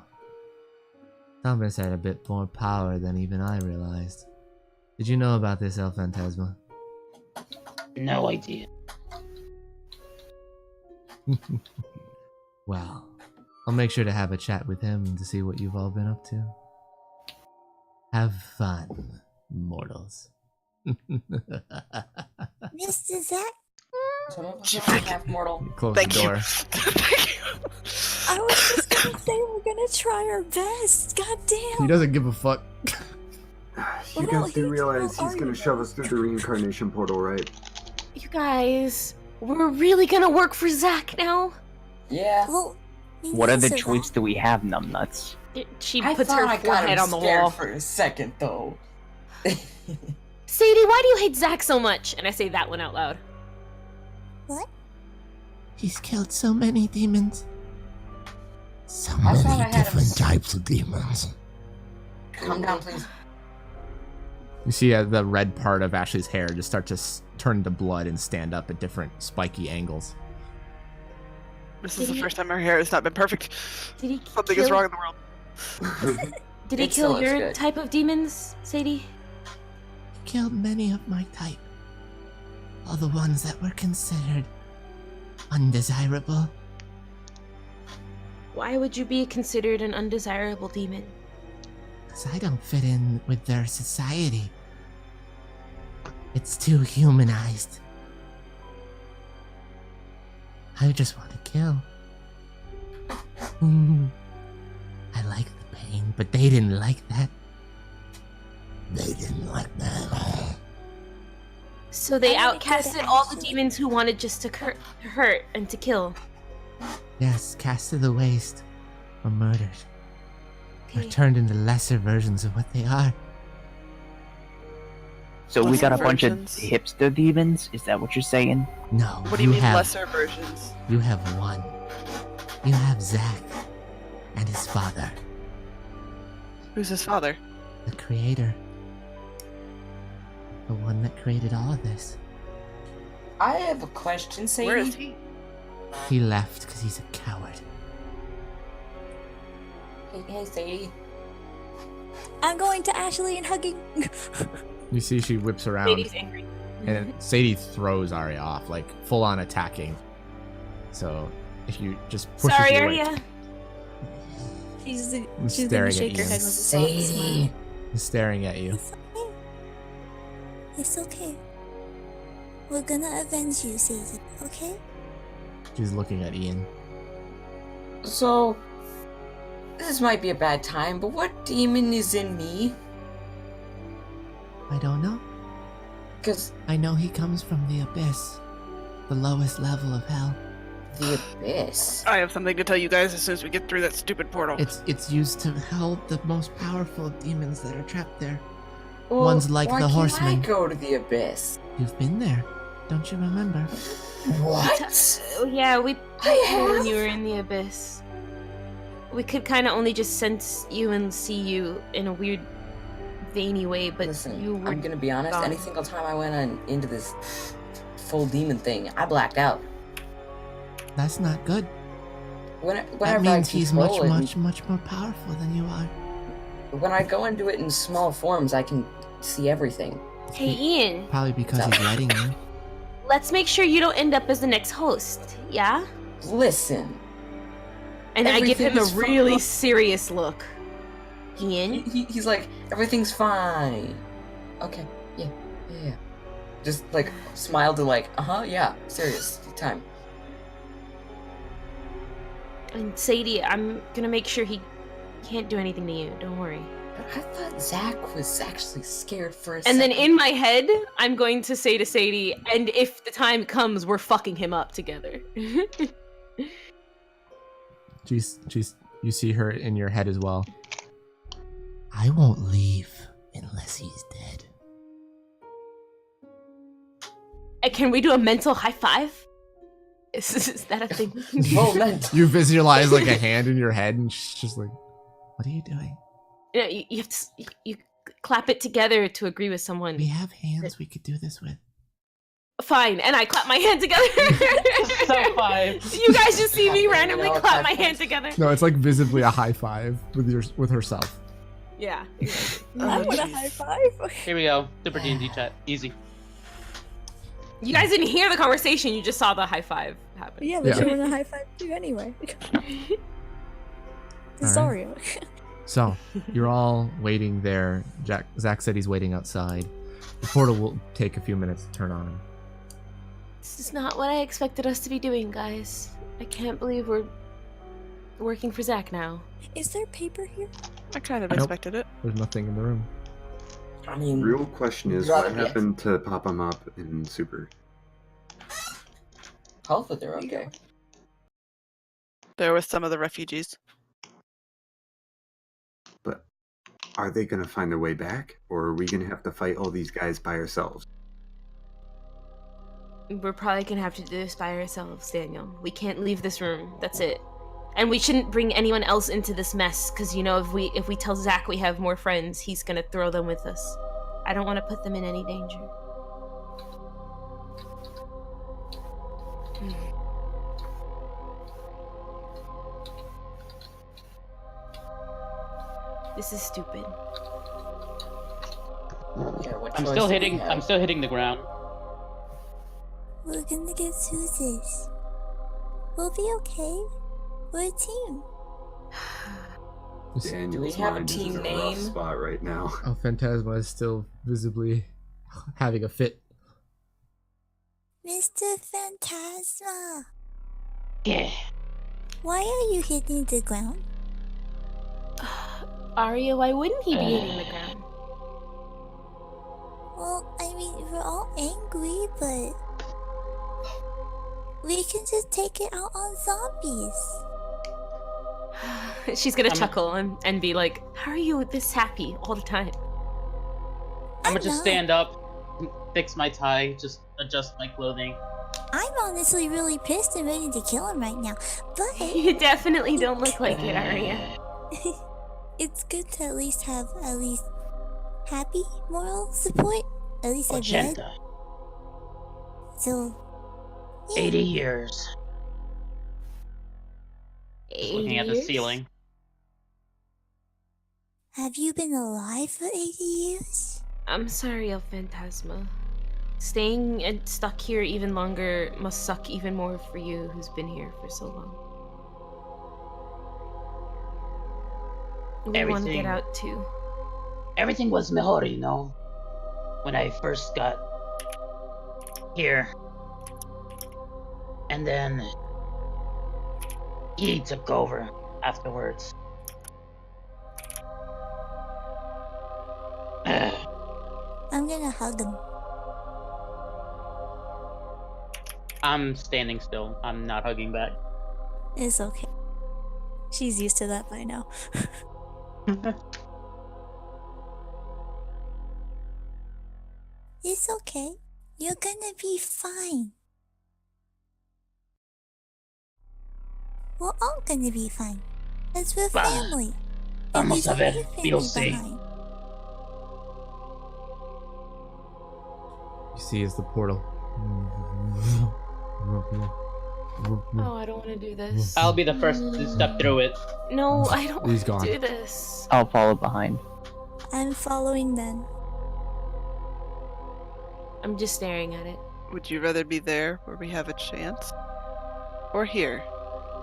S1: Thomas had a bit more power than even I realized. Did you know about this, El Phantasma?
S2: No idea.
S1: Well, I'll make sure to have a chat with him to see what you've all been up to. Have fun, mortals.
S10: Mr. Zach?
S6: Some of us are half mortal.
S1: Close
S5: Thank
S1: the
S5: you.
S1: door.
S5: Thank you.
S8: I was just gonna say we're gonna try our best. God
S1: He
S8: damn.
S1: doesn't give a fuck.
S7: You
S8: Well,
S7: guys do
S8: he's
S7: realize
S8: not
S7: he's gonna
S8: arguing.
S7: shove us through the reincarnation portal, right?
S3: You guys, we're really gonna work for Zach now?
S6: Yeah.
S10: Well,
S9: What other
S10: Mr.
S9: choice
S10: Zach.
S9: do we have, numbnuts?
S3: She
S6: I
S3: puts
S6: thought
S3: her
S6: I got
S3: forehead
S6: him
S3: on the
S6: scared
S3: wall.
S6: for a second, though.
S3: Sadie, why do you hate Zach so much? And I say that one out loud.
S10: What?
S1: He's killed so many demons. So
S6: I thought I had him.
S1: types of demons.
S6: Calm down, please.
S1: You see the red part of Ashley's hair just start to turn to blood and stand up at different spiky angles.
S5: This is the first time our hair has not been perfect.
S3: Did he
S5: Something is
S3: kill-
S5: wrong in the world.
S3: Did he
S6: It still
S3: kill
S6: looks
S3: your
S6: good.
S3: type of demons, Sadie?
S1: Killed many of my type. All the ones that were considered undesirable.
S3: Why would you be considered an undesirable demon?
S1: Because I don't fit in with their society. It's too humanized. I just want to kill. I like the pain, but they didn't like that. They didn't like that.
S3: So they
S10: I wanna go to
S3: outcasted all the
S10: Ashley.
S3: demons who wanted just to hurt and to kill.
S1: Yes, cast to the waste, or murdered, or
S3: Okay.
S1: turned into lesser versions of what they are.
S9: So we got a bunch of
S5: Versions.
S9: hipster demons? Is that what you're saying?
S1: No,
S5: What do you mean
S1: have,
S5: lesser versions?
S1: You have one. You have Zack and his father,
S5: Who's his father?
S1: the creator. The one that created all of this.
S6: I have a question, Sadie.
S5: Where is he?
S1: He left because he's a coward.
S6: Hey, Sadie.
S8: I'm going to Ashley and hugging.
S1: You see she whips around,
S3: Sadie's angry.
S1: and Sadie throws Arya off, like full on attacking. So if you just push
S3: Sorry,
S1: her away,
S3: Arya.
S8: She's gonna
S1: staring at
S8: shake her
S1: you.
S8: head with a soft smile.
S6: Sadie.
S1: he's staring at you.
S10: It's okay. It's okay. We're gonna avenge you, Sadie, okay?
S1: She's looking at Ian.
S6: So, this might be a bad time, but what demon is in me?
S1: I don't know.
S6: Because
S1: I know he comes from the abyss, the lowest level of hell.
S6: the abyss.
S5: I have something to tell you guys as soon as we get through that stupid portal.
S1: It's used to hold the most powerful demons that are trapped there.
S6: Well,
S1: Ones like
S6: why
S1: the
S6: can't
S1: horsemen.
S6: I go to the abyss?
S1: You've been there, don't you remember?
S6: What?
S3: Yeah, we
S6: I
S3: when
S6: have?
S3: you were in the abyss. We could kind of only just sense you and see you in a weird, veiny way, but
S6: Listen,
S3: you were
S6: I'm gonna be honest.
S3: gone.
S6: Any single time I went into this full demon thing, I blacked out.
S1: That's not good.
S6: Whenever
S1: That means
S6: I
S1: he's
S6: control
S1: much more powerful than you are.
S6: When I go into it in small forms, I can see everything.
S3: Hey, Ian,
S1: Probably because he's letting you.
S3: let's make sure you don't end up as the next host, yeah?
S6: Listen,
S3: And I give him a
S6: Everything's
S3: really
S6: fine.
S3: serious look. Ian?
S6: he's like, everything's fine. Okay, yeah. Just like smiled and like, yeah, serious time.
S3: And Sadie, I'm gonna make sure he can't do anything to you, don't worry.
S6: But I thought Zach was actually scared for a
S3: And then
S6: second.
S3: in my head, I'm going to say to Sadie, and if the time comes, we're fucking him up together.
S1: You see her in your head as well. I won't leave unless he's dead.
S3: Can we do a mental high five? Is that a thing?
S1: You visualize like a hand in your head, and she's just like, "What are you doing?"
S3: Yeah, you have to you clap it together to agree with someone.
S1: We have hands we could do this with.
S3: Fine, and I clap my hand together.
S2: So fine.
S3: You guys just see me randomly
S6: know,
S3: clap my
S6: high
S3: hand together.
S1: No, it's like visibly a high five with herself.
S3: Yeah. Exactly.
S8: I want a high five.
S2: Here we go. Super D&D chat. Easy.
S3: You guys didn't hear the conversation, you just saw the high five happen.
S8: Yeah, but
S1: Yeah.
S8: you want a high five too anyway.
S1: Alright.
S8: Sorry.
S1: So you're all waiting there. Zach said he's waiting outside. The portal will take a few minutes to turn on.
S3: This is not what I expected us to be doing, guys. I can't believe we're working for Zach now.
S8: Is there paper here?
S5: I kind of
S1: Nope.
S5: expected it.
S1: There's nothing in the room.
S6: I mean,
S7: Real question is,
S6: Rather
S7: what
S6: yes.
S7: happened to Pop 'em Up in Super?
S6: hopefully they're okay.
S5: There was some of the refugees.
S7: But are they gonna find their way back, or are we gonna have to fight all these guys by ourselves?
S3: We're probably gonna have to do this by ourselves, Daniel. We can't leave this room. That's it. And we shouldn't bring anyone else into this mess, because you know, if we tell Zach we have more friends, he's gonna throw them with us. I don't want to put them in any danger. This is stupid.
S6: Yeah, what
S2: I'm
S6: choice
S2: still
S6: do we
S2: hitting.
S6: have?
S2: I'm still hitting the ground.
S10: We're gonna get through this. We'll be okay. We're a team.
S7: Daniel's
S6: have a
S7: mind is
S6: team
S7: in a
S6: name?
S7: rough spot right now.
S1: Oh, Phantasma is still visibly having a fit.
S10: Mr. Phantasma,
S2: Yeah.
S10: why are you hitting the ground?
S3: Arya, why wouldn't he be hitting the ground?
S10: Well, I mean, we're all angry, but we can just take it out on zombies.
S3: She's gonna
S2: I'm-
S3: chuckle and be like, how are you this happy all the time?
S2: I'm gonna just
S10: not.
S2: stand up, fix my tie, just adjust my clothing.
S10: I'm honestly really pissed and ready to kill him right now, but
S3: You definitely don't look like it, Arya.
S10: it's good to at least have happy moral support. At least I've read.
S2: Ochenta.
S10: So, yeah.
S2: 80 years. Just looking at the
S3: 80 years?
S2: ceiling.
S10: Have you been alive for 80 years?
S3: I'm sorry, El Phantasma. Staying and stuck here even longer must suck even more for you who's been here for so long. We want to get
S2: Everything-
S3: out too.
S2: Everything was mejor, you know, when I first got here. And then he took over afterwards.
S10: I'm gonna hug him.
S2: I'm standing still. I'm not hugging back.
S10: It's okay. She's used to that by now. It's okay. You're gonna be fine. We're all gonna be fine. Because we're family. And
S2: Vamos
S10: there's
S2: a ver,
S10: another family
S2: you'll see.
S10: behind.
S1: You see as the portal.
S3: Oh, I don't want to do this.
S2: I'll be the first to step through it.
S3: No, I don't
S1: He's
S3: want to
S1: gone.
S3: do this.
S9: I'll follow behind.
S10: I'm following then.
S3: I'm just staring at it.
S5: Would you rather be there where we have a chance? Or here?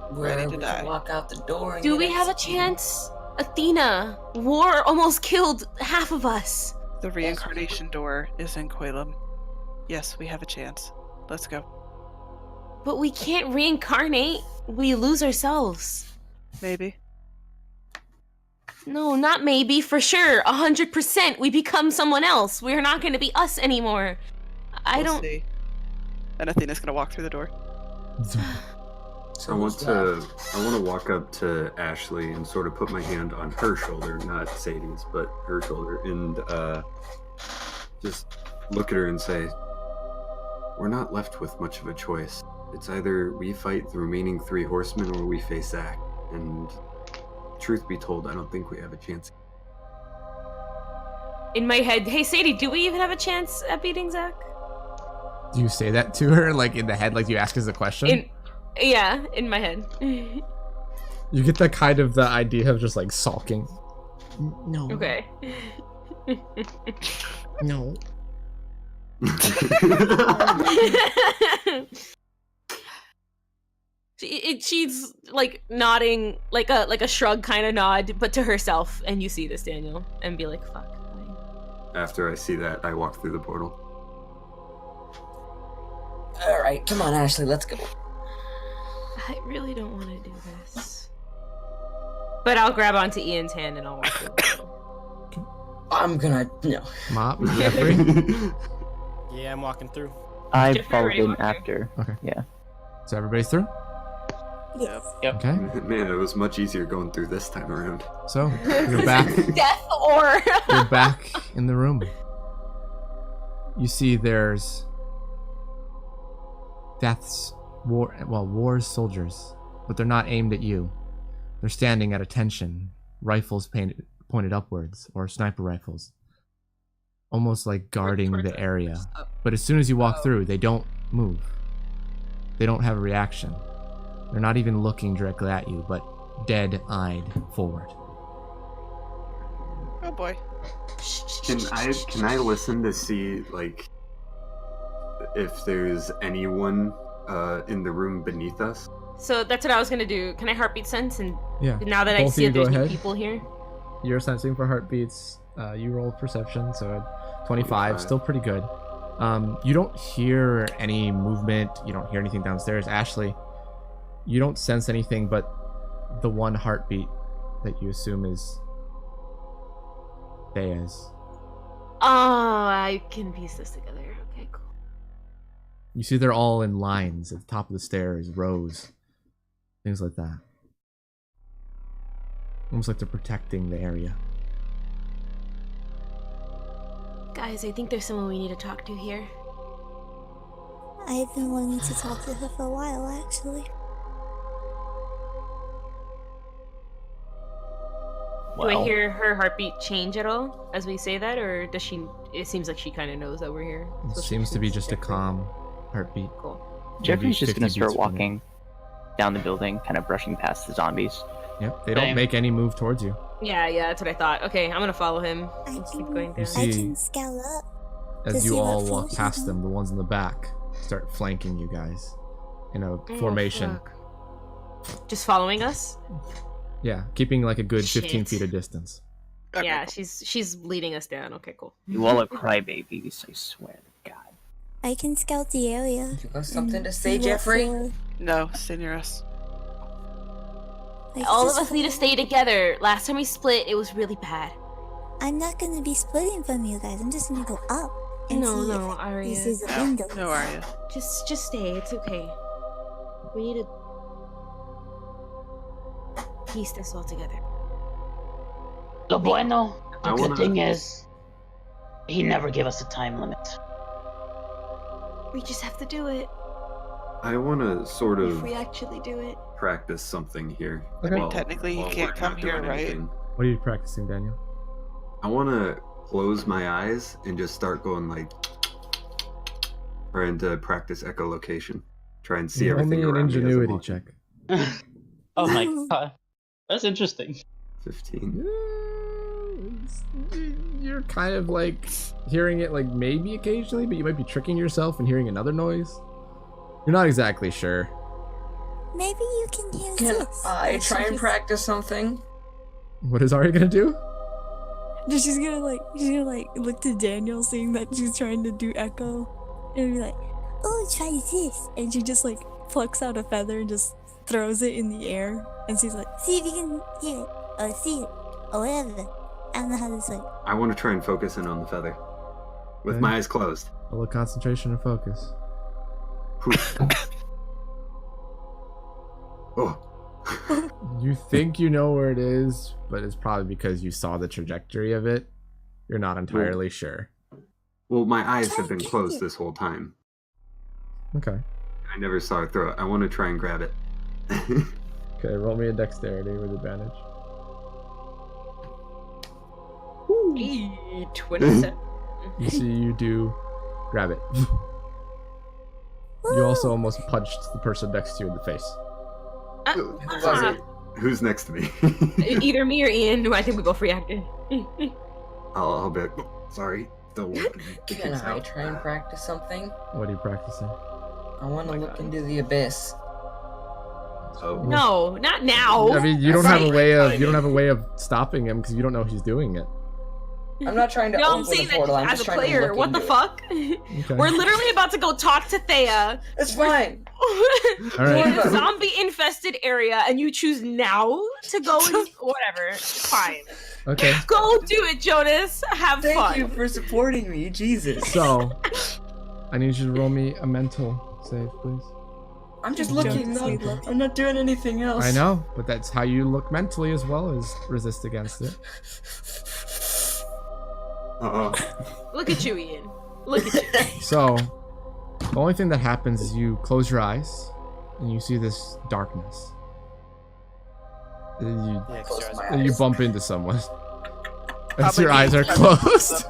S6: Where
S5: Ready
S6: we
S5: to
S6: can
S5: die.
S6: walk out the door and
S3: Do
S6: get
S3: we have a
S6: executed.
S3: chance? Athena, war almost killed half of us.
S5: The reincarnation door is in Qualem. Yes, we have a chance. Let's go.
S3: But we can't reincarnate. We lose ourselves.
S5: Maybe.
S3: No, not maybe, for sure. 100%. We become someone else. We're not going to be us anymore.
S5: We'll see. And Athena's gonna walk through the door.
S7: I want to walk up to Ashley and sort of put my hand on her shoulder, not Sadie's, but her shoulder, and just look at her and say, "We're not left with much of a choice. It's either we fight the remaining 3 horsemen or we face Zack. And truth be told, I don't think we have a chance."
S3: In my head, hey Sadie, do we even have a chance at beating Zack?
S1: Do you say that to her, like in the head, like you ask as a question?
S3: Yeah, in my head.
S1: You get the kind of the idea of just like sulking. No.
S3: Okay.
S1: No.
S3: She's like nodding, like a shrug kind of nod, but to herself, and you see this, Daniel, and be like, "Fuck."
S7: After I see that, I walk through the portal.
S6: Alright, come on, Ashley, let's go.
S3: I really don't want to do this, but I'll grab onto Ian's hand and I'll walk through.
S6: I'm gonna no.
S1: Mop, Jeffrey.
S11: Yeah, I'm walking through.
S9: I
S3: Jeffrey
S9: followed
S3: already
S9: in
S3: walked through.
S9: after.
S1: Okay.
S9: Yeah.
S1: So everybody's through?
S10: Yes.
S2: Yep.
S1: Okay.
S7: Man, it was much easier going through this time around.
S1: So you're back.
S3: Death or
S1: You're back in the room. You see there's Death's war's soldiers, but they're not aimed at you. They're standing at attention, rifles pointed upwards, or sniper rifles, almost like guarding the area. But as soon as you walk through, they don't move. They don't have a reaction. They're not even looking directly at you, but dead-eyed forward.
S5: Oh boy.
S7: Can I listen to see like if there's anyone in the room beneath us?
S3: So that's what I was gonna do. Can I heartbeat sense? And
S1: Yeah.
S3: now that I
S1: Both of
S3: see
S1: you
S3: that
S1: go
S3: there's no
S1: ahead.
S3: people here.
S1: You're sensing for heartbeats. You rolled perception, so 25, still pretty good. You don't hear any movement. You don't hear anything downstairs. Ashley, you don't sense anything but the one heartbeat that you assume is Thea's.
S3: Oh, I can piece this together. Okay, cool.
S1: You see they're all in lines at the top of the stairs, rows, things like that. Almost like they're protecting the area.
S3: Guys, I think there's someone we need to talk to here.
S10: I've been wanting to talk to her for a while, actually.
S3: Do I hear her heartbeat change at all as we say that, or does she? It seems like she kind of knows that we're here.
S1: It
S3: especially
S1: seems to be
S3: since
S1: just a
S3: Jeffrey-
S1: calm heartbeat.
S3: Cool.
S9: Jeffrey's just
S1: 50
S9: gonna start
S1: beats per minute.
S9: walking down the building, kind of brushing past the zombies.
S1: Yep, they don't
S2: Same.
S1: make any move towards you.
S3: Yeah, that's what I thought. Okay, I'm gonna follow him and keep going
S1: You
S3: down.
S1: see-
S10: I can scale up.
S1: As
S10: To
S1: you
S10: see what
S1: all walk
S10: floats
S1: past
S10: on
S1: them, the ones in the back start flanking you guys in a
S3: Oh,
S1: formation.
S3: fuck. Just following us?
S1: Yeah, keeping like a good 15
S3: Shit.
S1: feet of distance.
S5: Okay,
S3: Yeah,
S5: cool.
S3: she's leading us down. Okay, cool.
S9: You all are crybabies, I swear to God.
S10: I can scout the area.
S6: You got something
S10: and
S6: to
S10: see
S6: say,
S10: what
S6: Jeffrey?
S10: floor-
S5: No, stay near us.
S10: like,
S3: All of
S10: just
S3: us need to stay together. Last time we split, it was really bad.
S10: I'm not gonna be splitting from you guys. I'm just gonna go up and
S3: No,
S10: see
S3: no,
S10: if
S3: Arya.
S10: this is a
S5: No,
S10: window.
S5: no, Arya.
S3: Just stay. It's okay. We need to piece this all together.
S2: Lo bueno,
S7: I
S2: the
S7: wanna-
S2: good thing is, he never gave us a time limit.
S3: We just have to do it.
S7: I want to sort
S3: If
S7: of
S3: we actually do it.
S7: practice something here.
S1: I mean,
S7: while-
S5: technically, he
S7: while
S5: can't
S7: we're
S5: come
S7: not
S5: here,
S7: doing
S5: right?
S7: anything.
S1: What are you practicing, Daniel?
S7: I want to close my eyes and just start going like, trying to practice echolocation. Try and see
S1: Roll
S7: everything
S1: me an
S7: around me as I'm
S1: ingenuity
S7: walking.
S1: check.
S2: Oh my god. That's interesting.
S7: 15.
S1: You're kind of like hearing it like maybe occasionally, but you might be tricking yourself and hearing another noise. You're not exactly sure.
S10: Maybe you can use
S6: Can
S10: this.
S6: I try and practice something?
S1: What is Arya gonna do?
S8: She's gonna look to Daniel, seeing that she's trying to do echo, and be like,
S10: Oh, try this.
S8: and she just like plucks out a feather and just throws it in the air, and she's like,
S10: See if you can hear it or see it or whatever. I don't know how this works.
S7: I want to try and focus in on the feather with
S1: Okay.
S7: my eyes closed.
S1: A little concentration and focus.
S7: Oh.
S1: You think you know where it is, but it's probably because you saw the trajectory of it. You're not entirely sure.
S7: Well, my eyes
S10: Try
S7: have been
S10: and
S7: closed
S10: catch it.
S7: this whole time.
S1: Okay.
S7: I never saw her throw it. I want to try and grab it.
S1: Okay, roll me a dexterity with advantage.
S3: 27.
S1: You see you do grab it. You also almost punched the person next to you in the face.
S7: Who's next to me?
S3: Either me or Ian. I think we both reacted.
S7: I'll be like, "Oh, sorry. Still working.
S6: Can I try and practice something?
S1: What are you practicing?
S6: I want to look into the abyss.
S7: Oh.
S3: No, not now.
S1: I mean, you don't have a way of stopping him because you don't know he's doing it.
S6: I'm not trying to
S3: No, I'm
S6: open
S3: saying
S6: the portal.
S3: that
S6: I'm
S3: as
S6: just
S3: a
S6: trying to
S3: player.
S6: look
S3: What the
S6: into it.
S3: fuck?
S1: Okay.
S3: We're literally about to go talk to Thea.
S6: It's fine.
S1: All right.
S3: In a zombie infested area, and you choose now to go and whatever. It's fine.
S1: Okay.
S3: Go do it, Jonas. Have
S6: Thank
S3: fun.
S6: you for supporting me, Jesus.
S1: So, I need you to roll me a mental save, please.
S6: I'm just looking. No, I'm not doing anything else.
S1: I know, but that's how you look mentally as well as resist against it.
S3: Look at you, Ian. Look at you.
S1: So, the only thing that happens is you close your eyes and you see this darkness. And you bump into someone. As your eyes are closed.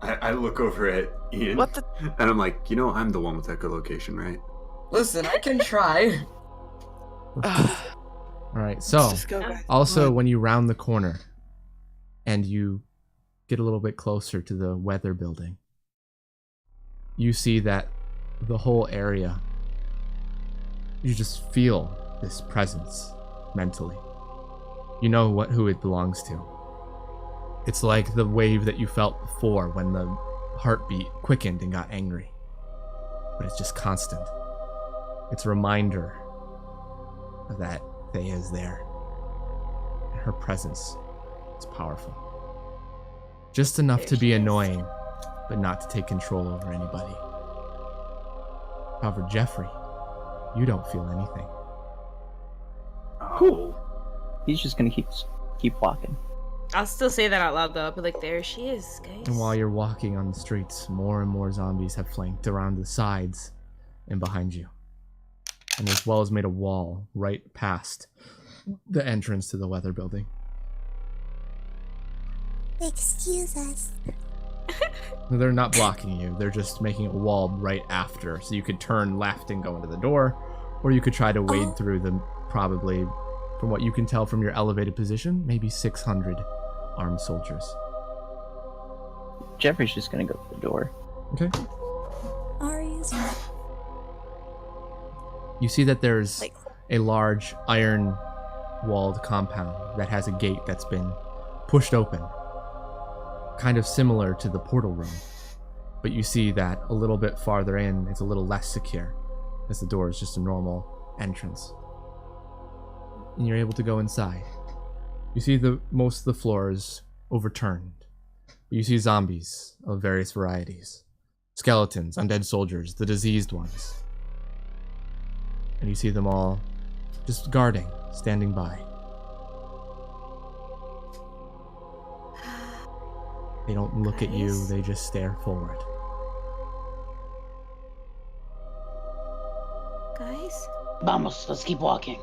S7: I look over at Ian.
S5: What the?
S7: And I'm like, I'm the one with echolocation, right?
S6: Listen, I can try.
S1: Alright, so
S5: Just go, guys.
S1: also when you round the corner and you get a little bit closer to the weather building, you see that the whole area, you just feel this presence mentally. You know who it belongs to. It's like the wave that you felt before when the heartbeat quickened and got angry. But it's just constant. It's a reminder that Thea is there. And her presence is powerful. Just enough to be annoying, but not to take control over anybody. However, Jeffrey, you don't feel anything.
S9: Cool. He's just gonna keep walking.
S3: I'll still say that out loud though. I'll be like, there she is, guys.
S1: And while you're walking on the streets, more and more zombies have flanked around the sides and behind you. And as well as made a wall right past the entrance to the weather building.
S10: Excuse us.
S1: They're not blocking you, they're just making a wall right after. So you could turn left and go into the door, or you could try to wade through them, probably, from what you can tell from your elevated position, maybe 600 armed soldiers.
S9: Jeffrey's just gonna go to the door.
S1: Okay.
S10: Ari's
S1: You see that there's a large iron-walled compound that has a gate that's been pushed open, kind of similar to the portal room. But you see that a little bit farther in, it's a little less secure, as the door is just a normal entrance. And you're able to go inside. You see most of the floors overturned. You see zombies of various varieties. Skeletons, undead soldiers, the diseased ones. And you see them all just guarding, standing by. They don't look at you, they just stare forward.
S3: Guys?
S2: Vamos, let's keep walking.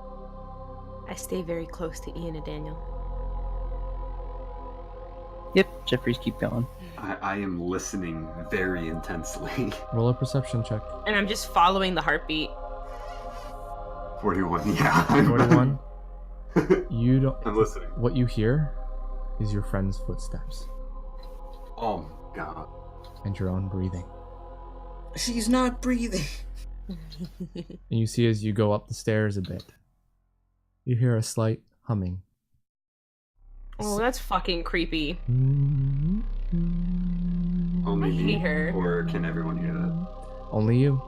S3: I stay very close to Ian and Daniel.
S9: Yep, Jeffries, keep going.
S7: I am listening very intensely.
S1: Roll a perception check.
S3: And I'm just following the heartbeat.
S7: 41, yeah.
S1: 41. You don't.
S7: I'm listening.
S1: What you hear is your friend's footsteps.
S7: Oh, God.
S1: And your own breathing.
S6: She's not breathing.
S1: And you see as you go up the stairs a bit, you hear a slight humming.
S3: Oh, that's fucking creepy.
S7: Only
S3: I hate
S7: me?
S3: her.
S7: Or can everyone hear that?
S1: Only you.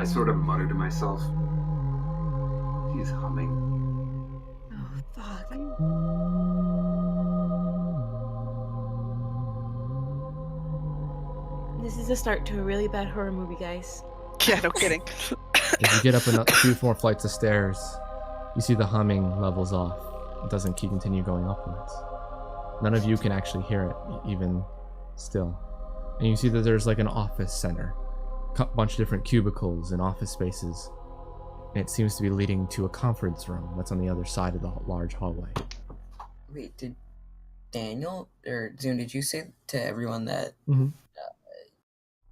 S7: I sort of mutter to myself. He's humming.
S3: Oh, fuck. This is the start to a really bad horror movie, guys.
S5: Yeah, no kidding.
S1: As you get up a few more flights of stairs, you see the humming levels off. It doesn't continue going upwards. None of you can actually hear it, even still. And you see that there's like an office center. A bunch of different cubicles and office spaces. And it seems to be leading to a conference room that's on the other side of the large hallway.
S6: Wait, did Daniel or Zune, did you say to everyone that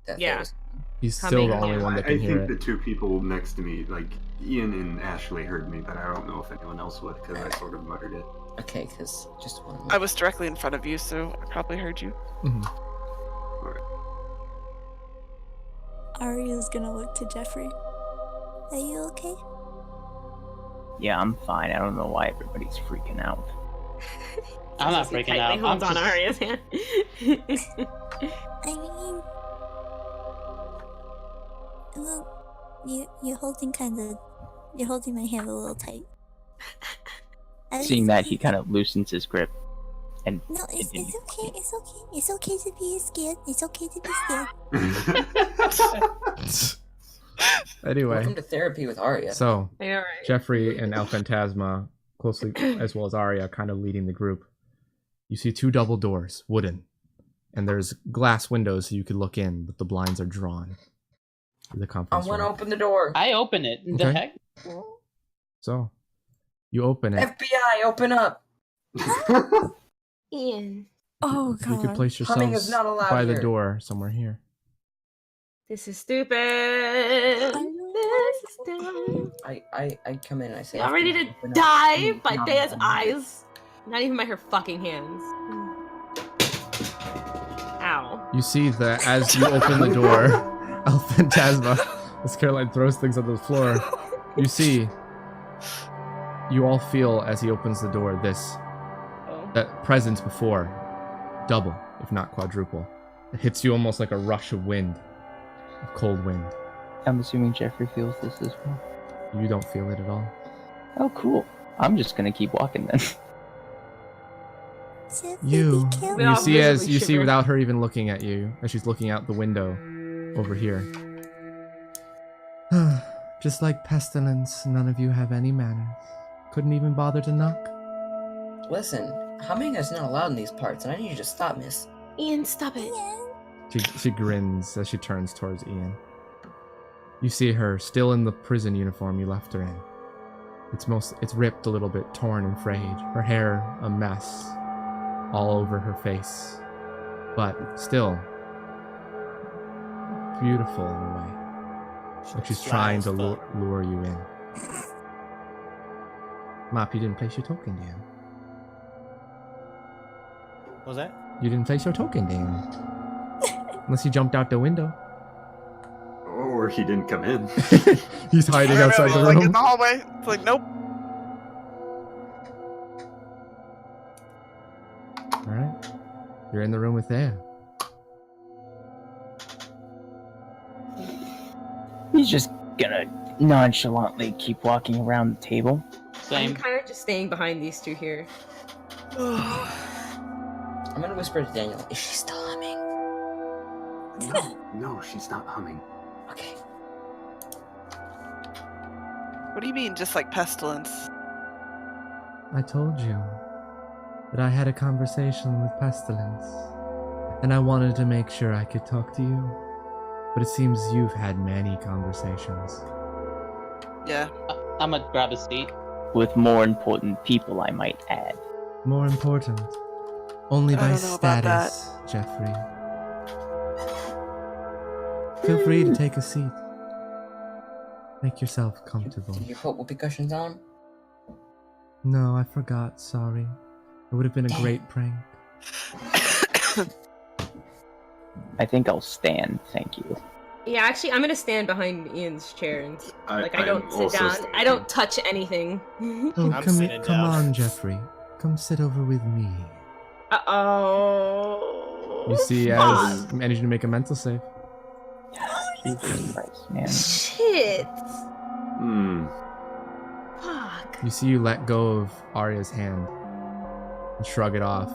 S6: that
S3: Yeah.
S6: there was...
S1: He's still the only one that can
S7: I
S1: hear
S7: think
S1: it.
S7: the two people next to me, like Ian and Ashley, heard me, but I don't know if anyone else would because I sort of muttered it.
S6: Okay, because just one.
S5: I was directly in front of you, so I probably heard you.
S10: Arya's gonna look to Jeffrey. Are you okay?
S9: Yeah, I'm fine. I don't know why everybody's freaking out.
S2: I'm not freaking out.
S3: Holds
S2: I'm
S3: on
S2: just...
S3: Arya's hand.
S10: I mean, well, you're holding my hand a little tight.
S9: Seeing that, he kind of loosens his grip. And
S10: No, it's okay. It's okay. It's okay to be scared. It's okay to be scared.
S1: Anyway.
S6: Welcome to therapy with Arya.
S1: So,
S3: I know, right?
S1: Jeffrey and El Phantasma, closely as well as Arya, kind of leading the group. You see two double doors, wooden. And there's glass windows so you could look in, but the blinds are drawn. To the
S6: I
S1: conference
S6: want to
S1: room.
S6: open the door.
S2: I open it. The
S1: Okay.
S2: heck?
S1: So, you open it.
S6: FBI, open up.
S3: Ian.
S10: Oh god.
S1: You could place
S6: Humming is
S1: yourselves
S6: not allowed
S1: by the
S6: here.
S1: door somewhere here.
S3: This is stupid. This is dumb.
S6: I come in and I say,
S3: I'm ready
S6: FBI,
S3: to
S6: open up.
S3: die by
S6: No,
S3: Thea's
S6: no.
S3: eyes. Not even by her fucking hands. Ow.
S1: You see that as you open the door, El Phantasma, as Caroline throws things on the floor, you see, you all feel as he opens the door this, that presence before, double, if not quadruple. It hits you almost like a rush of wind, of cold wind.
S9: I'm assuming Jeffrey feels this as well.
S1: You don't feel it at all.
S9: Oh, cool. I'm just gonna keep walking then.
S1: You
S3: all
S1: see as
S3: visibly
S1: you see
S3: shiver.
S1: without her even looking at you, as she's looking out the window over here. Just like pestilence, none of you have any manners. Couldn't even bother to knock.
S6: Listen, humming is not allowed in these parts, and I need you to stop, miss.
S3: Ian, stop it.
S1: She grins as she turns towards Ian. You see her still in the prison uniform you left her in. It's ripped a little bit, torn and frayed. Her hair a mess, all over her face, but still beautiful in a way. Like she's trying to lure you in. Mop, you didn't place your token down.
S11: What was that?
S1: You didn't place your token down. Unless you jumped out the window.
S7: Or he didn't come in.
S1: He's hiding outside the
S5: Like in
S1: room.
S5: the hallway. It's like, nope.
S1: Alright. You're in the room with Thea.
S9: He's just gonna nonchalantly keep walking around the table.
S3: I'm
S2: Same.
S3: kind of just staying behind these two here.
S6: I'm gonna whisper to Daniel, is she still humming?
S7: No, she's not humming.
S6: Okay.
S5: What do you mean, just like pestilence?
S1: I told you that I had a conversation with Pestilence, and I wanted to make sure I could talk to you. But it seems you've had many conversations.
S5: Yeah.
S2: I'm gonna grab a seat.
S9: With more important people, I might add.
S1: More important, only
S5: I
S1: by
S5: don't know about that.
S1: status, Jeffrey. Feel free to take a seat. Make yourself comfortable.
S6: Did you put whoopee cushions on?
S1: No, I forgot, sorry. It would have been a great prank.
S9: I think I'll stand, thank you.
S3: Yeah, actually, I'm gonna stand behind Ian's chair and I don't
S7: I'm
S3: sit
S7: also
S3: down.
S7: standing.
S3: I don't touch anything.
S1: Oh,
S11: I'm
S1: come
S11: sitting down.
S1: on, Jeffrey. Come sit over with me.
S3: Uh-oh.
S1: You see, I managed to make a mental save.
S9: Jesus Christ, man.
S3: Shit.
S7: Hmm.
S3: Fuck.
S1: You see, you let go of Arya's hand and shrug it off.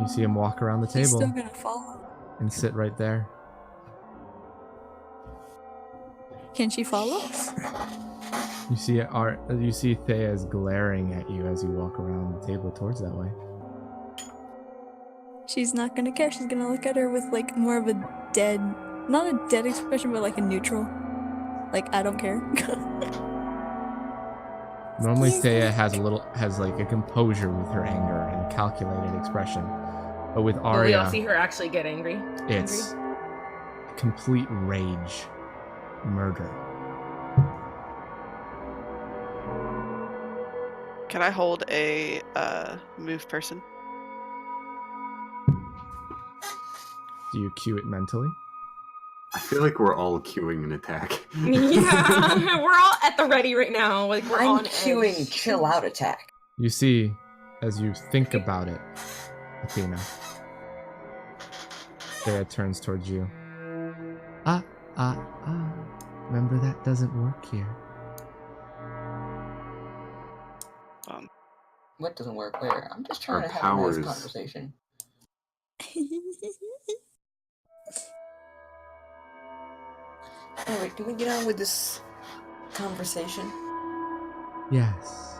S1: You see him walk around the
S8: He's
S1: table
S8: still gonna follow.
S1: and sit right there.
S8: Can she follow?
S1: You see Thea is glaring at you as you walk around the table towards that way.
S8: She's not gonna care. She's gonna look at her with like more of a dead, not a dead expression, but like a neutral. Like, I don't care.
S1: Normally Thea has like a composure with her anger and calculated expression. But with
S3: But we
S1: Arya,
S3: all see her actually get angry.
S1: it's complete rage. Murder.
S5: Can I hold a move person?
S1: Do you cue it mentally?
S7: I feel like we're all queuing an attack.
S3: Yeah, we're all at the ready right now. Like we're
S6: I'm
S3: on
S6: queuing
S3: edge.
S6: chill out attack.
S1: You see, as you think about it, Athena, Thea turns towards you. Remember, that doesn't work here.
S6: What doesn't work where? I'm just trying
S7: Our
S6: to have a nice
S7: powers.
S6: conversation. Anyway, can we get on with this conversation?
S1: Yes.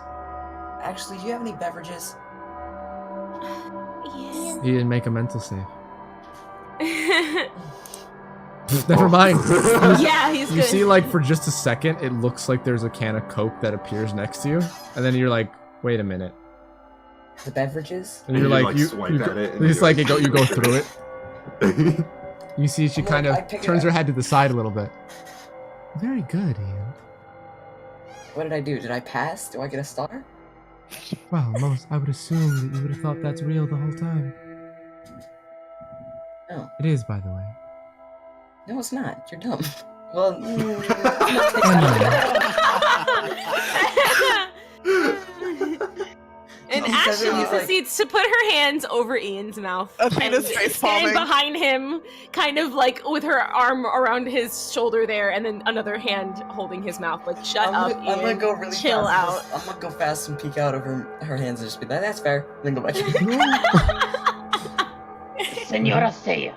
S6: Actually, do you have any beverages?
S10: Ian,
S1: He didn't make a mental save. Never mind.
S3: Yeah, he's
S1: You
S3: good.
S1: see, like, for just a second, it looks like there's a can of Coke that appears next to you. And then you're like, wait a minute.
S6: The beverages?
S1: And you're
S7: And you,
S1: like,
S7: like,
S1: you
S7: swipe
S1: go,
S7: at it and
S1: it's
S7: you
S1: like
S7: go-
S1: you go through it. You see she
S6: I'm
S1: kind
S6: like, I
S1: of
S6: pick it
S1: turns her
S6: up.
S1: head to the side a little bit. Very good, Ian.
S6: What did I do? Did I pass? Do I get a star?
S1: Well, I would assume that you would have thought that's real the whole time.
S6: No.
S1: It is, by the way.
S6: No, it's not. You're dumb. Well,
S3: And
S6: He says
S3: Ashley
S6: it, he's like-
S3: proceeds to put her hands over Ian's mouth
S5: Athena's
S3: and
S5: face
S3: stand
S5: palming.
S3: behind him, kind of like with her arm around his shoulder there, and then another hand holding his mouth. Like, shut up, Ian.
S6: I'm gonna go really
S3: Chill
S6: fast.
S3: out.
S6: I'm gonna go fast and peek out of her hands and just be like, that's fair. Then go back.
S2: Senora Thea,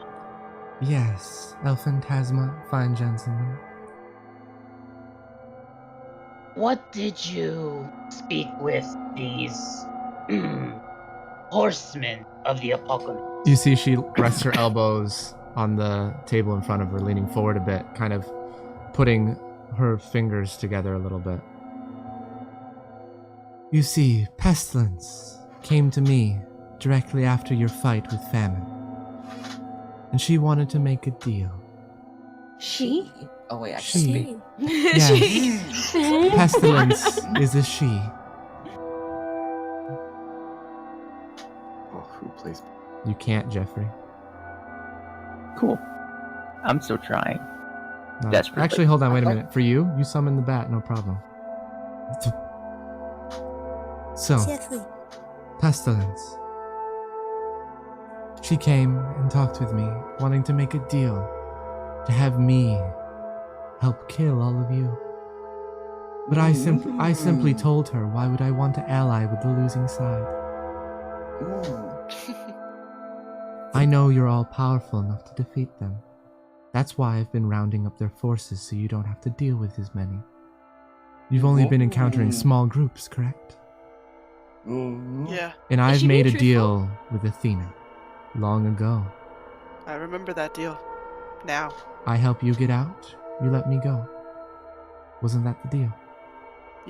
S1: Yes, El Phantasma, fine gentleman.
S2: what did you speak with these horsemen of the apocalypse?
S1: You see she rests her elbows on the table in front of her, leaning forward a bit, kind of putting her fingers together a little bit. You see, Pestilence came to me directly after your fight with Famine. And she wanted to make a deal.
S3: She?
S6: Oh wait, I can
S1: She.
S6: speak.
S1: Yes. Pestilence is a she.
S7: Oh, who plays?
S1: You can't, Jeffrey.
S9: Cool. I'm still trying.
S1: No.
S9: Desperately.
S1: Actually, hold on, wait a minute. For you summon the bat, no problem. So,
S10: Jeffrey.
S1: Pestilence. She came and talked with me, wanting to make a deal. To have me help kill all of you. But I simply told her, why would I want to ally with the losing side? I know you're all powerful enough to defeat them. That's why I've been rounding up their forces so you don't have to deal with as many. You've only been encountering small groups, correct?
S5: Yeah,
S1: And
S3: Is
S1: I've
S3: she
S1: made
S3: being
S1: a deal with Athena long ago.
S5: I remember that deal. Now.
S1: I help you get out, you let me go. Wasn't that the deal?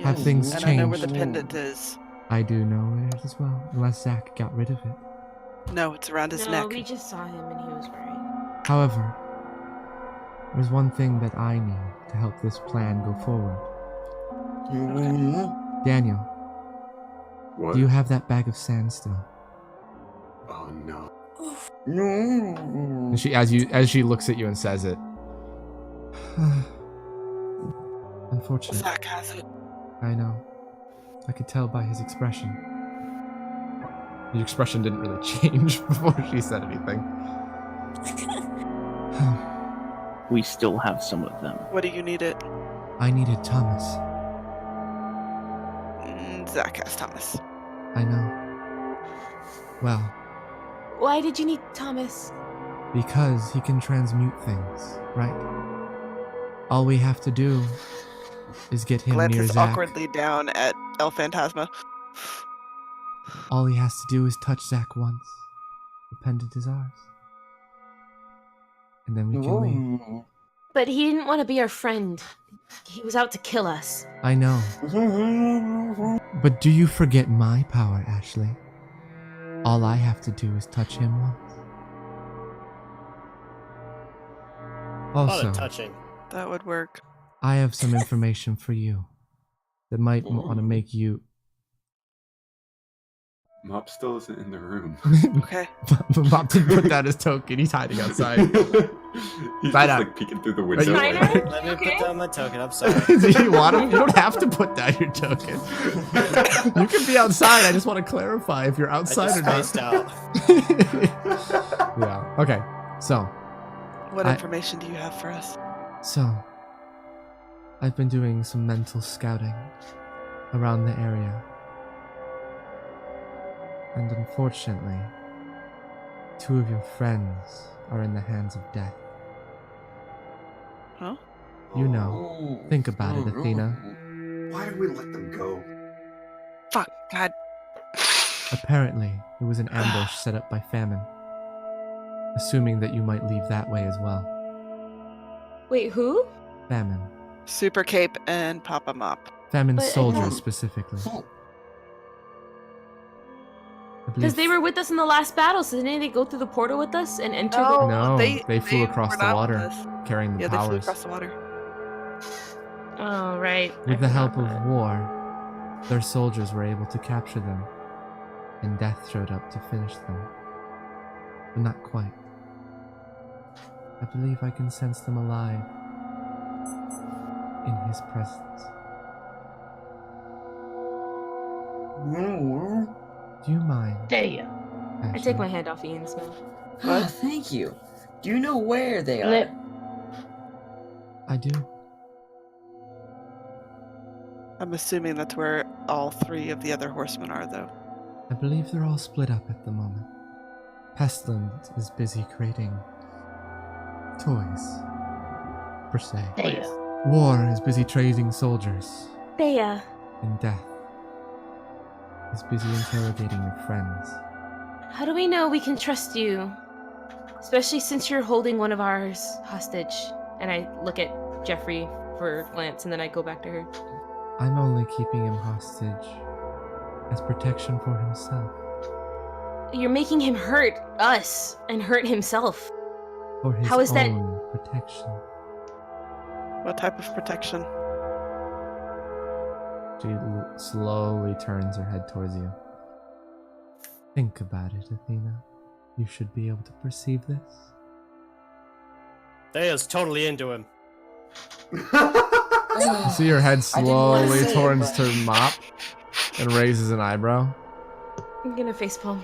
S1: Have
S5: Yes,
S1: things
S5: and I know where
S1: changed?
S5: the pendant is.
S1: I do know it as well, unless Zach got rid of it.
S5: No, it's around his
S3: No,
S5: neck.
S3: we just saw him and he was wearing.
S1: However, there's one thing that I need to help this plan go forward. Daniel,
S7: What?
S1: do you have that bag of sand still?
S7: Oh no.
S1: And as she looks at you and says it. Unfortunate.
S5: Zach has it.
S1: I know. I could tell by his expression. His expression didn't really change before she said anything.
S9: We still have some of them.
S5: What do you need it?
S1: I needed Thomas.
S5: Zach has Thomas.
S1: I know. Well,
S3: Why did you need Thomas?
S1: because he can transmute things, right? All we have to do is get him near
S5: Glances
S1: Zach.
S5: awkwardly down at El Phantasma.
S1: All he has to do is touch Zach once. The pendant is ours. And then we can leave.
S3: But he didn't want to be our friend. He was out to kill us.
S1: I know. But do you forget my power, Ashley? All I have to do is touch him once.
S11: A lot
S1: Also,
S11: of touching.
S5: That would work.
S1: I have some information for you that might want to make you...
S7: Mop still isn't in the room.
S5: Okay.
S1: Bob didn't put down his token. He's hiding outside.
S7: He's
S1: Right
S7: just
S1: out.
S7: like peeking through the window.
S1: Right
S7: Like,
S11: Let me put down my token. I'm sorry.
S1: Do you want him? You don't have to put down your token. You can be outside. I just want to clarify if you're
S11: I
S1: outside
S11: just
S1: or not.
S11: spaced out.
S1: Yeah. Okay. So,
S5: What
S1: I-
S5: information do you have for us?
S1: I've been doing some mental scouting around the area. And unfortunately, 2 of your friends are in the hands of death.
S5: Huh?
S1: You know. Think about it, Athena.
S7: why did we let them go?
S5: Fuck, God.
S1: Apparently, it was an ambush set up by Famine. Assuming that you might leave that way as well.
S3: Wait, who?
S1: Famine.
S5: Super Cape and Papa Mop.
S1: Famine's
S3: But I
S1: soldiers
S3: thought-
S1: specifically. I
S3: Because
S1: believe-
S3: they were with us in the last battle, so didn't they go through the portal with us and enter
S1: No, they flew across
S5: were
S1: the
S5: not
S1: water,
S5: with us.
S1: carrying the
S5: Yeah, they flew
S1: powers.
S5: across the water.
S3: the... Oh, right. I
S1: With the help
S3: forgot
S1: of
S3: that.
S1: war, their soldiers were able to capture them, and death showed up to finish them. But not quite. I believe I can sense them alive in his presence. Do you mind?
S2: Damn.
S3: I
S1: Ashley?
S3: take my hand off Ian's mouth.
S6: Ah, thank you. Do you know where they are?
S2: Lip.
S1: I do.
S5: I'm assuming that's where all 3 of the other horsemen are, though.
S1: I believe they're all split up at the moment. Pestilence is busy creating toys, per se.
S2: Damn.
S1: War is busy trading soldiers,
S3: Thea,
S1: and death is busy interrogating your friends.
S3: how do we know we can trust you? Especially since you're holding one of ours hostage. And I look at Jeffrey for a glance, and then I go back to her.
S1: I'm only keeping him hostage as protection for himself,
S3: You're making him hurt us and hurt himself.
S1: for his
S3: How is that-
S1: own protection.
S5: What type of protection?
S1: She slowly turns her head towards you. Think about it, Athena. You should be able to perceive this.
S11: Thea's totally into him.
S1: You see her head
S6: I didn't wanna
S1: slowly
S6: say it,
S1: turns
S6: but-
S1: to Mop and raises an eyebrow.
S3: I'm gonna facepalm.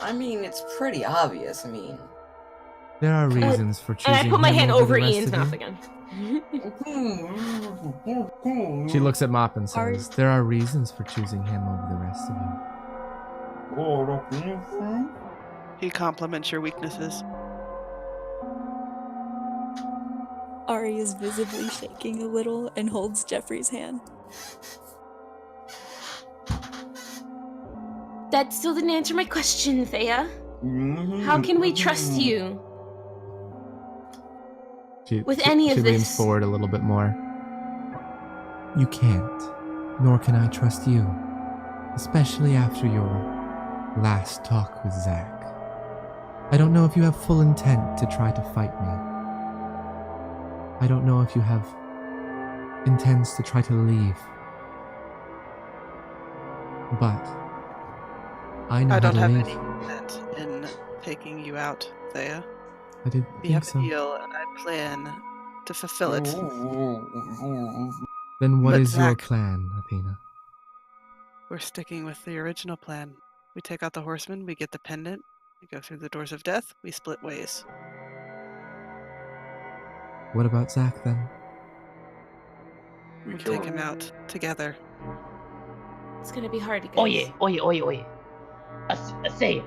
S6: I mean, it's pretty obvious. I mean,
S1: There are reasons for choosing
S3: And I put my
S1: him
S3: hand
S1: over
S3: over
S1: the rest
S3: Ian's
S1: of
S3: mouth
S1: you.
S3: again.
S1: She looks at Mop and
S8: Are-
S1: says, "There are reasons for choosing him over the rest of you."
S5: He compliments your weaknesses.
S8: Ari is visibly shaking a little and holds Jeffrey's hand.
S3: That still didn't answer my question, Thea. How can we trust you? With any of
S1: she leans
S3: this.
S1: forward a little bit more. You can't, nor can I trust you, especially after your last talk with Zach. I don't know if you have full intent to try to fight me. I don't know if you have intents to try to leave. But I know
S5: I
S1: how
S5: don't
S1: to
S5: have
S1: leave.
S5: any intent in taking you out, Thea.
S1: I didn't
S5: We
S1: think
S5: have
S1: so.
S5: a deal, and I plan to fulfill it.
S1: Then what
S5: But
S1: is your
S5: Zach-
S1: plan, Athena?
S5: We're sticking with the original plan. We take out the horseman, we get the pendant, we go through the doors of death, we split ways.
S1: What about Zach then?
S5: We
S7: kill
S5: take him out together.
S3: It's gonna be hard, you guys.
S2: Oye. Thea.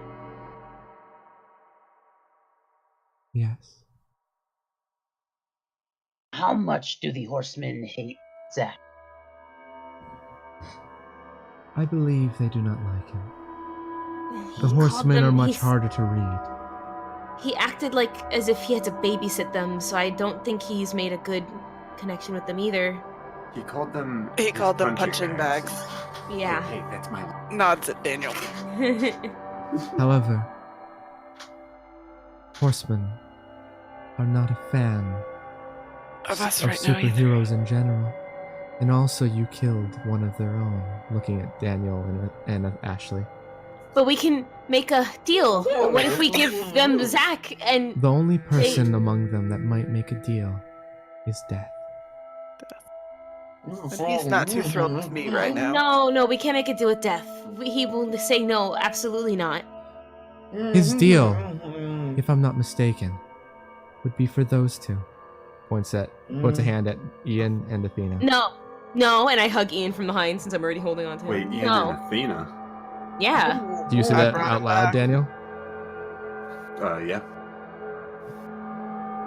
S1: Yes.
S2: How much do the horsemen hate Zach?
S1: I believe they do not like him.
S3: He
S1: The
S3: called
S1: horsemen
S3: them-
S1: are much
S3: he's-
S1: harder to read.
S3: He acted like as if he had to babysit them, so I don't think he's made a good connection with them either.
S7: He called them.
S5: He
S7: his
S5: called them punching bags.
S3: Yeah.
S7: Hey, that's my.
S5: Nods at Daniel.
S1: However, horsemen are not a fan
S5: Of us
S1: of
S5: right now either.
S1: superheroes in general. And also, you killed one of their own, looking at Daniel and Ashley.
S3: But we can make a deal. What if we give them Zach and
S1: The only person among them that might make a deal is death.
S5: But he's not too thrilled with me right now.
S3: No, we can't make a deal with death. He will say no, absolutely not.
S1: His deal, if I'm not mistaken, would be for those two. Puts a hand at Ian and Athena.
S3: No, and I hug Ian from behind since I'm already holding on to him.
S7: Wait, Ian
S3: no.
S7: and Athena.
S3: Yeah.
S1: Do you say
S5: I
S1: that
S5: brought
S1: out
S5: it
S1: loud,
S5: back.
S1: Daniel?
S7: Yeah.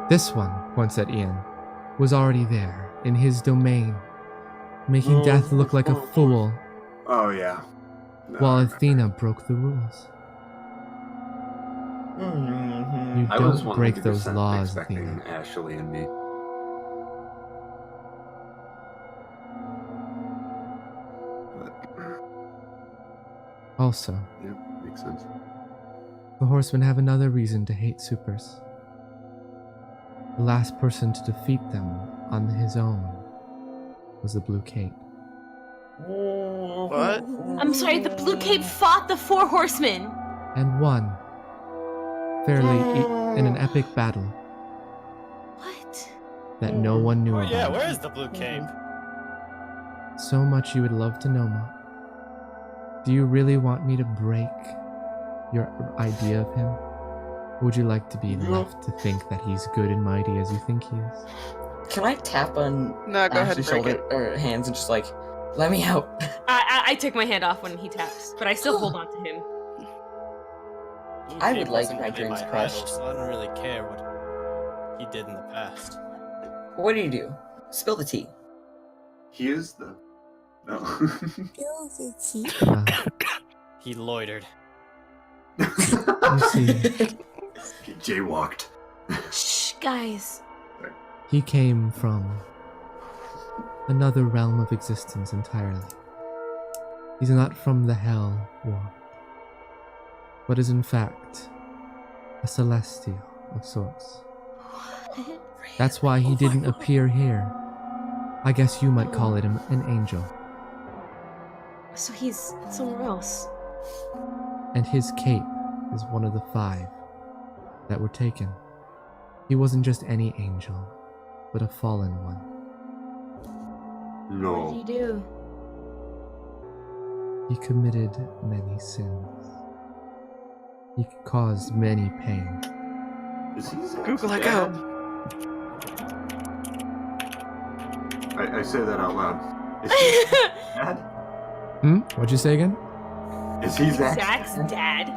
S1: This one, points at Ian, was already there, in his domain, making death look like a fool,
S7: Oh yeah. No,
S1: while
S7: I remember.
S1: Athena broke the rules. You
S7: I was
S1: don't break
S7: 100%
S1: those laws,
S7: expecting
S1: Athena.
S7: Ashley and me. But,
S1: Also,
S7: yeah, makes sense.
S1: the horsemen have another reason to hate supers. The last person to defeat them on his own was the Blue Cape.
S5: What?
S3: I'm sorry, the Blue Cape fought the Four Horsemen.
S1: And won, fairly in an epic battle
S3: What?
S1: that no one knew
S11: Oh
S1: about.
S11: yeah, where is the blue cape?
S1: So much you would love to know, Ma. Do you really want me to break your idea of him? Or would you like to be left to think that he's good and mighty as you think he is?
S6: Can I tap on
S5: No, go ahead and
S6: Ashley's
S5: break
S6: shoulder
S5: it.
S6: or hands and just like, let me out?
S3: I take my hand off when he taps, but I still hold on to him.
S11: Blue
S6: I
S11: cape
S6: would like
S11: wasn't
S6: my
S11: really
S6: dreams
S11: my
S6: crushed.
S11: idol, so I don't really care what he did in the past.
S6: What do? Spill the tea.
S7: He is the. No.
S10: Spill the tea.
S11: He loitered.
S1: You see,
S7: He jaywalked.
S3: Shh, guys.
S1: he came from another realm of existence entirely. He's not from the Hell World, but is in fact a celestial of sorts. That's why he didn't appear here. I guess you might call it an angel.
S3: So he's somewhere else.
S1: And his cape is one of the 5 that were taken. He wasn't just any angel, but a fallen one.
S3: What did
S7: No.
S3: he do?
S1: He committed many sins. He caused many pain.
S7: Is he Zach's
S5: Google it,
S7: dad?
S5: go.
S7: I say that out loud. Is he dad?
S1: What'd you say again?
S7: Is he
S3: Zach's dad?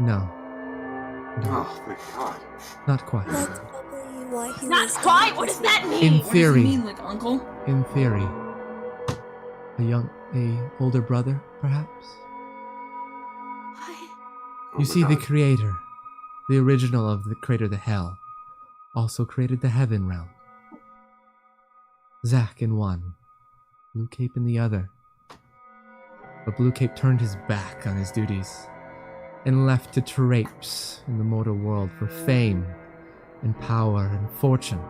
S1: No.
S7: Oh, thank God.
S1: Not quite.
S10: That's probably why he
S3: Not
S10: was
S3: quite. What does that mean?
S1: In
S6: What does he
S1: theory.
S6: mean, like uncle?
S1: In theory. A older brother, perhaps? You see, the creator, the original of the creator the Hell, also created the Heaven realm. Zack in one, Blue Cape in the other. But Blue Cape turned his back on his duties and left to traipse in the mortal world for fame and power and fortune,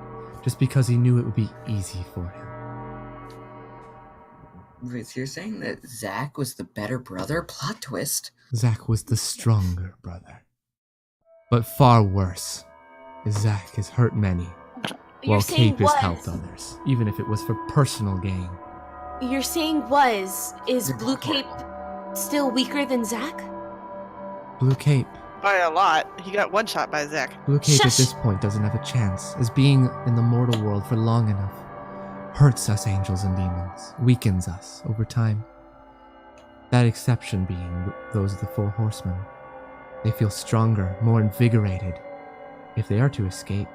S1: just because he knew it would be easy for him.
S6: Wait, so you're saying that Zach was the better brother? Plot twist.
S1: Zack was the stronger brother. But far worse is Zack has hurt many,
S3: You're
S1: while
S3: saying
S1: Cape has
S3: was.
S1: helped others, even if it was for personal gain.
S3: You're saying is Blue Cape still weaker than Zach?
S1: Blue Cape.
S5: By a lot. He got one shot by Zach.
S1: Blue Cape at
S3: Shush.
S1: this point doesn't have a chance, as being in the mortal world for long enough hurts us angels and demons, weakens us over time. That exception being those of the Four Horsemen. They feel stronger, more invigorated. If they are to escape,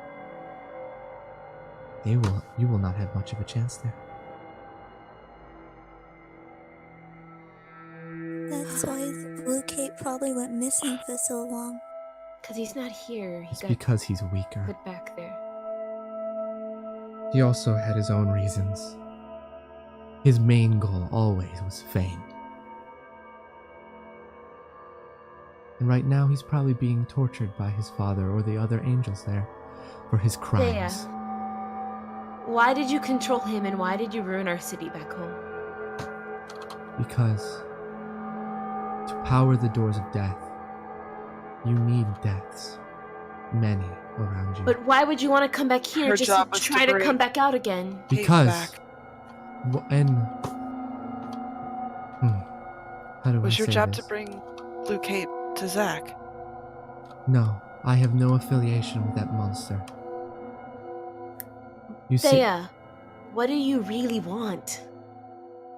S1: you will not have much of a chance there.
S10: That's why Blue Cape probably went missing for so long.
S3: Because he's not here. He
S1: It's
S3: got
S1: because he's weaker.
S3: put back there.
S1: He also had his own reasons. His main goal always was fame. And right now he's probably being tortured by his father or the other angels there for his crimes.
S3: Why did you control him and why did you ruin our city back home?
S1: Because to power the doors of death, you need deaths. Many around you.
S3: But why would you want to come back here
S5: Her
S3: just
S5: job
S3: to
S5: was to
S3: try to
S5: bring
S3: come back out again?
S1: Because
S5: back.
S1: and how do I
S5: Was your
S1: say
S5: job
S1: this?
S5: to bring Blue Cape to Zach?
S1: No, I have no affiliation with that monster. You see,
S3: Thea, what do you really want?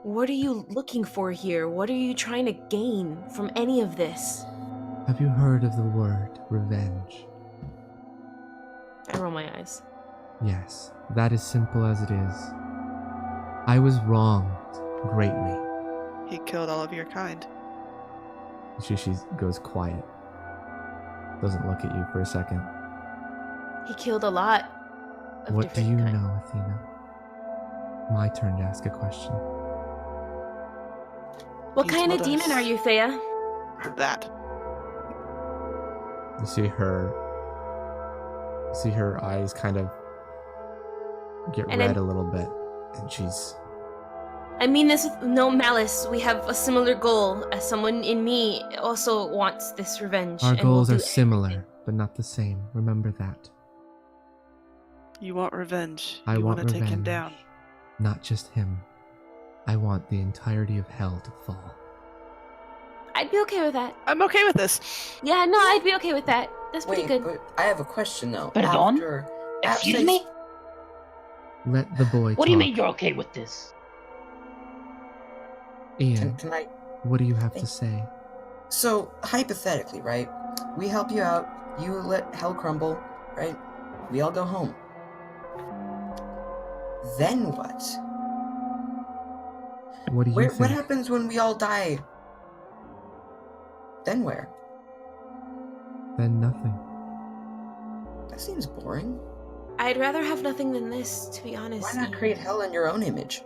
S3: What are you looking for here? What are you trying to gain from any of this?
S1: have you heard of the word revenge?
S3: I roll my eyes.
S1: Yes, that is simple as it is. I was wronged greatly.
S5: He killed all of your kind.
S1: She goes quiet. Doesn't look at you for a second.
S3: He killed a lot of
S1: What do
S3: different
S1: you
S3: kinds.
S1: know, Athena? My turn to ask a question.
S3: What
S5: He
S3: kind of
S5: told
S3: demon
S5: us.
S3: are you, Thea?
S5: That.
S1: You see her eyes kind of get
S3: And
S1: red
S3: I'm-
S1: a little bit, and she's
S3: I mean this with no malice. We have a similar goal. As someone in me also wants this revenge.
S1: our
S3: and we'll
S1: goals
S3: do
S1: are similar, but not the same. Remember that.
S5: You want revenge.
S1: I
S5: you
S1: want
S5: to take him
S1: revenge.
S5: down.
S1: Not just him. I want the entirety of hell to fall.
S3: I'd be okay with that.
S5: I'm okay with this.
S3: Yeah, no, I'd be okay with that. That's pretty
S6: Wait,
S3: good.
S6: but I have a question though.
S2: Pardon? Excuse me?
S1: Let the boy
S2: What do you
S1: talk.
S2: mean you're okay with this?
S1: Ian,
S6: Can I?
S1: what do you have to say?
S6: So hypothetically, right? We help you out. You let hell crumble, right? We all go home. Then what?
S1: What do you think?
S6: What happens when we all die? Then where?
S1: Then nothing.
S6: That seems boring.
S3: I'd rather have nothing than this, to be honest.
S6: Why not create hell in your own image?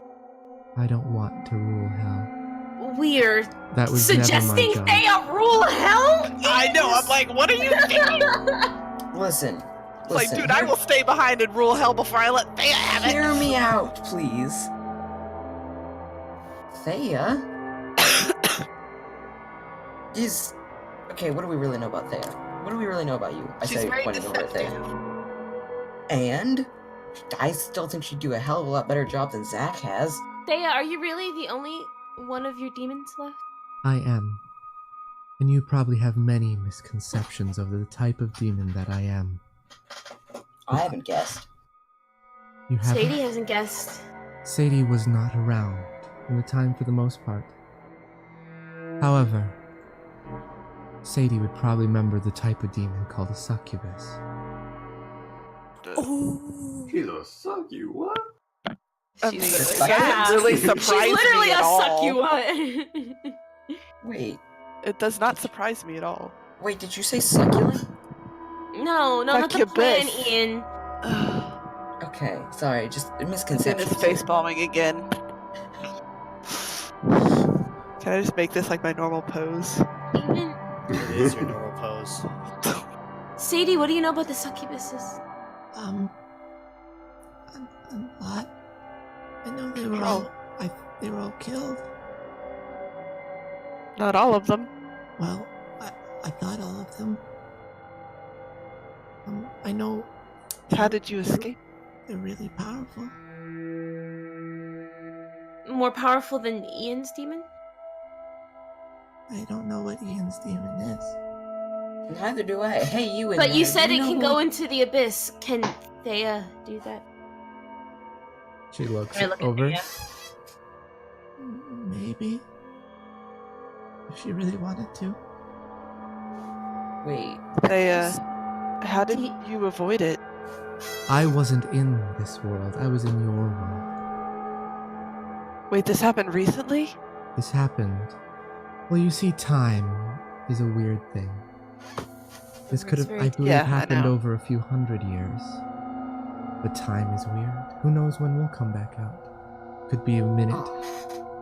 S1: I don't want to rule hell.
S3: Weird.
S1: That was
S3: Suggesting
S1: never my job.
S3: Thea rule hell?
S5: I know. I'm like, what are you thinking?
S6: Listen.
S5: Like,
S6: Listen,
S5: dude, I will stay behind and rule hell before I let Thea have it.
S6: Hear me out, please. Thea? is... Okay, what do we really know about Thea? What do we really know about you? I
S5: She's
S6: say,
S5: very
S6: pointing over at Thea.
S5: deceptive.
S6: And? I still think she'd do a hell of a lot better job than Zach has.
S3: Thea, are you really the only one of your demons left?
S1: I am. And you probably have many misconceptions of the type of demon that I am.
S6: I haven't guessed.
S1: You haven't?
S3: Sadie hasn't guessed.
S1: Sadie was not around in the time for the most part. However, Sadie would probably remember the type of demon called a succubus.
S8: Oh.
S7: He's a sucky, what?
S3: She's
S5: That doesn't really surprise
S3: She's literally
S5: me at
S3: a
S5: all.
S3: succubus.
S6: Wait,
S5: It does not surprise me at all.
S6: wait, did you say succulent?
S3: No, not the plan,
S5: Succubus.
S3: Ian.
S6: Okay, sorry, just a
S5: Ian
S6: misconception.
S5: is face bombing again. Can I just make this like my normal pose?
S3: Ian.
S11: It is your normal pose.
S3: Sadie, what do you know about the succubuses?
S1: A lot. I know they were they were all killed.
S5: Not all of them.
S1: Well, I thought all of them. I know
S5: How did you escape?
S1: they're really powerful.
S3: More powerful than Ian's demon?
S1: I don't know what Ian's demon is.
S6: Neither do I. Hey, you in
S3: But
S6: there,
S3: you said
S6: do
S3: it
S6: know
S3: can
S6: who-
S3: go into the abyss. Can Thea do that?
S1: She looks
S3: I look at
S1: over.
S3: Thea.
S1: Maybe. If she really wanted to.
S6: Wait,
S5: How did you avoid it?
S1: I wasn't in this world. I was in your world.
S5: Wait, this happened recently?
S1: This happened. Well, you see, time is a weird thing. This could
S3: It's
S1: have,
S3: very
S1: I believe,
S5: Yeah, I
S1: happened
S5: know.
S1: over a few hundred years. But time is weird. Who knows when we'll come back out? Could be a minute,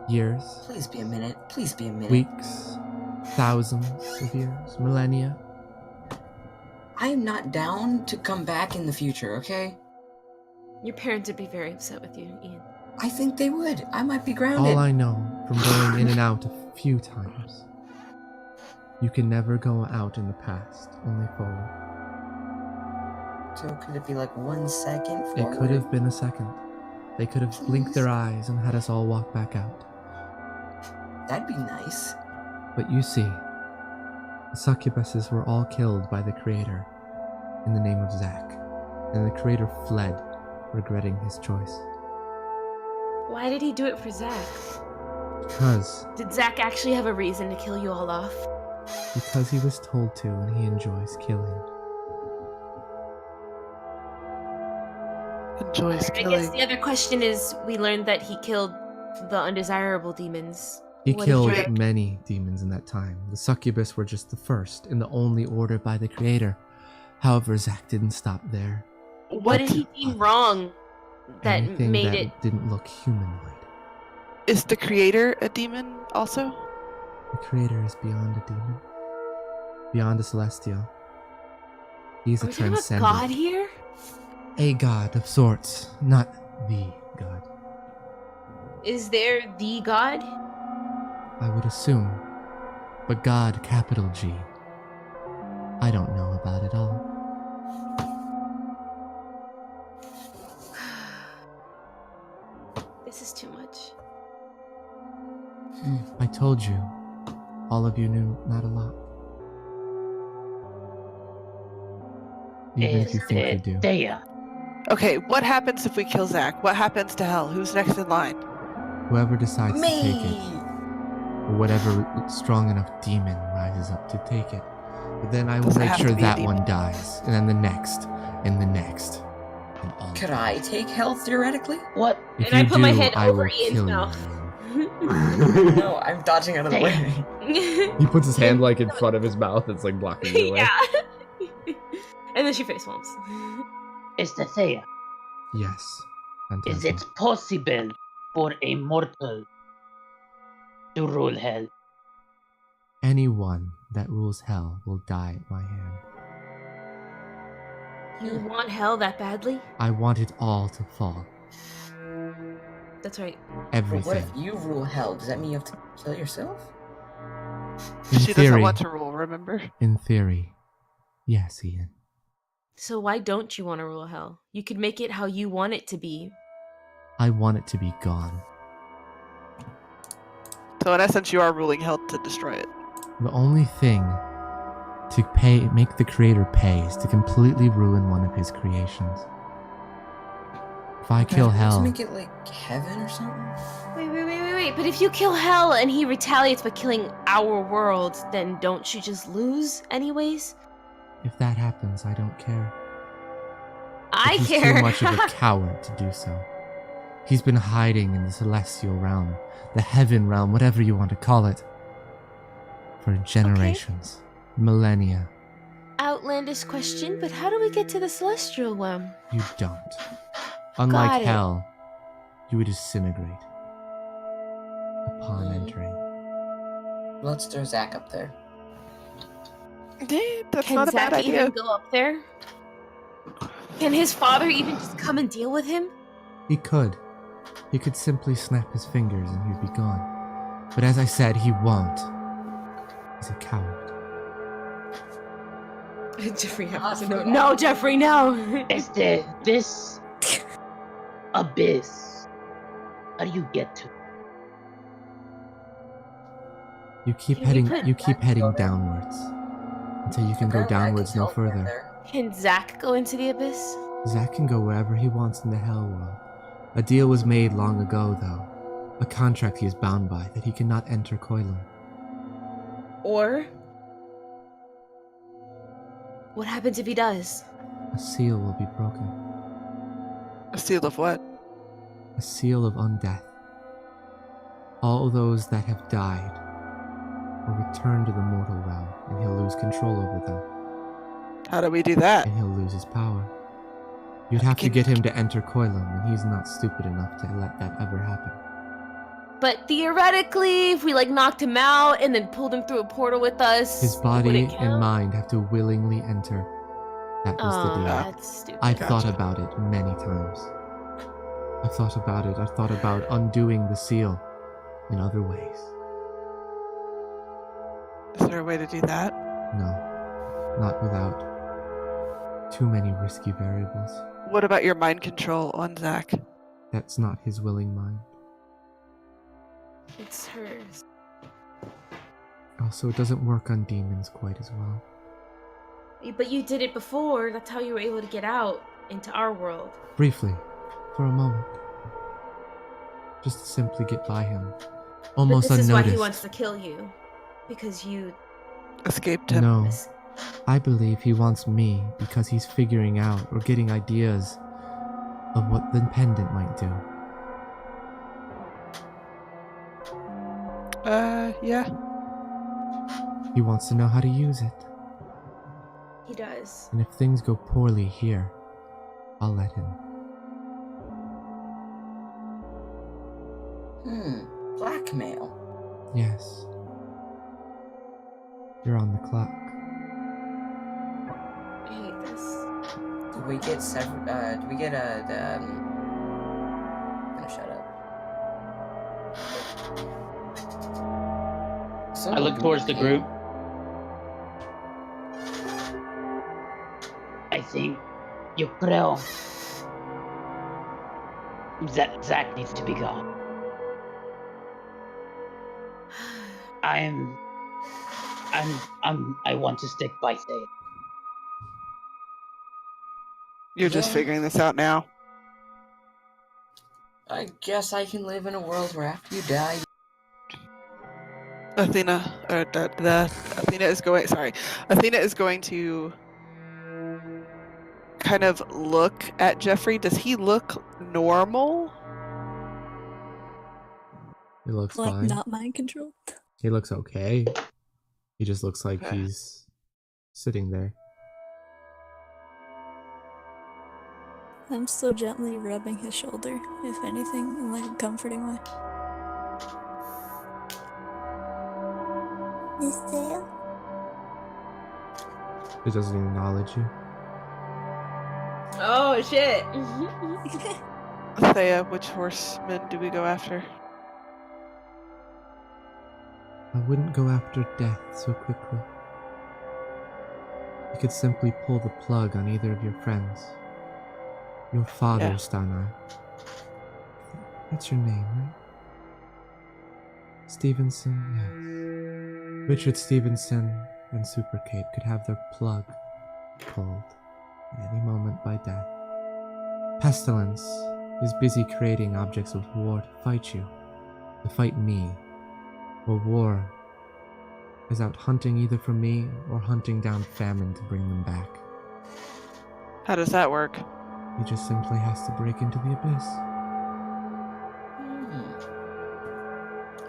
S1: years,
S6: please be a minute. Please be a minute.
S1: weeks, thousands of years, millennia.
S6: I am not down to come back in the future, okay?
S3: Your parents would be very upset with you, Ian.
S6: I think they would. I might be grounded.
S1: All I know from going in and out a few times, you can never go out in the past, only forward.
S6: So could it be like 1 second forward?
S1: It could have been a second. They could have blinked their eyes and had us all walk back out.
S6: That'd be nice.
S1: But you see, the succubuses were all killed by the Creator in the name of Zack, and the Creator fled, regretting his choice.
S3: Why did he do it for Zack? Did Zack actually have a reason to kill you all off?
S1: Because he was told to, and he enjoys killing.
S5: Enjoys
S3: I
S5: killing.
S3: guess the other question is, we learned that he killed the undesirable demons.
S1: He
S3: What did
S1: killed
S3: you-
S1: many demons in that time. The succubus were just the first and the only ordered by the Creator. However, Zack didn't stop there.
S3: What did he deem wrong that
S1: Anything
S3: made
S1: that
S3: it?
S1: didn't look humanoid.
S5: Is the creator a demon also?
S1: The Creator is beyond a demon, beyond a celestial. He's
S3: Are
S1: a
S3: we talking about
S1: transcendent.
S3: God here?
S1: A god of sorts, not the god.
S3: Is there the God?
S1: I would assume. But God, capital G. I don't know about it all.
S3: This is too much.
S1: I told you. All of you knew not a lot. Even if you think you do.
S2: Thea.
S5: Okay, what happens if we kill Zack? What happens to Hell? Who's next in line?
S1: Whoever decides to take it,
S6: Me!
S1: or whatever strong enough demon rises up to take it, but then I will
S5: Does it
S1: make
S5: have
S1: sure
S5: to be a
S1: that
S5: demon?
S1: one dies, and then the next, and the next, and all.
S6: Could I take health theoretically?
S2: What?
S1: If
S3: And I
S1: you
S3: put my
S1: do,
S3: head
S1: I
S3: over
S1: will
S3: Ian's
S1: kill
S3: mouth.
S1: you.
S6: No, I'm dodging out of the way.
S1: He puts his hand like in front of his mouth. It's like blocking the way.
S3: Yeah. And then she face palms.
S2: Is the Thea?
S1: Yes.
S2: Is
S1: Phantasm.
S2: it possible for a mortal to rule hell?
S1: Anyone that rules hell will die at my hand.
S3: You want hell that badly?
S1: I want it all to fall.
S3: That's right.
S6: But what
S1: Everything.
S6: if you rule hell? Does that mean you have to kill yourself?
S1: In
S5: She
S1: theory,
S5: doesn't want to rule, remember?
S1: in theory, yes, Ian.
S3: So why don't you want to rule hell? You could make it how you want it to be.
S1: I want it to be gone.
S5: So in essence, you are ruling Hell to destroy it.
S1: The only thing to make the Creator pay is to completely ruin one of his creations. If I kill
S6: Let's
S1: Hell,
S6: make it like heaven or something.
S3: Wait. But if you kill Hell and he retaliates by killing our world, then don't you just lose anyways?
S1: if that happens, I don't care.
S3: I
S1: But he's
S3: care.
S1: too much of a coward to do so. He's been hiding in the celestial realm, the heaven realm, whatever you want to call it, for generations, millennia.
S3: Outlandish question, but how do we get to the celestial realm?
S1: You don't. Unlike
S3: Got it.
S1: Hell, you would disintegrate upon entering.
S6: Let's throw Zach up there.
S5: Yeah, that's
S3: Can
S5: not a
S3: Zach
S5: bad idea.
S3: even go up there? Can his father even just come and deal with him?
S1: He could. He could simply snap his fingers and he'd be gone. But as I said, he won't. He's a coward.
S3: Jeffrey has no. No, Jeffrey, no.
S2: Is this abyss? How do you get to?
S1: You keep
S3: Can
S1: heading.
S3: we put
S1: You keep
S6: Zach
S1: heading
S6: over there?
S1: downwards until you can go
S6: Apparently I
S1: downwards no
S6: teleport
S1: further.
S6: there.
S3: Can Zach go into the abyss?
S1: Zack can go wherever he wants in the Hell world. A deal was made long ago, though. A contract he is bound by that he cannot enter Koilum.
S3: Or what happens if he does?
S1: A seal will be broken.
S5: A seal of what?
S1: A seal of undeath. All those that have died will return to the mortal realm, and he'll lose control over them,
S5: How do we do that?
S1: and he'll lose his power. You'd have to get him to enter Koilum, and he's not stupid enough to let that ever happen.
S3: But theoretically, if we knocked him out and then pulled him through a portal with us,
S1: His
S3: would
S1: body
S3: it count?
S1: and mind have to willingly enter. That was the deal.
S3: That's stupid.
S1: I've thought about it many times. I've thought about it. I've thought about undoing the seal in other ways.
S5: Is there a way to do that?
S1: No, not without too many risky variables.
S5: What about your mind control on Zach?
S1: That's not his willing mind.
S3: It's hers.
S1: Also, it doesn't work on demons quite as well.
S3: But you did it before. That's how you were able to get out into our world.
S1: Briefly, for a moment. Just to simply get by him. Almost
S3: but this
S1: unnoticed.
S3: is why he wants to kill you. Because you...
S5: Escaped him.
S1: No. I believe he wants me because he's figuring out or getting ideas of what the pendant might do.
S5: Yeah.
S1: He wants to know how to use it.
S3: He does.
S1: And if things go poorly here, I'll let him.
S6: Blackmail.
S1: Yes. You're on the clock.
S3: I hate this.
S6: Do we get do we get I'm gonna shut up.
S2: I look towards the group. I think yo creo Zach needs to be gone. I want to stick by Thea.
S5: You're just figuring this out now.
S6: I guess I can live in a world where after you die.
S5: Athena, or Athena is going. Sorry, Athena is going to kind of look at Jeffrey. Does he look normal?
S1: He looks
S8: Like
S1: fine.
S8: not mind control.
S1: He looks okay. He just looks like he's sitting there.
S8: I'm still gently rubbing his shoulder, if anything, in like a comforting way.
S10: Miss Dale?
S1: He doesn't acknowledge you.
S3: Oh, shit.
S5: Thea, which horseman do we go after?
S1: I wouldn't go after death so quickly. You could simply pull the plug on either of your friends. Your father,
S5: Yeah.
S1: Stanai. That's your name, right? Stevenson, yes. Richard Stevenson and Super Kate could have their plug pulled at any moment by death. Pestilence is busy creating objects of war to fight you, to fight me. While war is out hunting either for me or hunting down Famine to bring them back.
S5: How does that work?
S1: He just simply has to break into the abyss.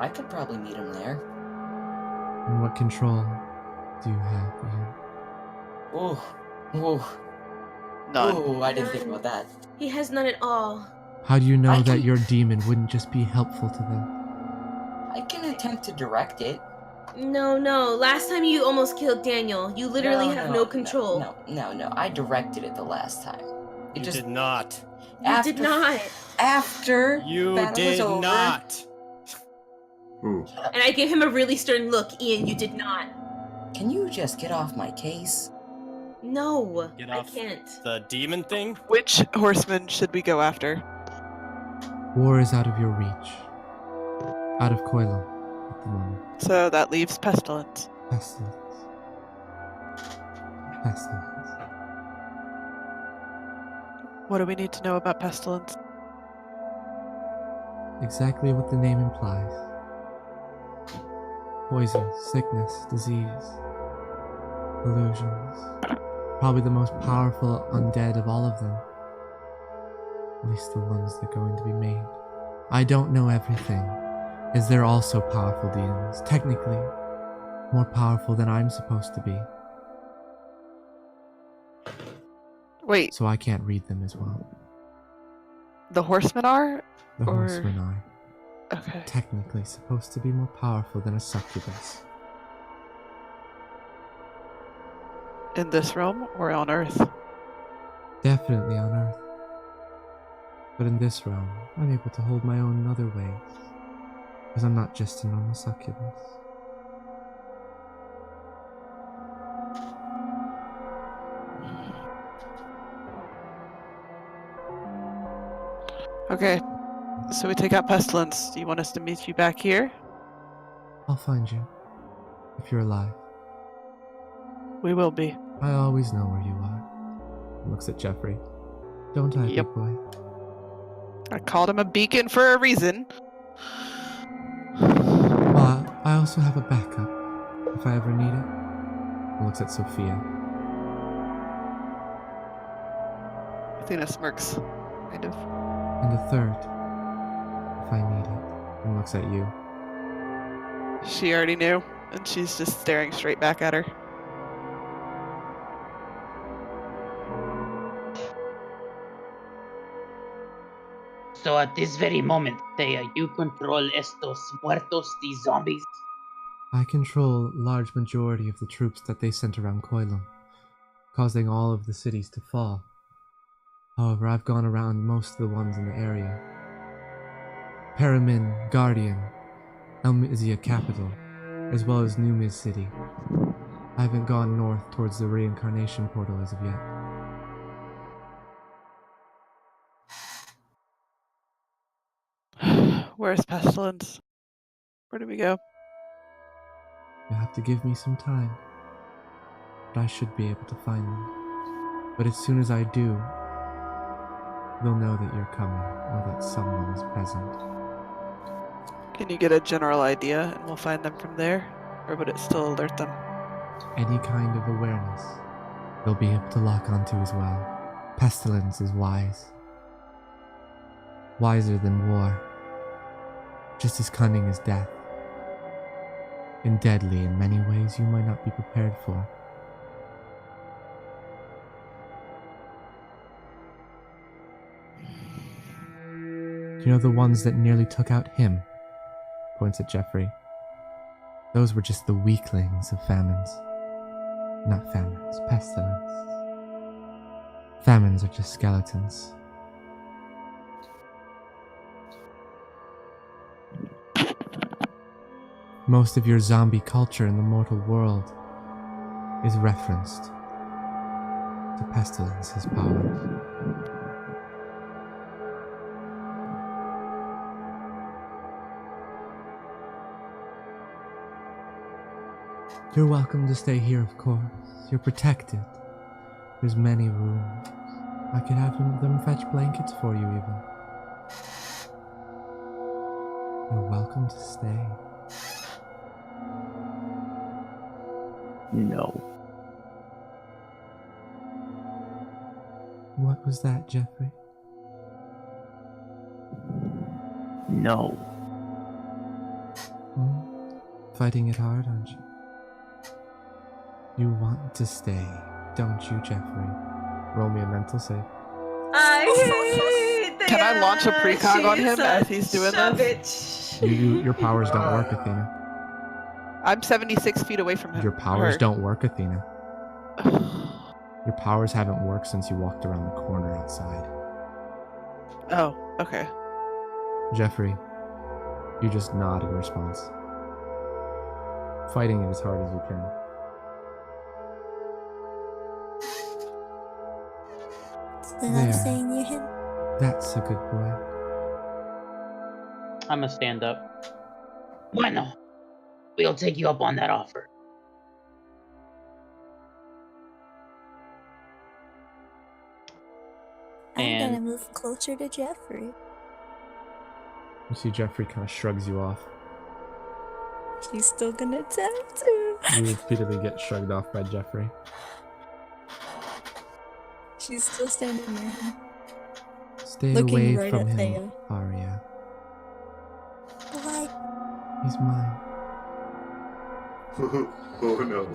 S6: I could probably meet him there.
S1: And what control do you have, Ian?
S6: Ooh.
S5: None.
S6: Ooh, I didn't think about that.
S3: He has none at all.
S1: How do you know
S6: I
S1: that
S6: can-
S1: your demon wouldn't just be helpful to them?
S6: I can attempt to direct it.
S3: No. Last time you almost killed Daniel. You literally have no control.
S6: No. I directed it the last time. It
S11: You
S6: just
S11: did not.
S3: You did not.
S6: After
S11: You
S6: battle was
S11: did
S6: over,
S11: not.
S7: Ooh.
S3: And I gave him a really stern look. Ian, you did not.
S6: Can you just get off my case?
S3: No,
S11: Get
S3: I
S11: off
S3: can't.
S11: the demon thing?
S5: Which horseman should we go after?
S1: War is out of your reach. Out of Koilum at the moment.
S5: So that leaves Pestilence.
S1: Pestilence.
S5: What do we need to know about Pestilence?
S1: Exactly what the name implies. Poison, sickness, disease, illusions. Probably the most powerful undead of all of them. At least the ones that are going to be made. I don't know everything, as they're also powerful demons, technically more powerful than I'm supposed to be.
S5: Wait,
S1: So I can't read them as well.
S5: the horsemen are?
S1: The
S5: Or-
S1: horsemen are
S5: Okay.
S1: technically supposed to be more powerful than a succubus.
S5: In this realm or on Earth?
S1: Definitely on Earth. But in this realm, I'm able to hold my own in other ways. Because I'm not just a normal succubus.
S5: Okay. So we take out Pestilence. Do you want us to meet you back here?
S1: I'll find you. If you're alive.
S5: We will be.
S1: I always know where you are. Looks at Jeffrey. Don't I,
S5: Yep.
S1: big boy?
S5: I called him a beacon for a reason.
S1: Well, I also have a backup, if I ever need it. Looks at Sophia.
S5: Athena smirks. Kind of.
S1: And a third, if I need it. And looks at you.
S5: She already knew, and she's just staring straight back at her.
S2: So at this very moment, Thea, you control estos muertos, these zombies.
S1: I control a large majority of the troops that they sent around Koilum, causing all of the cities to fall. However, I've gone around most of the ones in the area. Paramin, Guardian, Elmizia Capital, as well as New Miz City. I haven't gone north towards the reincarnation portal as of yet.
S5: Where's Pestilence? Where do we go?
S1: You'll have to give me some time, but I should be able to find them. But as soon as I do, they'll know that you're coming, or that someone is present.
S5: Can you get a general idea and we'll find them from there? Or would it still alert them?
S1: Any kind of awareness, they'll be able to lock onto as well. Pestilence is wise. Wiser than war. Just as cunning as death. And deadly in many ways you might not be prepared for. You know the ones that nearly took out him? Points at Jeffrey. Those were just the weaklings of famines. Not famines, pestilence. Famines are just skeletons. Most of your zombie culture in the mortal world is referenced to pestilence's power. You're welcome to stay here, of course. You're protected. There's many rooms. I could have them fetch blankets for you, even. You're welcome to stay.
S9: No.
S1: What was that, Jeffrey?
S9: No.
S1: Fighting it hard, aren't you? You want to stay, don't you, Jeffrey? Roll me a mental save.
S12: I hate that.
S5: Can I launch a precog on him as he's doing
S12: this?
S1: Your powers don't work, Athena.
S5: I'm 76 feet away from him.
S1: Your powers
S5: Her.
S1: don't work, Athena. Your powers haven't worked since you walked around the corner outside.
S5: Oh, okay.
S1: Jeffrey, you just nod in response. Fighting it as hard as you can.
S10: Then I'm staying near him.
S1: That's a good boy.
S2: I'm gonna stand up. Bueno, we'll take you up on that offer.
S10: I'm gonna
S2: And
S10: move closer to Jeffrey.
S1: You see Jeffrey kind of shrugs you off.
S8: She's still gonna attempt to.
S1: You repeatedly get shrugged off by Jeffrey.
S8: She's still standing near him.
S1: Stay
S8: Looking
S1: away
S8: right
S1: from
S8: at
S1: him,
S8: Thea.
S1: Arya.
S10: Why?
S1: He's mine.
S7: Oh no.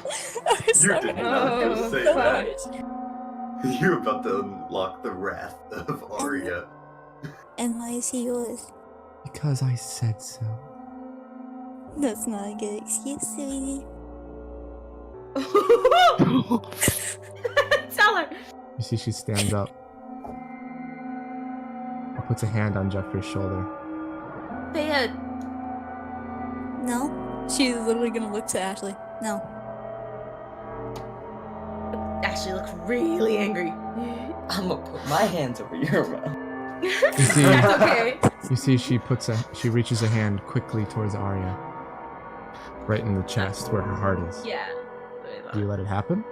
S8: I'm
S7: You
S8: sorry.
S7: did not just say
S8: No.
S7: that. You're about to unlock the wrath of Arya.
S10: And why is he yours?
S1: Because I said so.
S10: That's not a good excuse, sweetie.
S12: Tell her.
S1: You see she stands up. And puts a hand on Jeffrey's shoulder.
S3: Thea,
S10: No?
S8: She's literally gonna look to Ashley.
S10: No.
S12: Ashley looks really angry.
S6: I'm gonna put my hands over your mouth.
S1: You see,
S12: That's okay.
S1: you see she reaches a hand quickly towards Arya. Right in the chest where her heart is.
S12: Yeah.
S1: Do you let it happen?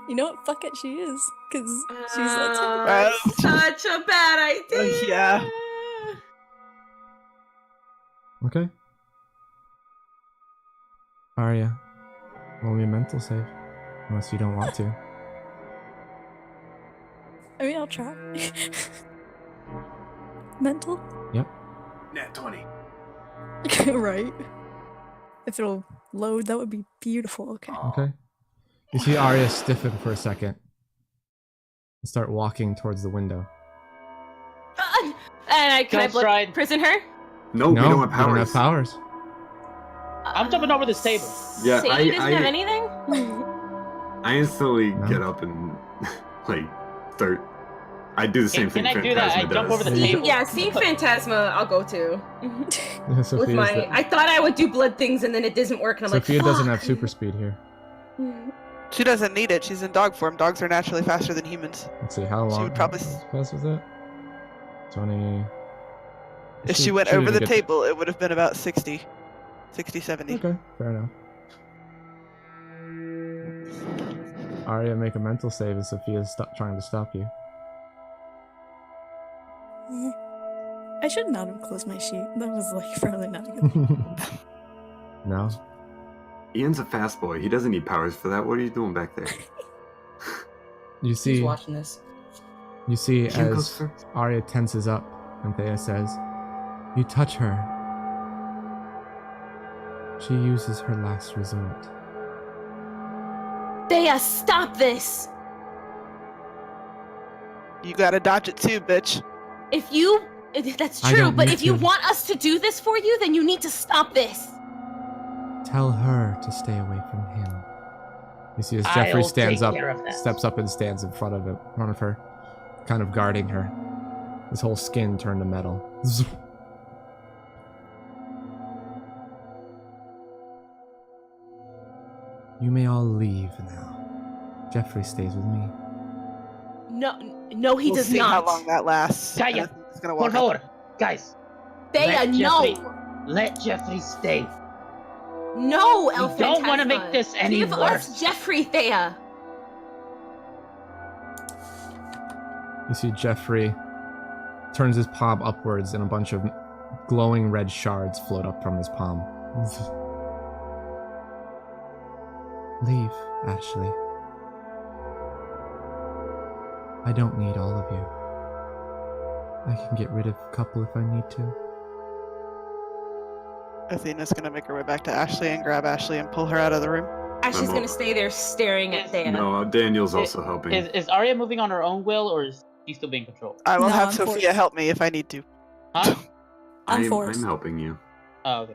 S8: You know what? Fuck it, she is. Because she's a
S12: Such a bad idea.
S5: Yeah.
S1: Okay. Arya, roll me a mental save. Unless you don't want to.
S8: I mean, I'll try. Mental?
S1: Yep.
S7: Nat 20.
S8: Right. If it'll load, that would be beautiful. Okay.
S1: Okay. You see Arya stiffen for a second. And start walking towards the window.
S3: and can I
S2: Ghost ride.
S3: prison her?
S7: No, we don't have
S1: you don't have
S7: powers.
S1: powers.
S2: I'm jumping over this table.
S7: Yeah,
S3: Sadie doesn't have anything?
S7: I instantly
S1: No.
S7: get up and like start. I do the same
S2: Can
S7: thing.
S2: I do that? I
S7: Phantasma
S2: jump
S7: does.
S2: over the table.
S12: Yeah, see Phantasma, I'll go to. With
S1: Sophia's
S12: my, I thought I would do blood things and then it doesn't work, and I'm
S1: Sophia
S12: like,
S1: doesn't
S12: fuck.
S1: have super speed here.
S5: She doesn't need it. She's in dog form. Dogs are naturally faster than humans.
S1: Let's see, how long?
S5: would probably
S1: how fast was that? 20.
S5: If she went
S1: didn't
S5: over the
S1: get-
S5: table, it would have been about 60, 70.
S1: Okay, fair enough. Arya, make a mental save as Sophia's trying to stop you.
S8: I should not have closed my sheet. That was like probably not a good thing.
S1: No?
S7: Ian's a fast boy. He doesn't need powers for that. What are you doing back there?
S1: You
S6: Who's
S1: see,
S6: watching this?
S1: you see
S7: Ian goes
S1: as
S7: first.
S1: Arya tenses up, and Thea says, "You touch her. She uses her last resort."
S3: Thea, stop this!
S5: You gotta dodge it too, bitch.
S3: That's
S1: I
S3: true,
S1: don't
S3: but
S1: need
S3: if you
S1: to.
S3: want us to do this for you, then you need to stop this.
S1: Tell her to stay away from him. You see as Jeffrey
S2: I'll
S1: stands
S2: take
S1: up,
S2: care of that.
S1: steps up and stands in front of her, kind of guarding her. His whole skin turned to metal. Zzz. You may all leave now. Jeffrey stays with me.
S3: No, he
S5: We'll
S3: does
S5: see
S3: not.
S5: how long that lasts.
S2: Calla.
S5: And I think it's gonna
S2: Por
S5: walk up.
S2: favor, guys.
S3: Thea,
S2: let
S3: no!
S2: Jeffrey, let Jeffrey stay.
S3: No,
S2: We
S3: El
S2: don't want to
S3: Phantasma.
S2: make this any
S3: Give
S2: worse.
S3: us Jeffrey, Thea.
S1: You see Jeffrey turns his palm upwards and a bunch of glowing red shards float up from his palm. Leave, Ashley. I don't need all of you. I can get rid of a couple if I need to.
S5: Athena's gonna make her way back to Ashley and grab Ashley and pull her out of the room.
S3: Ashley's gonna stay there staring at Dana.
S7: No, Daniel's also helping.
S2: Is Arya moving on her own will, or is she still being controlled?
S5: I will
S8: No,
S5: have
S8: I'm
S5: Sophia
S8: forced.
S5: help me if I need to.
S2: Huh?
S8: I'm
S7: I'm
S8: forced.
S7: helping you.
S2: Oh, okay.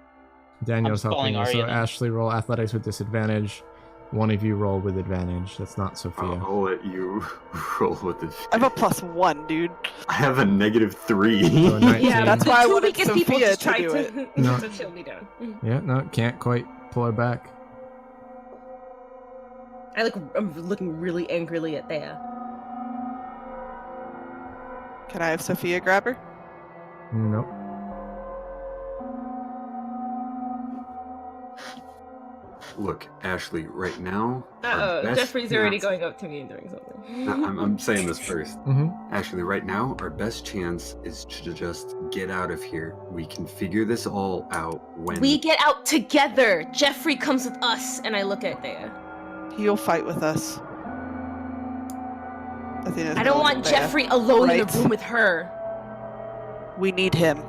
S1: Daniel's
S2: I'm
S1: helping
S2: stalling
S1: you. So
S2: Arya then.
S1: Ashley, roll athletics with disadvantage. One of you roll with advantage. That's not Sophia.
S7: I'll let you roll with it.
S5: I have a +1, dude.
S7: I have a -3.
S1: So a 19.
S3: Yeah,
S5: That's
S3: the
S5: why I
S3: two
S5: wanted
S3: weakest people
S5: Sophia
S3: just
S5: to
S3: tried
S5: do
S3: to,
S5: it.
S1: No.
S3: to chill me down.
S1: Yeah, no, can't quite pull her back.
S12: I'm looking really angrily at Thea.
S5: Can I have Sophia grab her?
S1: Nope.
S7: Look, Ashley, right now. our
S12: Uh-oh,
S7: best
S12: Jeffrey's already
S7: chance-
S12: going up to me and doing something.
S7: No, I'm saying this first.
S1: Mm-hmm.
S7: Ashley, right now, our best chance is to just get out of here. We can figure this all out when.
S3: We get out together. Jeffrey comes with us, and I look at Thea.
S5: He'll fight with us. Athena's
S3: I don't
S5: gonna
S3: want
S5: look at Thea.
S3: Jeffrey alone in
S5: Right.
S3: a room with her.
S5: We need him.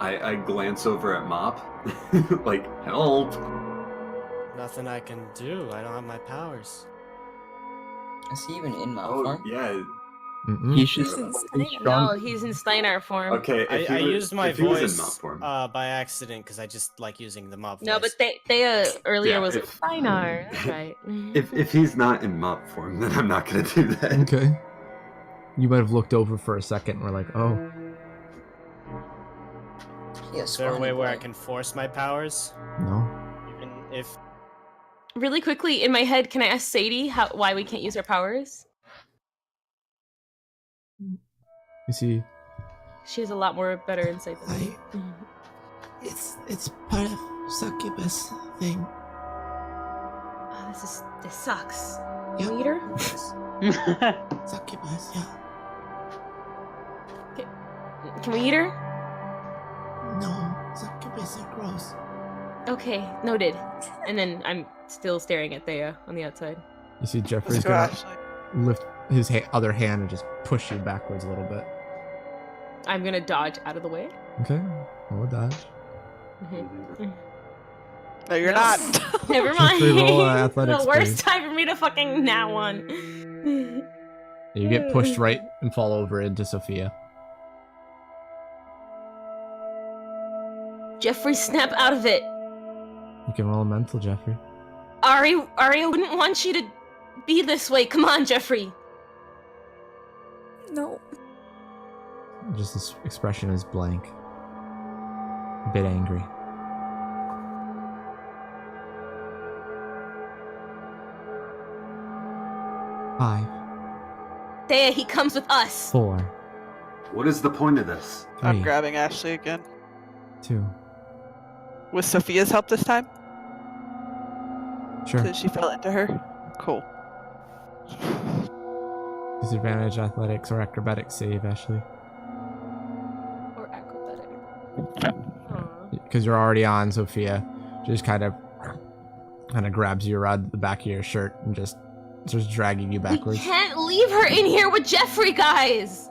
S7: I glance over at Mop, like, help.
S11: Nothing I can do. I don't have my powers.
S6: Is he even in
S7: Oh,
S6: form?
S7: yeah.
S1: Mm-mm.
S9: He's just
S8: He's
S9: really
S8: insane.
S9: strong.
S3: No, he's in Steinar form.
S7: Okay, if
S11: I
S7: he was-
S11: used my
S7: if he was in Mop
S11: voice
S7: form.
S11: by accident because I just like using the mob
S3: No, but
S11: voice.
S3: Thea earlier
S7: Yeah,
S3: was
S7: if-
S3: Steinar. That's right.
S7: If he's not in Mop form, then I'm not gonna do that.
S1: Okay. You might have looked over for a second and were like, oh.
S6: Yes.
S11: Is there a way where I can force my powers?
S1: No.
S11: Even if
S3: Really quickly, in my head, can I ask Sadie why we can't use our powers?
S1: You see,
S3: She has a lot more better insight than me.
S13: It's part of succubus thing.
S3: Oh, this sucks.
S13: Yep.
S3: Can we eat her?
S13: Succubus, yeah.
S3: Can we eat her?
S13: No, succubus are gross.
S3: Okay, noted. And then I'm still staring at Thea on the outside.
S1: you see Jeffrey's
S5: Let's go,
S1: gonna
S5: Ashley.
S1: lift his other hand and just push you backwards a little bit.
S3: I'm gonna dodge out of the way.
S1: Okay, roll a dodge.
S5: No, you're
S3: No.
S5: not.
S3: Never
S1: Jeffrey,
S3: mind.
S1: roll athletics,
S3: the worst
S1: please.
S3: time for me to fucking nat one.
S1: You get pushed right and fall over into Sophia.
S3: Jeffrey, snap out of it.
S1: You can roll a mental, Jeffrey.
S3: Arya wouldn't want you to be this way. Come on, Jeffrey.
S8: No.
S1: Just his expression is blank. A bit angry. Five,
S3: Thea, he comes with us.
S1: 4,
S7: What is the point of this?
S1: 3,
S5: I'm grabbing Ashley again.
S1: 2.
S5: With Sophia's help this time?
S1: Sure.
S5: Because she fell into her? Cool.
S1: Disadvantage athletics or acrobatics save, Ashley.
S3: Or acrobatic.
S1: Because you're already on Sophia. She just kind of grabs you around the back of your shirt and just starts dragging you
S3: We
S1: backwards.
S3: can't leave her in here with Jeffrey, guys.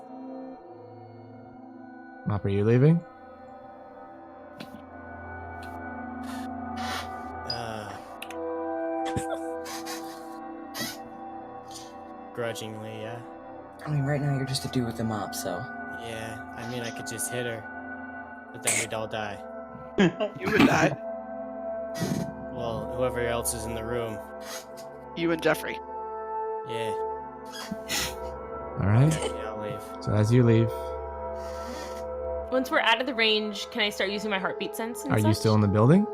S1: Mop, are you leaving?
S11: grudgingly, yeah.
S6: I mean, right now you're just a dude with a mop, so.
S11: Yeah, I mean, I could just hit her, but then we'd all die.
S5: You would die.
S11: Well, whoever else is in the room.
S5: You and Jeffrey.
S11: Yeah.
S1: Alright.
S11: Yeah, I'll leave.
S1: So as you leave,
S3: Once we're out of the range, can I start using my heartbeat sense? And
S1: are you
S3: such?
S1: still in the building?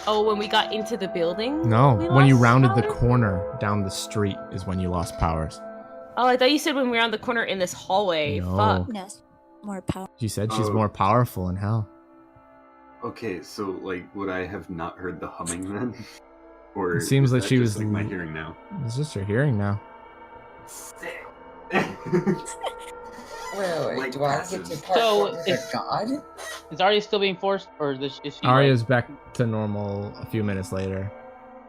S3: Oh, when we got into the building?
S1: No.
S3: we
S1: When you
S3: lost
S1: rounded the
S3: powers?
S1: corner down the street is when you lost powers.
S3: Oh, I thought you said when we were on the corner in this hallway.
S1: No.
S3: Fuck.
S8: No. More power.
S1: You said she's
S7: Oh.
S1: more powerful in hell.
S7: Okay, so like, would I have not heard the humming then? Or
S1: It seems
S7: is
S1: like
S7: that
S1: she
S7: just,
S1: was
S7: like my hearing now.
S1: It's just your hearing now.
S6: Wait,
S7: Like
S6: do I get to
S7: passes.
S6: part with
S2: is-
S6: a god?
S2: Is Arya still being forced, or is she?
S1: Arya's back to normal a few minutes later,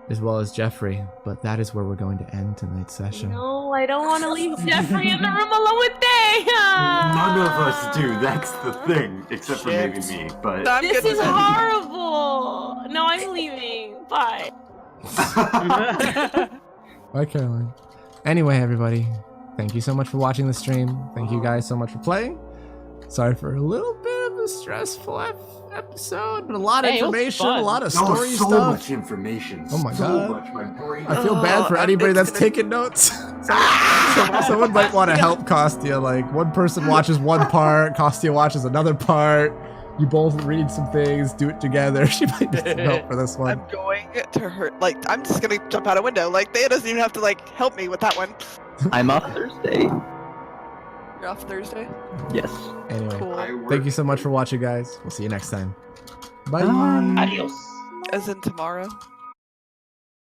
S1: as well as Jeffrey. But that is where we're going to end tonight's session.
S3: No, I don't want to leave Jeffrey in the room alone with Day.
S7: None of us do. That's the thing, except for maybe me. But
S5: I'm
S3: This
S5: good
S3: is
S5: with that.
S3: horrible. No, I'm leaving. Bye.
S1: Bye, Caroline. Anyway, everybody, thank you so much for watching the stream. Thank you guys so much for playing. Sorry for a little bit of a stressful episode, but a lot of
S2: Hey, it was
S1: information,
S2: fun.
S1: a lot of
S7: no,
S1: story
S7: so
S1: stuff.
S7: much information.
S1: Oh my
S7: so
S1: God.
S7: much. My brain.
S1: I feel bad for anybody
S5: it's
S1: that's
S5: gonna-
S1: taking notes. Someone might want to help Kostya. Like, one person watches one part, Kostya watches another part. You both read some things, do it together. She might need some help for this one.
S5: I'm going to hurt. Like, I'm just gonna jump out a window. Like, Thea doesn't even have to like help me with that one.
S9: I'm off Thursday.
S5: You're off Thursday.
S9: Yes.
S1: Anyway,
S5: Cool.
S1: thank you so much for watching, guys. We'll see you next time. Bye.
S2: Adios.
S5: As in tomorrow.